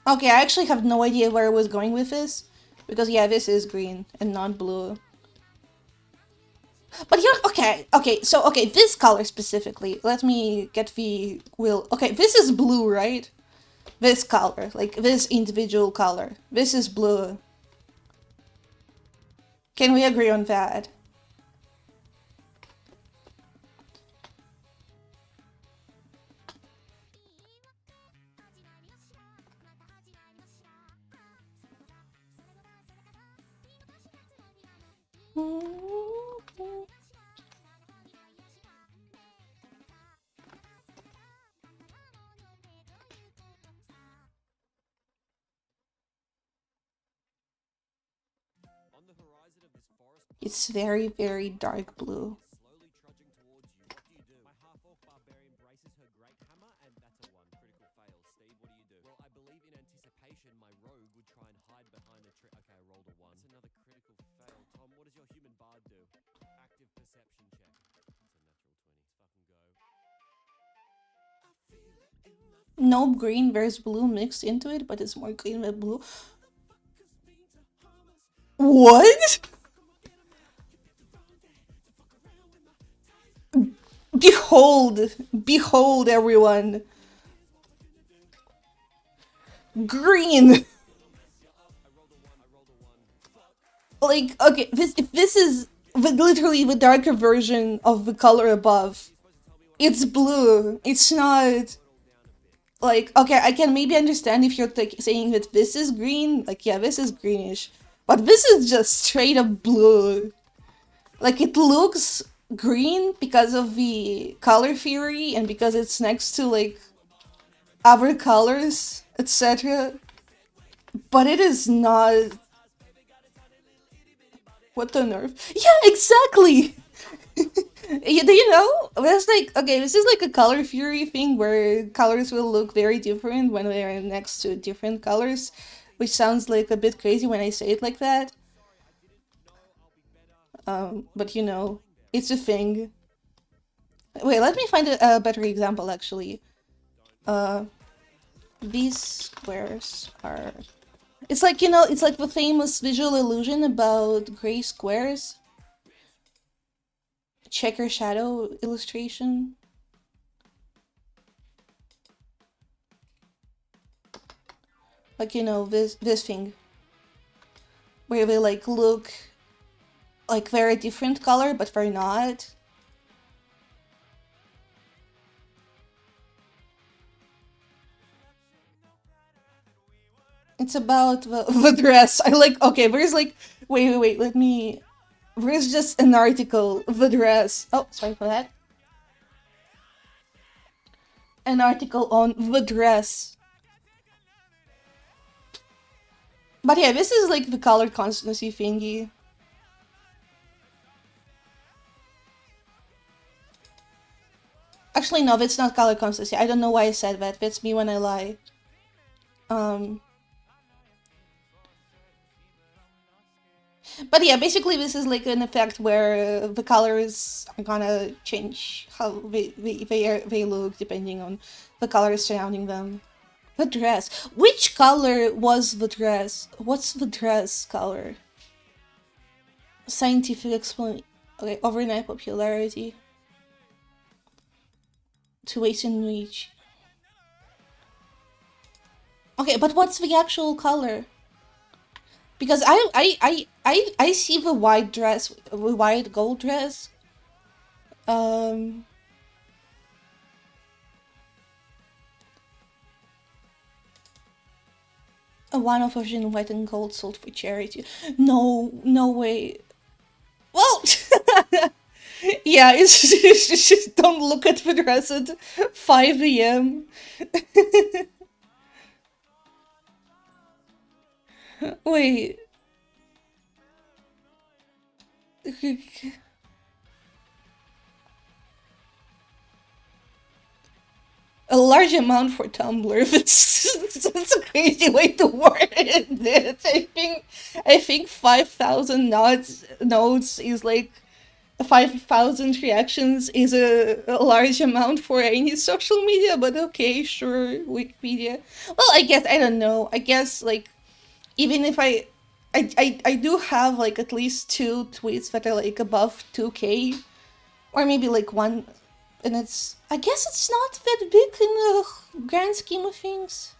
Okay, I actually have no idea where I was going with this. Because yeah, this is green and not blue. But you're okay, so okay, this color specifically. Let me get the wheel. Okay, this is blue, right? This color, like this individual color. This is blue. Can we agree on that? It's very, very dark blue. No green, there's blue mixed into it, but it's more green than blue. What? Behold, behold, everyone. Green. Like, okay, this is literally the darker version of the color above. It's blue. It's not like, okay, I can maybe understand if you're like saying that this is green. Like, yeah, this is greenish, but this is just straight up blue. Like, it looks green because of the color theory and because it's next to like other colors, etc. But it is not. What the nerve? Yeah, exactly. Do you know? That's like, okay, this is like a color theory thing where colors will look very different when they're next to different colors, which sounds like a bit crazy when I say it like that. But you know, it's a thing. Wait, let me find a better example actually. Uh, these squares are. It's like, you know, it's like the famous visual illusion about gray squares. Checker shadow illustration. Like, you know, this thing where they like look like they're a different color but they're not. It's about the dress. I like, okay, there's like, wait, let me, there's just an article, the dress. Oh, sorry for that. An article on the dress. But yeah, this is like the color constancy thingy. Actually, no, that's not color constancy. I don't know why I said that. That's me when I lie. Um, but yeah, basically this is like an effect where the colors are gonna change how they look depending on the colors surrounding them. The dress. Which color was the dress? What's the dress color? Scientific explanation. Okay, overnight popularity. To ways in which. Okay, but what's the actual color? Because I see the white dress, the white gold dress. Um. A one of in white and gold sold for charity. No, no way. Well, yeah, it's just don't look at the dress at 5 a.m. Wait. A large amount for Tumblr. It's a crazy way to word it. I think 5,000 notes is like 5,000 reactions is a large amount for any social media, but okay, sure, Wikipedia. Well, I guess I don't know. I guess like even if I do have like at least two tweets that are like above 2K, or maybe like one, and it's I guess it's not that big in the grand scheme of things.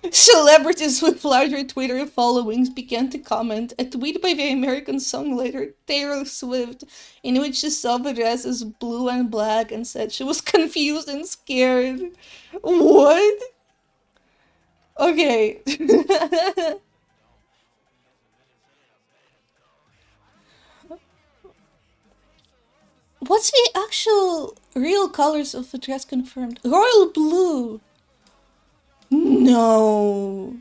Celebrities with larger Twitter followings began to comment. A tweet by the American songwriter Taylor Swift, in which she saw the dress as blue and black and said she was confused and scared. What? Okay. What's the actual real colors of the dress confirmed? Royal blue. No.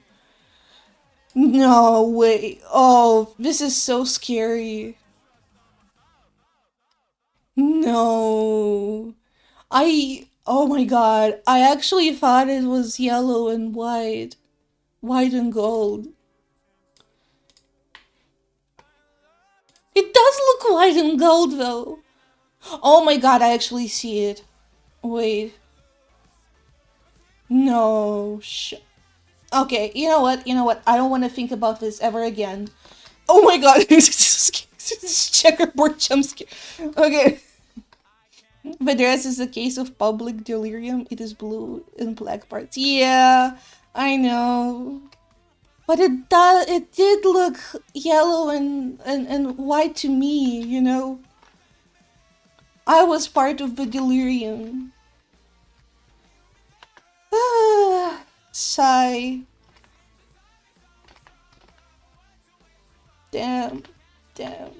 No way. Oh, this is so scary. No. Oh my god. I actually thought it was yellow and white. White and gold. It does look white and gold though. Oh my god, I actually see it. Wait. No. Okay, you know what? You know what? I don't want to think about this ever again. Oh my god. This checkerboard jump scare. Okay. The dress is a case of public delirium. It is blue and black parts. Yeah, I know. But it did look yellow and white to me, you know? I was part of the delirium. Ah, sigh. Damn. Damn.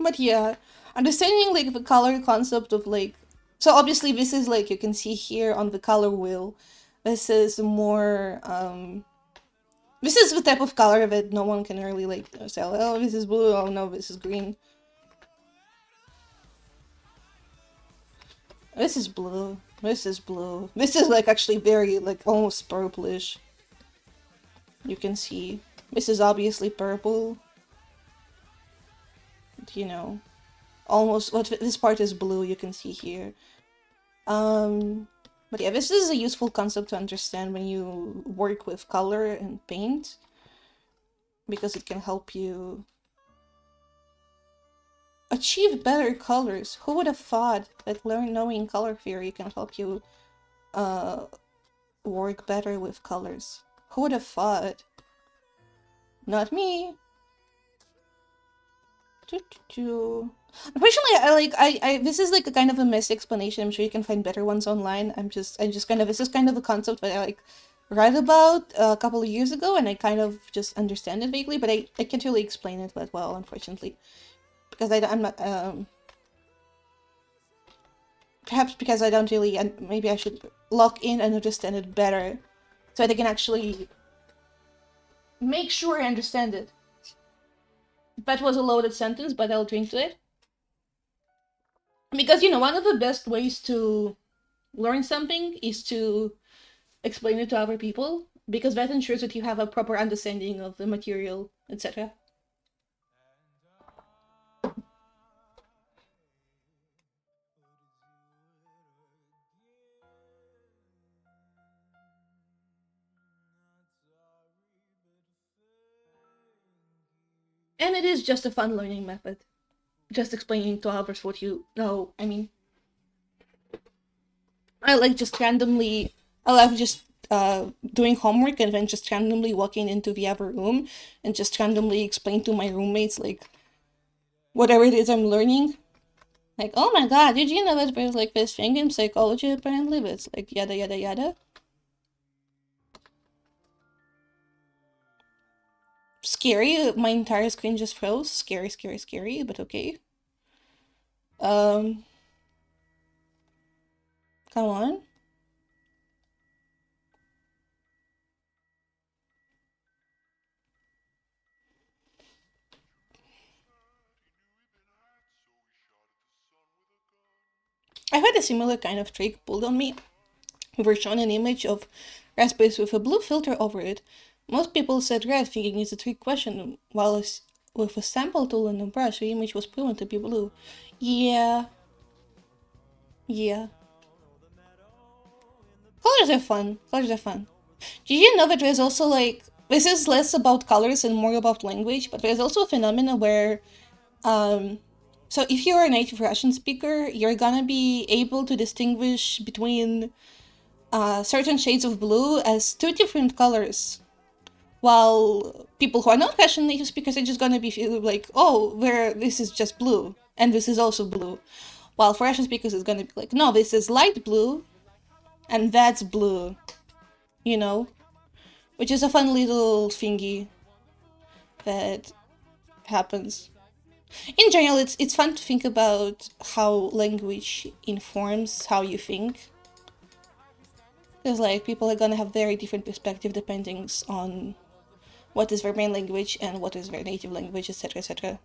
But yeah, understanding like the color concept of like, so obviously this is like you can see here on the color wheel, this is more this is the type of color that no one can really like tell. Oh, this is blue. Oh no, this is green. This is blue. This is blue. This is like actually very like almost purplish. You can see. This is obviously purple. You know, almost what this part is blue. You can see here. But yeah, this is a useful concept to understand when you work with color and paint, because it can help you achieve better colors. Who would have thought that knowing color theory can help you work better with colors? Who would have thought? Not me. Unfortunately, I this is like a kind of a missed explanation. I'm sure you can find better ones online. I just kind of this is kind of a concept that I like read about a couple of years ago, and I kind of just understand it vaguely, but I can't really explain it that well, unfortunately, because I'm not perhaps because I don't really, and maybe I should lock in and understand it better, so that I can actually make sure I understand it. That was a loaded sentence, but I'll drink to it. Because, you know, one of the best ways to learn something is to explain it to other people, because that ensures that you have a proper understanding of the material, etc. And it is just a fun learning method. Just explaining to others what you know. I mean, I like just randomly, I like just doing homework and then just randomly walking into the other room and just randomly explain to my roommates like whatever it is I'm learning. Like, oh my god, did you know that there's like this thing in psychology apparently? But it's like yada yada yada. Scary, my entire screen just froze. Scary, scary, scary, but okay. Um, come on. I had a similar kind of trick pulled on me. We were shown an image of raspberries with a blue filter over it. Most people said red, thinking it's a trick question, while with a sample tool and a brush, the image was proven to be blue. Yeah. Yeah. Colors are fun. Colors are fun. Did you know that there's also like this is less about colors and more about language, but there's also a phenomenon where so if you're a native Russian speaker, you're gonna be able to distinguish between certain shades of blue as two different colors. While people who are not Russian native speakers are just gonna be like, oh, where this is just blue, and this is also blue. While for Russian speakers, it's gonna be like, no, this is light blue, and that's blue. You know, which is a fun little thingy that happens. In general, it's fun to think about how language informs how you think. Because like people are gonna have very different perspective depending on what is their main language and what is their native language, etc., etc.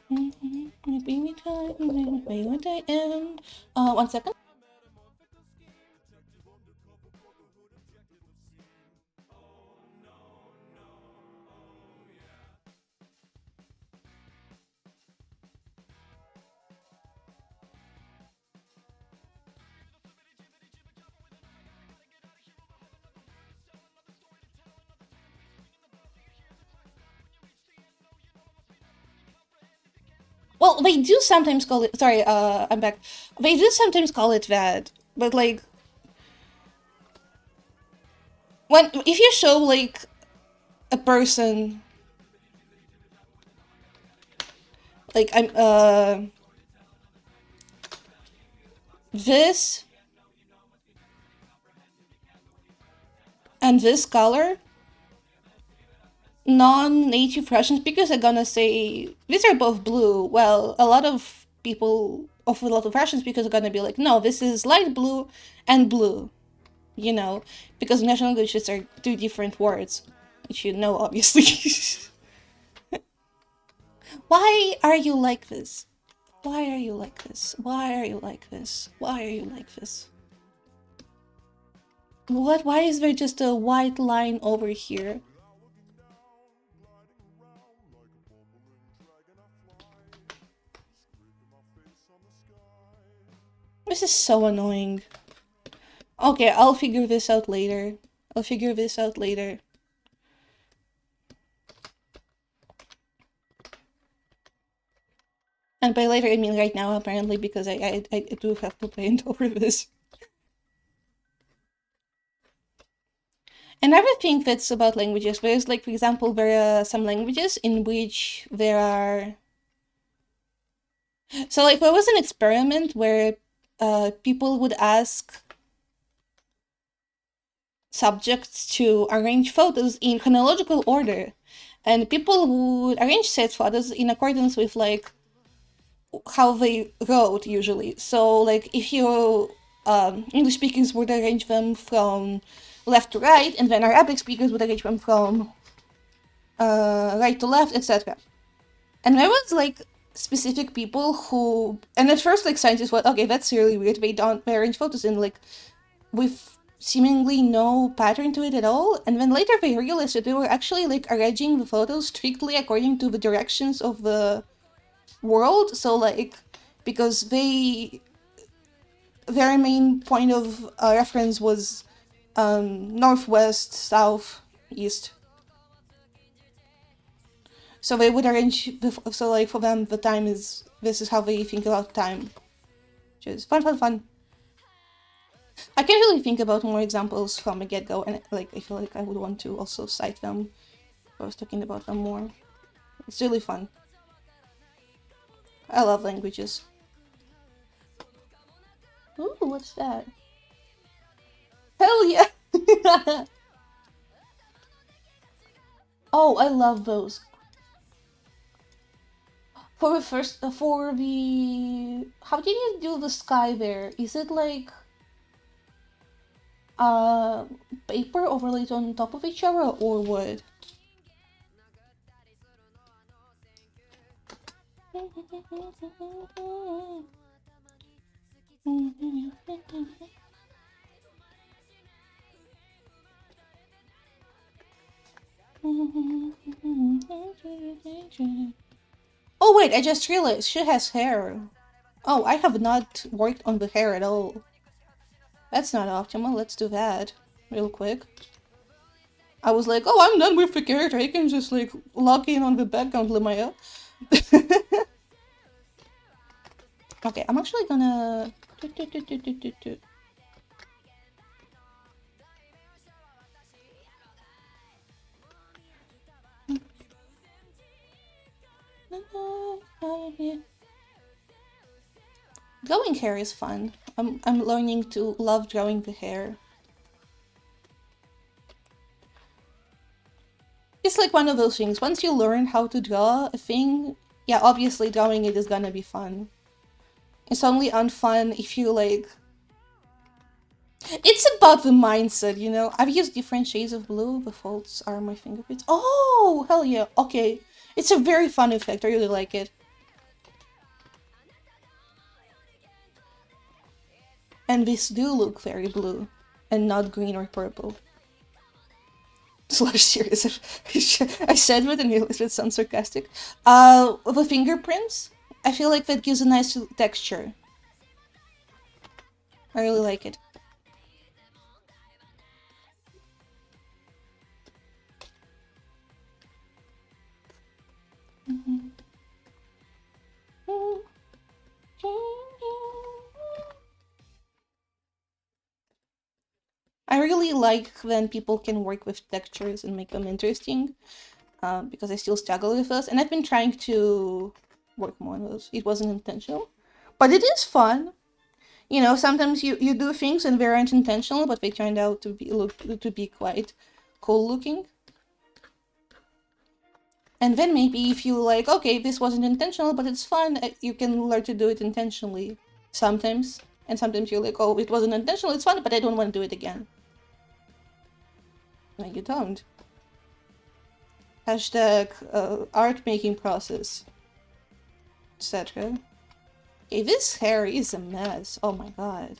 Maybe we try, maybe what I am. 1 second. Well, they do sometimes call it. Sorry, I'm back. They do sometimes call it that, but like when if you show like a person like I'm this and this color, non-native Russian speakers are gonna say these are both blue. Well, a lot of people of a lot of Russian speakers are gonna be like, no, this is light blue and blue. You know, because national languages are two different words, which you know obviously. Why are you like this? Why are you like this? Why are you like this? Why are you like this? What? Why is there just a white line over here? This is so annoying. Okay, I'll figure this out later. I'll figure this out later. And by later, I mean right now, apparently, because I do have to paint over this. Another thing that's about languages, there's like, for example, there are some languages in which there are... So like there was an experiment where people would ask subjects to arrange photos in chronological order. And people would arrange said photos in accordance with like how they wrote usually. So like if you English speakers would arrange them from left to right, and then Arabic speakers would arrange them from right to left, etc. And there was like specific people who, and at first like scientists were okay, that's really weird. They arrange photos in like with seemingly no pattern to it at all. And then later they realized that they were actually like arranging the photos strictly according to the directions of the world. So like because their main point of reference was northwest, south, east. So they would arrange so like for them the time is this is how they think about time, which is fun. I can't really think about more examples from the get-go, and like I feel like I would want to also cite them if I was talking about them more. It's really fun. I love languages. Ooh, what's that? Hell yeah! Oh, I love those. For the first, for the... How did you do the sky there? Is it like... Uh, paper overlaid on top of each other or wood? Oh wait, I just realized she has hair. Oh, I have not worked on the hair at all. That's not optimal. Let's do that real quick. I was like, oh, I'm done with the character. I can just like lock in on the background Lemaya. Okay, I'm actually gonna... Drawing hair is fun. I'm learning to love drawing the hair. It's like one of those things. Once you learn how to draw a thing, yeah, obviously drawing it is gonna be fun. It's only unfun if you like... It's about the mindset, you know? I've used different shades of blue. The faults are my fingerprints. Oh, hell yeah. Okay. It's a very fun effect. I really like it. And these do look very blue and not green or purple. Slash serious. I said it and it sounds sarcastic. The fingerprints, I feel like that gives a nice texture. I really like it. I really like when people can work with textures and make them interesting, because I still struggle with those, and I've been trying to work more on those. It wasn't intentional, but it is fun. You know, sometimes you do things and they aren't intentional, but they turned out to be quite cool looking. And then maybe if you like, okay, this wasn't intentional, but it's fun, you can learn to do it intentionally sometimes. And sometimes you're like, oh, it wasn't intentional, it's fun, but I don't want to do it again. No, you don't. Hashtag art making process, etc. Okay, this hair is a mess. Oh my god.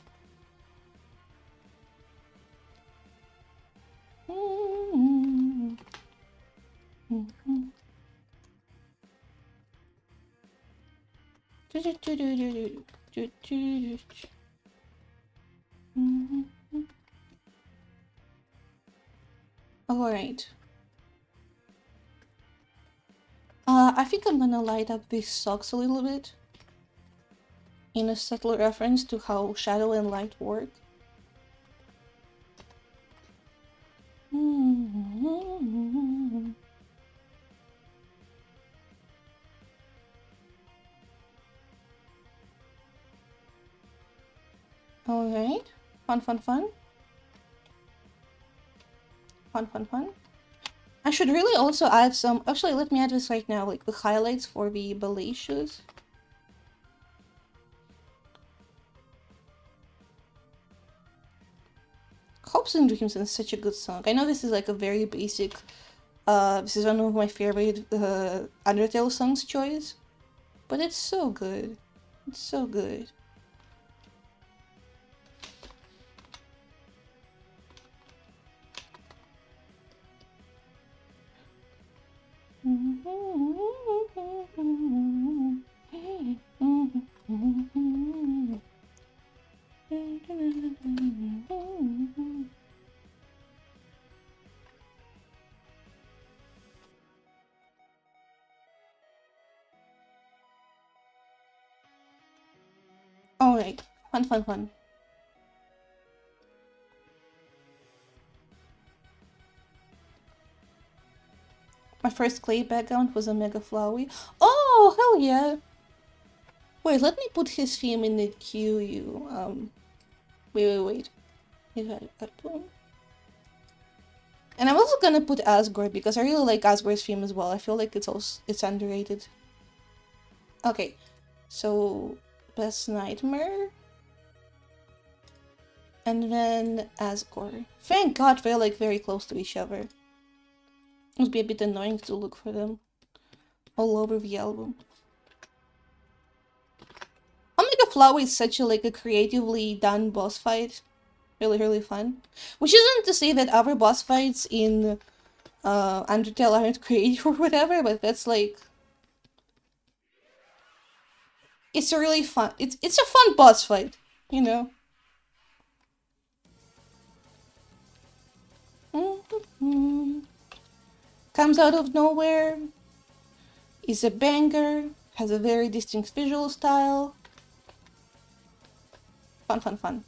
Alright. I think I'm gonna light up these socks a little bit, in a subtle reference to how shadow and light work. Alright. Fun, fun, fun. Fun, fun, fun. I should really also add some... Actually, let me add this right now, like the highlights for the ballet shoes. Hopes and Dreams is such a good song. I know this is like a very basic... this is one of my favorite Undertale songs choice. But it's so good. It's so good. Alright. Fun, fun, fun. My first clay background was a Mega Flowey. Oh, hell yeah! Wait, let me put his theme in the queue. Wait. Boom. And I'm also gonna put Asgore because I really like Asgore's theme as well. I feel like it's underrated. Okay, so Best Nightmare. And then Asgore. Thank God they're like very close to each other. It would be a bit annoying to look for them all over the album. Omega Flower is such a like a creatively done boss fight. Really fun. Which isn't to say that other boss fights in Undertale aren't creative or whatever, but that's like it's a really fun it's a fun boss fight, you know. Comes out of nowhere, is a banger, has a very distinct visual style. Fun.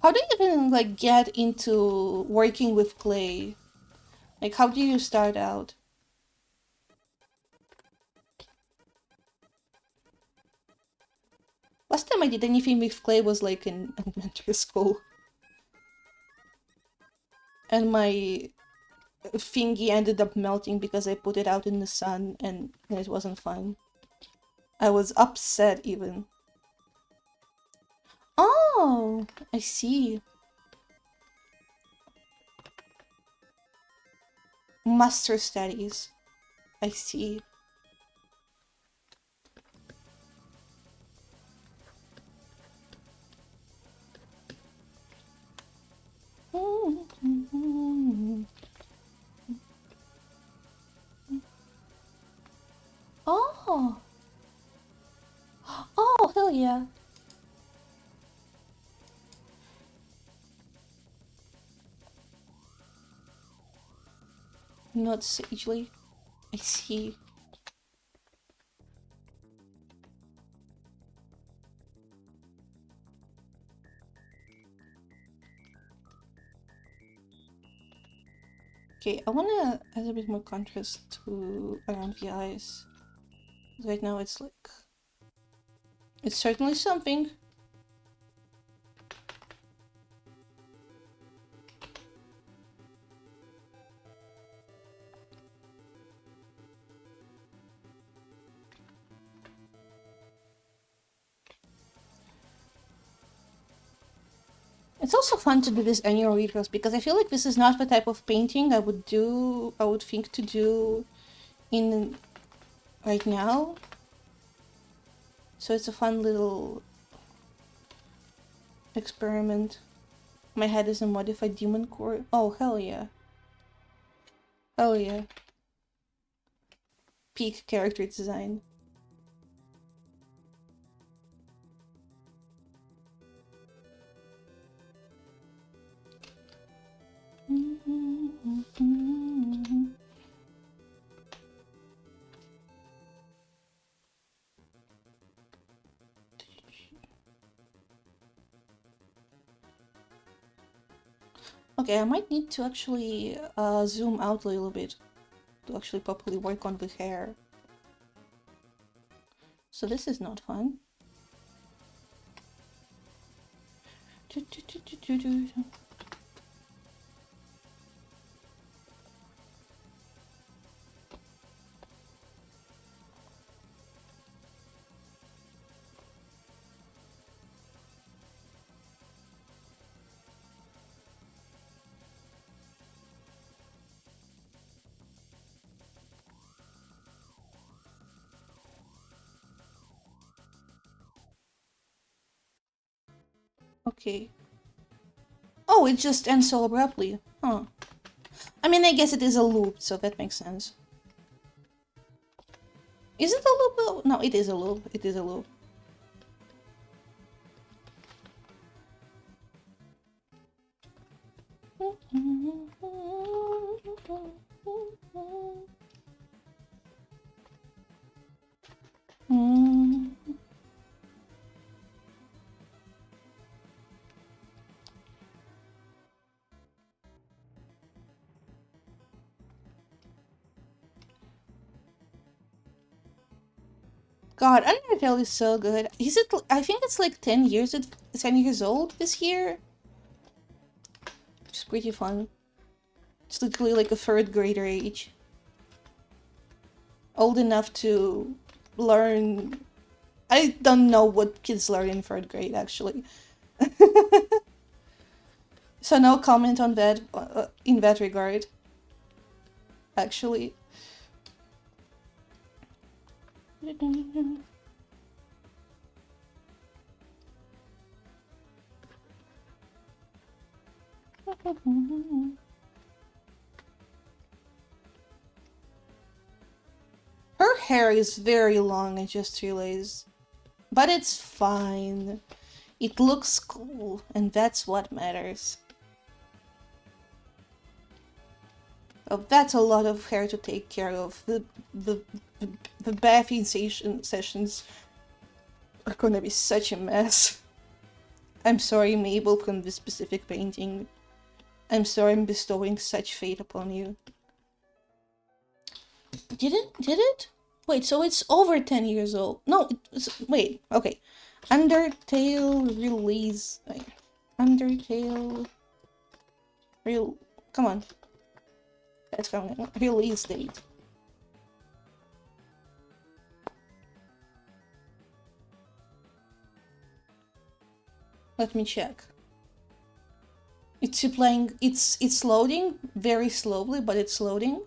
How do you even like get into working with clay? Like how do you start out? Last time I did anything with clay was like in elementary school. And my thingy ended up melting because I put it out in the sun and it wasn't fun. I was upset even. Oh, I see. Master studies. I see. Oh. Oh, hell yeah. Not sagely. I see. Okay, I wanna add a bit more contrast to around the eyes. Right now it's like... It's certainly something. It's also fun to do this annual retros because I feel like this is not the type of painting I would think to do in right now. So it's a fun little experiment. My head is a modified demon core. Oh, hell yeah. Hell yeah. Peak character design. Okay, I might need to actually zoom out a little bit to actually properly work on the hair. So this is not fun. Okay. Oh, it just ends so abruptly. Huh. I mean, I guess it is a loop, so that makes sense. Is it a loop? No, it is a loop. It is a loop. God, Undertale is so good. Is it? I think it's like 10 years old this year. It's pretty fun. It's literally like a third grader age. Old enough to learn. I don't know what kids learn in third grade, actually. So no comment on that in that regard, actually. Her hair is very long, I just realized. But it's fine. It looks cool, and that's what matters. Oh, that's a lot of hair to take care of. The, the bathing sessions are gonna be such a mess. I'm sorry, Mabel, from this specific painting. I'm sorry I'm bestowing such fate upon you. Did it? Wait, so it's over 10 years old. No, wait, okay. Undertale release. Wait, Undertale. Come on. That's coming. Release date. Let me check. It's applying. It's loading very slowly, but it's loading.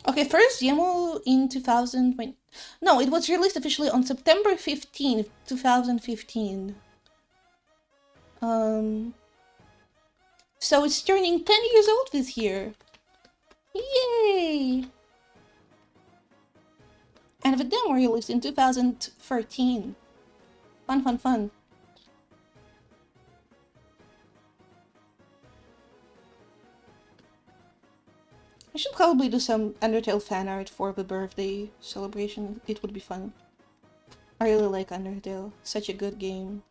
Okay, first demo in 2000. No, it was released officially on September 15th, 2015. So it's turning 10 years old this year. Yay! And the demo released in 2013. Fun. I should probably do some Undertale fan art for the birthday celebration. It would be fun. I really like Undertale. Such a good game.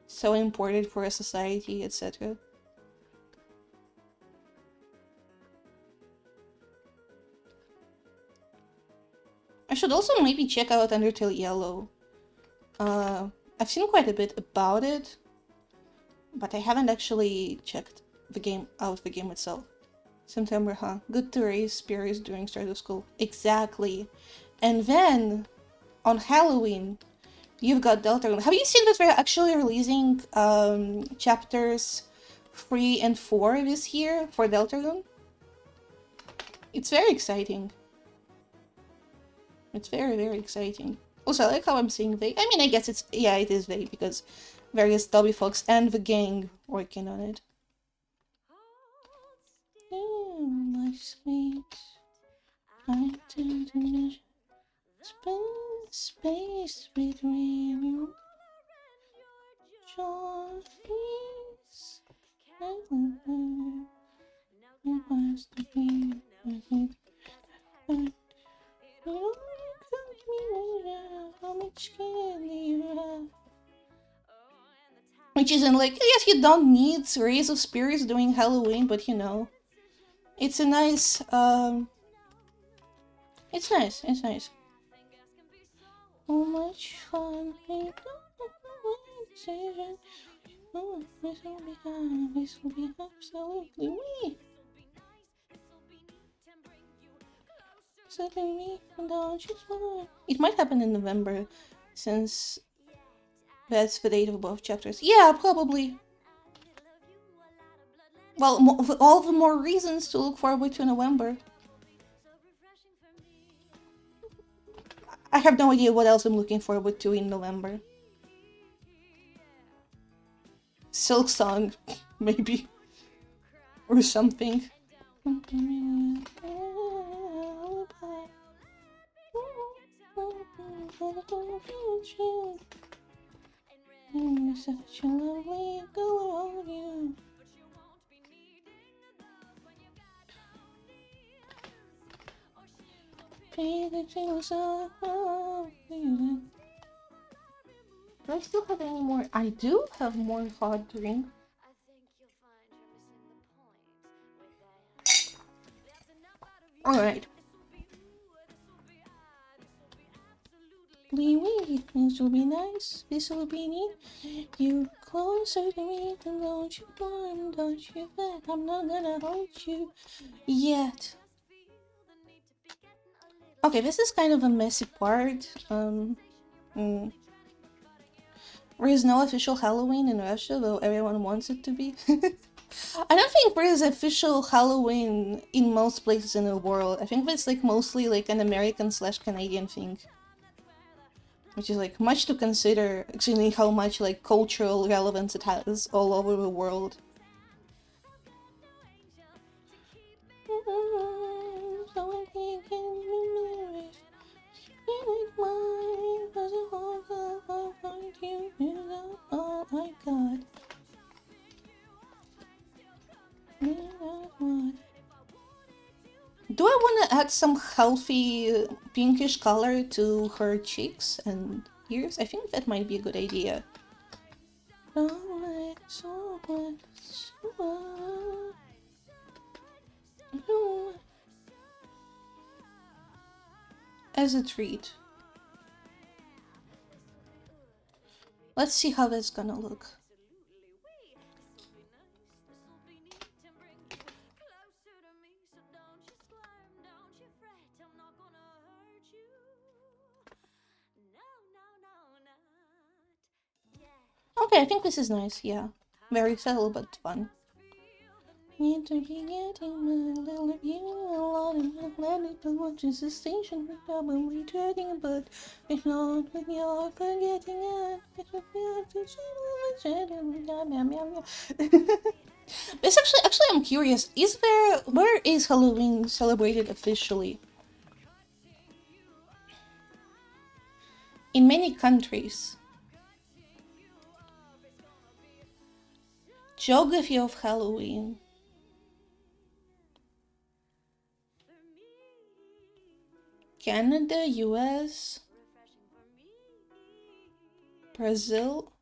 So important for a society, etc. I should also maybe check out Undertale Yellow. I've seen quite a bit about it, but I haven't actually checked the game itself. September, huh? Good to raise spirits during start of school. Exactly. And then, on Halloween, you've got Deltarune. Have you seen that they're actually releasing chapters 3 and 4 this year for Deltarune? It's very exciting. It's very exciting. Also, I like how I'm saying they. I mean, I guess it is they, because various Dobby folks and the gang working on it. Oh, my sweet. I tend to measure space between you. Choice. It has to be. How much can you have? Which isn't like, yes, you don't need Rays of Spirits doing Halloween, but you know, it's a nice, it's nice. How much fun we decision. Oh, this will be absolutely me. Setting me, don't you want? It might happen in November, since that's the date of both chapters. Yeah, probably. Well, all the more reasons to look forward to November. I have no idea what else I'm looking forward to in November. Silk Song, maybe. Or something. Such a lovely girl on you. Do I still have any more? I do have more hot drink. Alright. This will be nice. This will be neat. You closer to me, and don't you worry, don't you bet. I'm not gonna hurt you yet. Okay, this is kind of a messy part. There is no official Halloween in Russia, though everyone wants it to be. I don't think there is official Halloween in most places in the world. I think that's like mostly like an American/Canadian thing. Which is like much to consider, actually how much like cultural relevance it has all over the world. Oh my god. Do I want to add some healthy pinkish color to her cheeks and ears? I think that might be a good idea. As a treat. Let's see how that's gonna look. Okay, I think this is nice, yeah. Very subtle but fun. Need to be getting my little view a lot of my planet, but what is the station? We're probably trading, but if not, when you're forgetting it, it's a bit to It's actually, I'm curious. Where is Halloween celebrated officially? In many countries. Geography of Halloween. Canada, US, Brazil,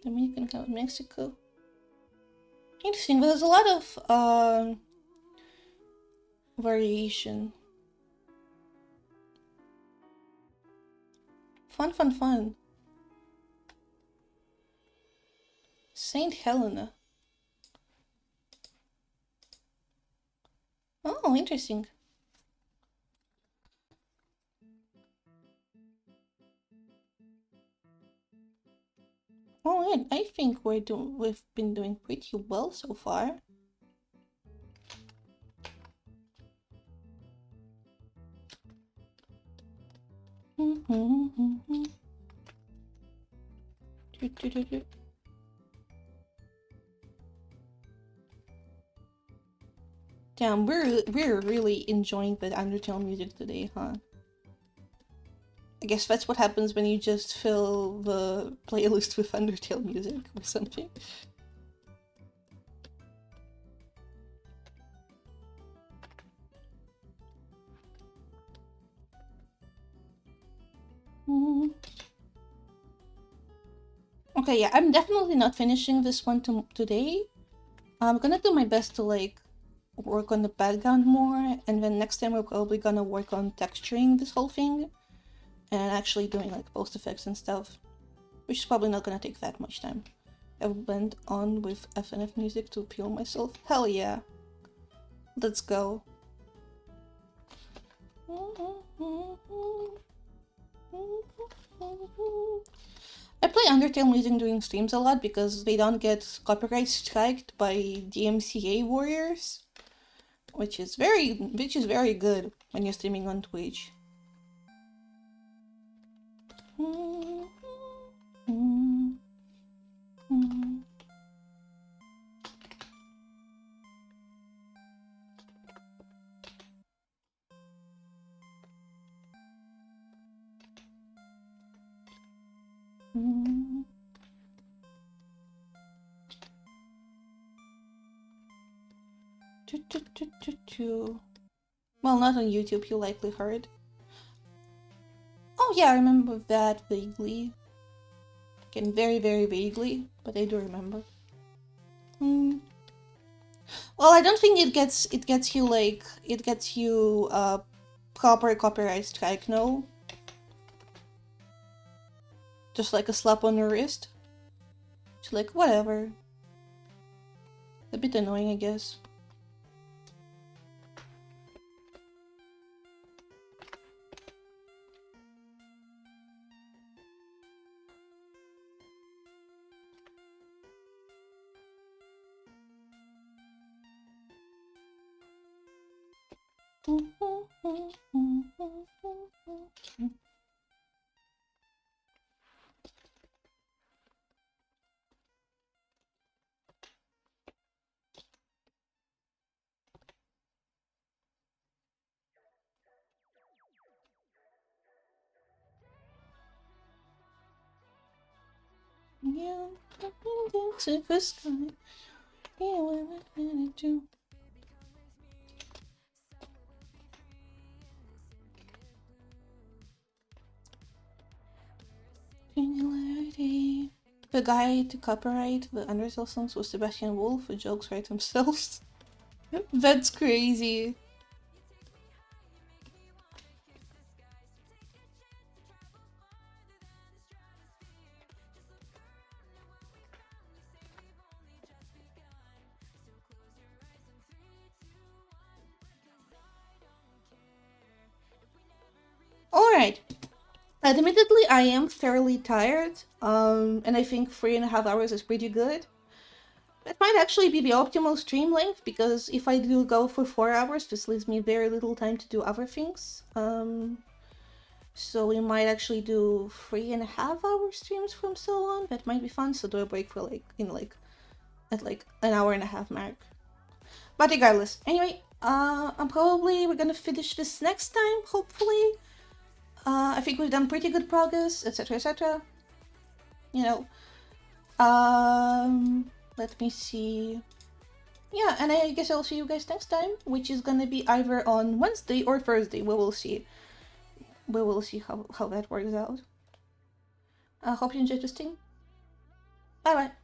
Dominican Republic, Mexico. Interesting, but there's a lot of variation. Fun. Saint Helena. Oh, interesting. Alright, I think we've been doing pretty well so far. Damn, we're really enjoying the Undertale music today, huh? I guess that's what happens when you just fill the playlist with Undertale music or something. Okay, yeah, I'm definitely not finishing this one today. I'm gonna do my best to like work on the background more, and then next time we're probably gonna work on texturing this whole thing and actually doing like post effects and stuff, which is probably not gonna take that much time. I've went on with FNF music to fuel myself. Hell yeah. Let's go. I play Undertale music during streams a lot because they don't get copyright striked by DMCA warriors, which is very good when you're streaming on Twitch. Well, not on YouTube, you likely heard. Oh yeah, I remember that vaguely. Again, very, very vaguely, but I do remember. Well, I don't think it gets you like it gets you proper copyright strike, no? Just like a slap on the wrist. It's like whatever. A bit annoying, I guess. Yeah, into the sky. Yeah, what I do. Singularity. The guy to copyright the Undertale songs was Sebastian Wolf, who jokes write themselves. That's crazy. Alright. Admittedly, I am fairly tired, and I think 3.5 hours is pretty good. That might actually be the optimal stream length, because if I do go for 4 hours, this leaves me very little time to do other things. So we might actually do 3.5 hour streams from so on. That might be fun. So do a break for at an hour and a half mark. But regardless, anyway, we're gonna finish this next time, hopefully. I think we've done pretty good progress, etc., etc. You know, let me see. Yeah, and I guess I'll see you guys next time, which is gonna be either on Wednesday or Thursday. We will see. We will see how that works out. I hope you enjoyed this stream. Bye bye.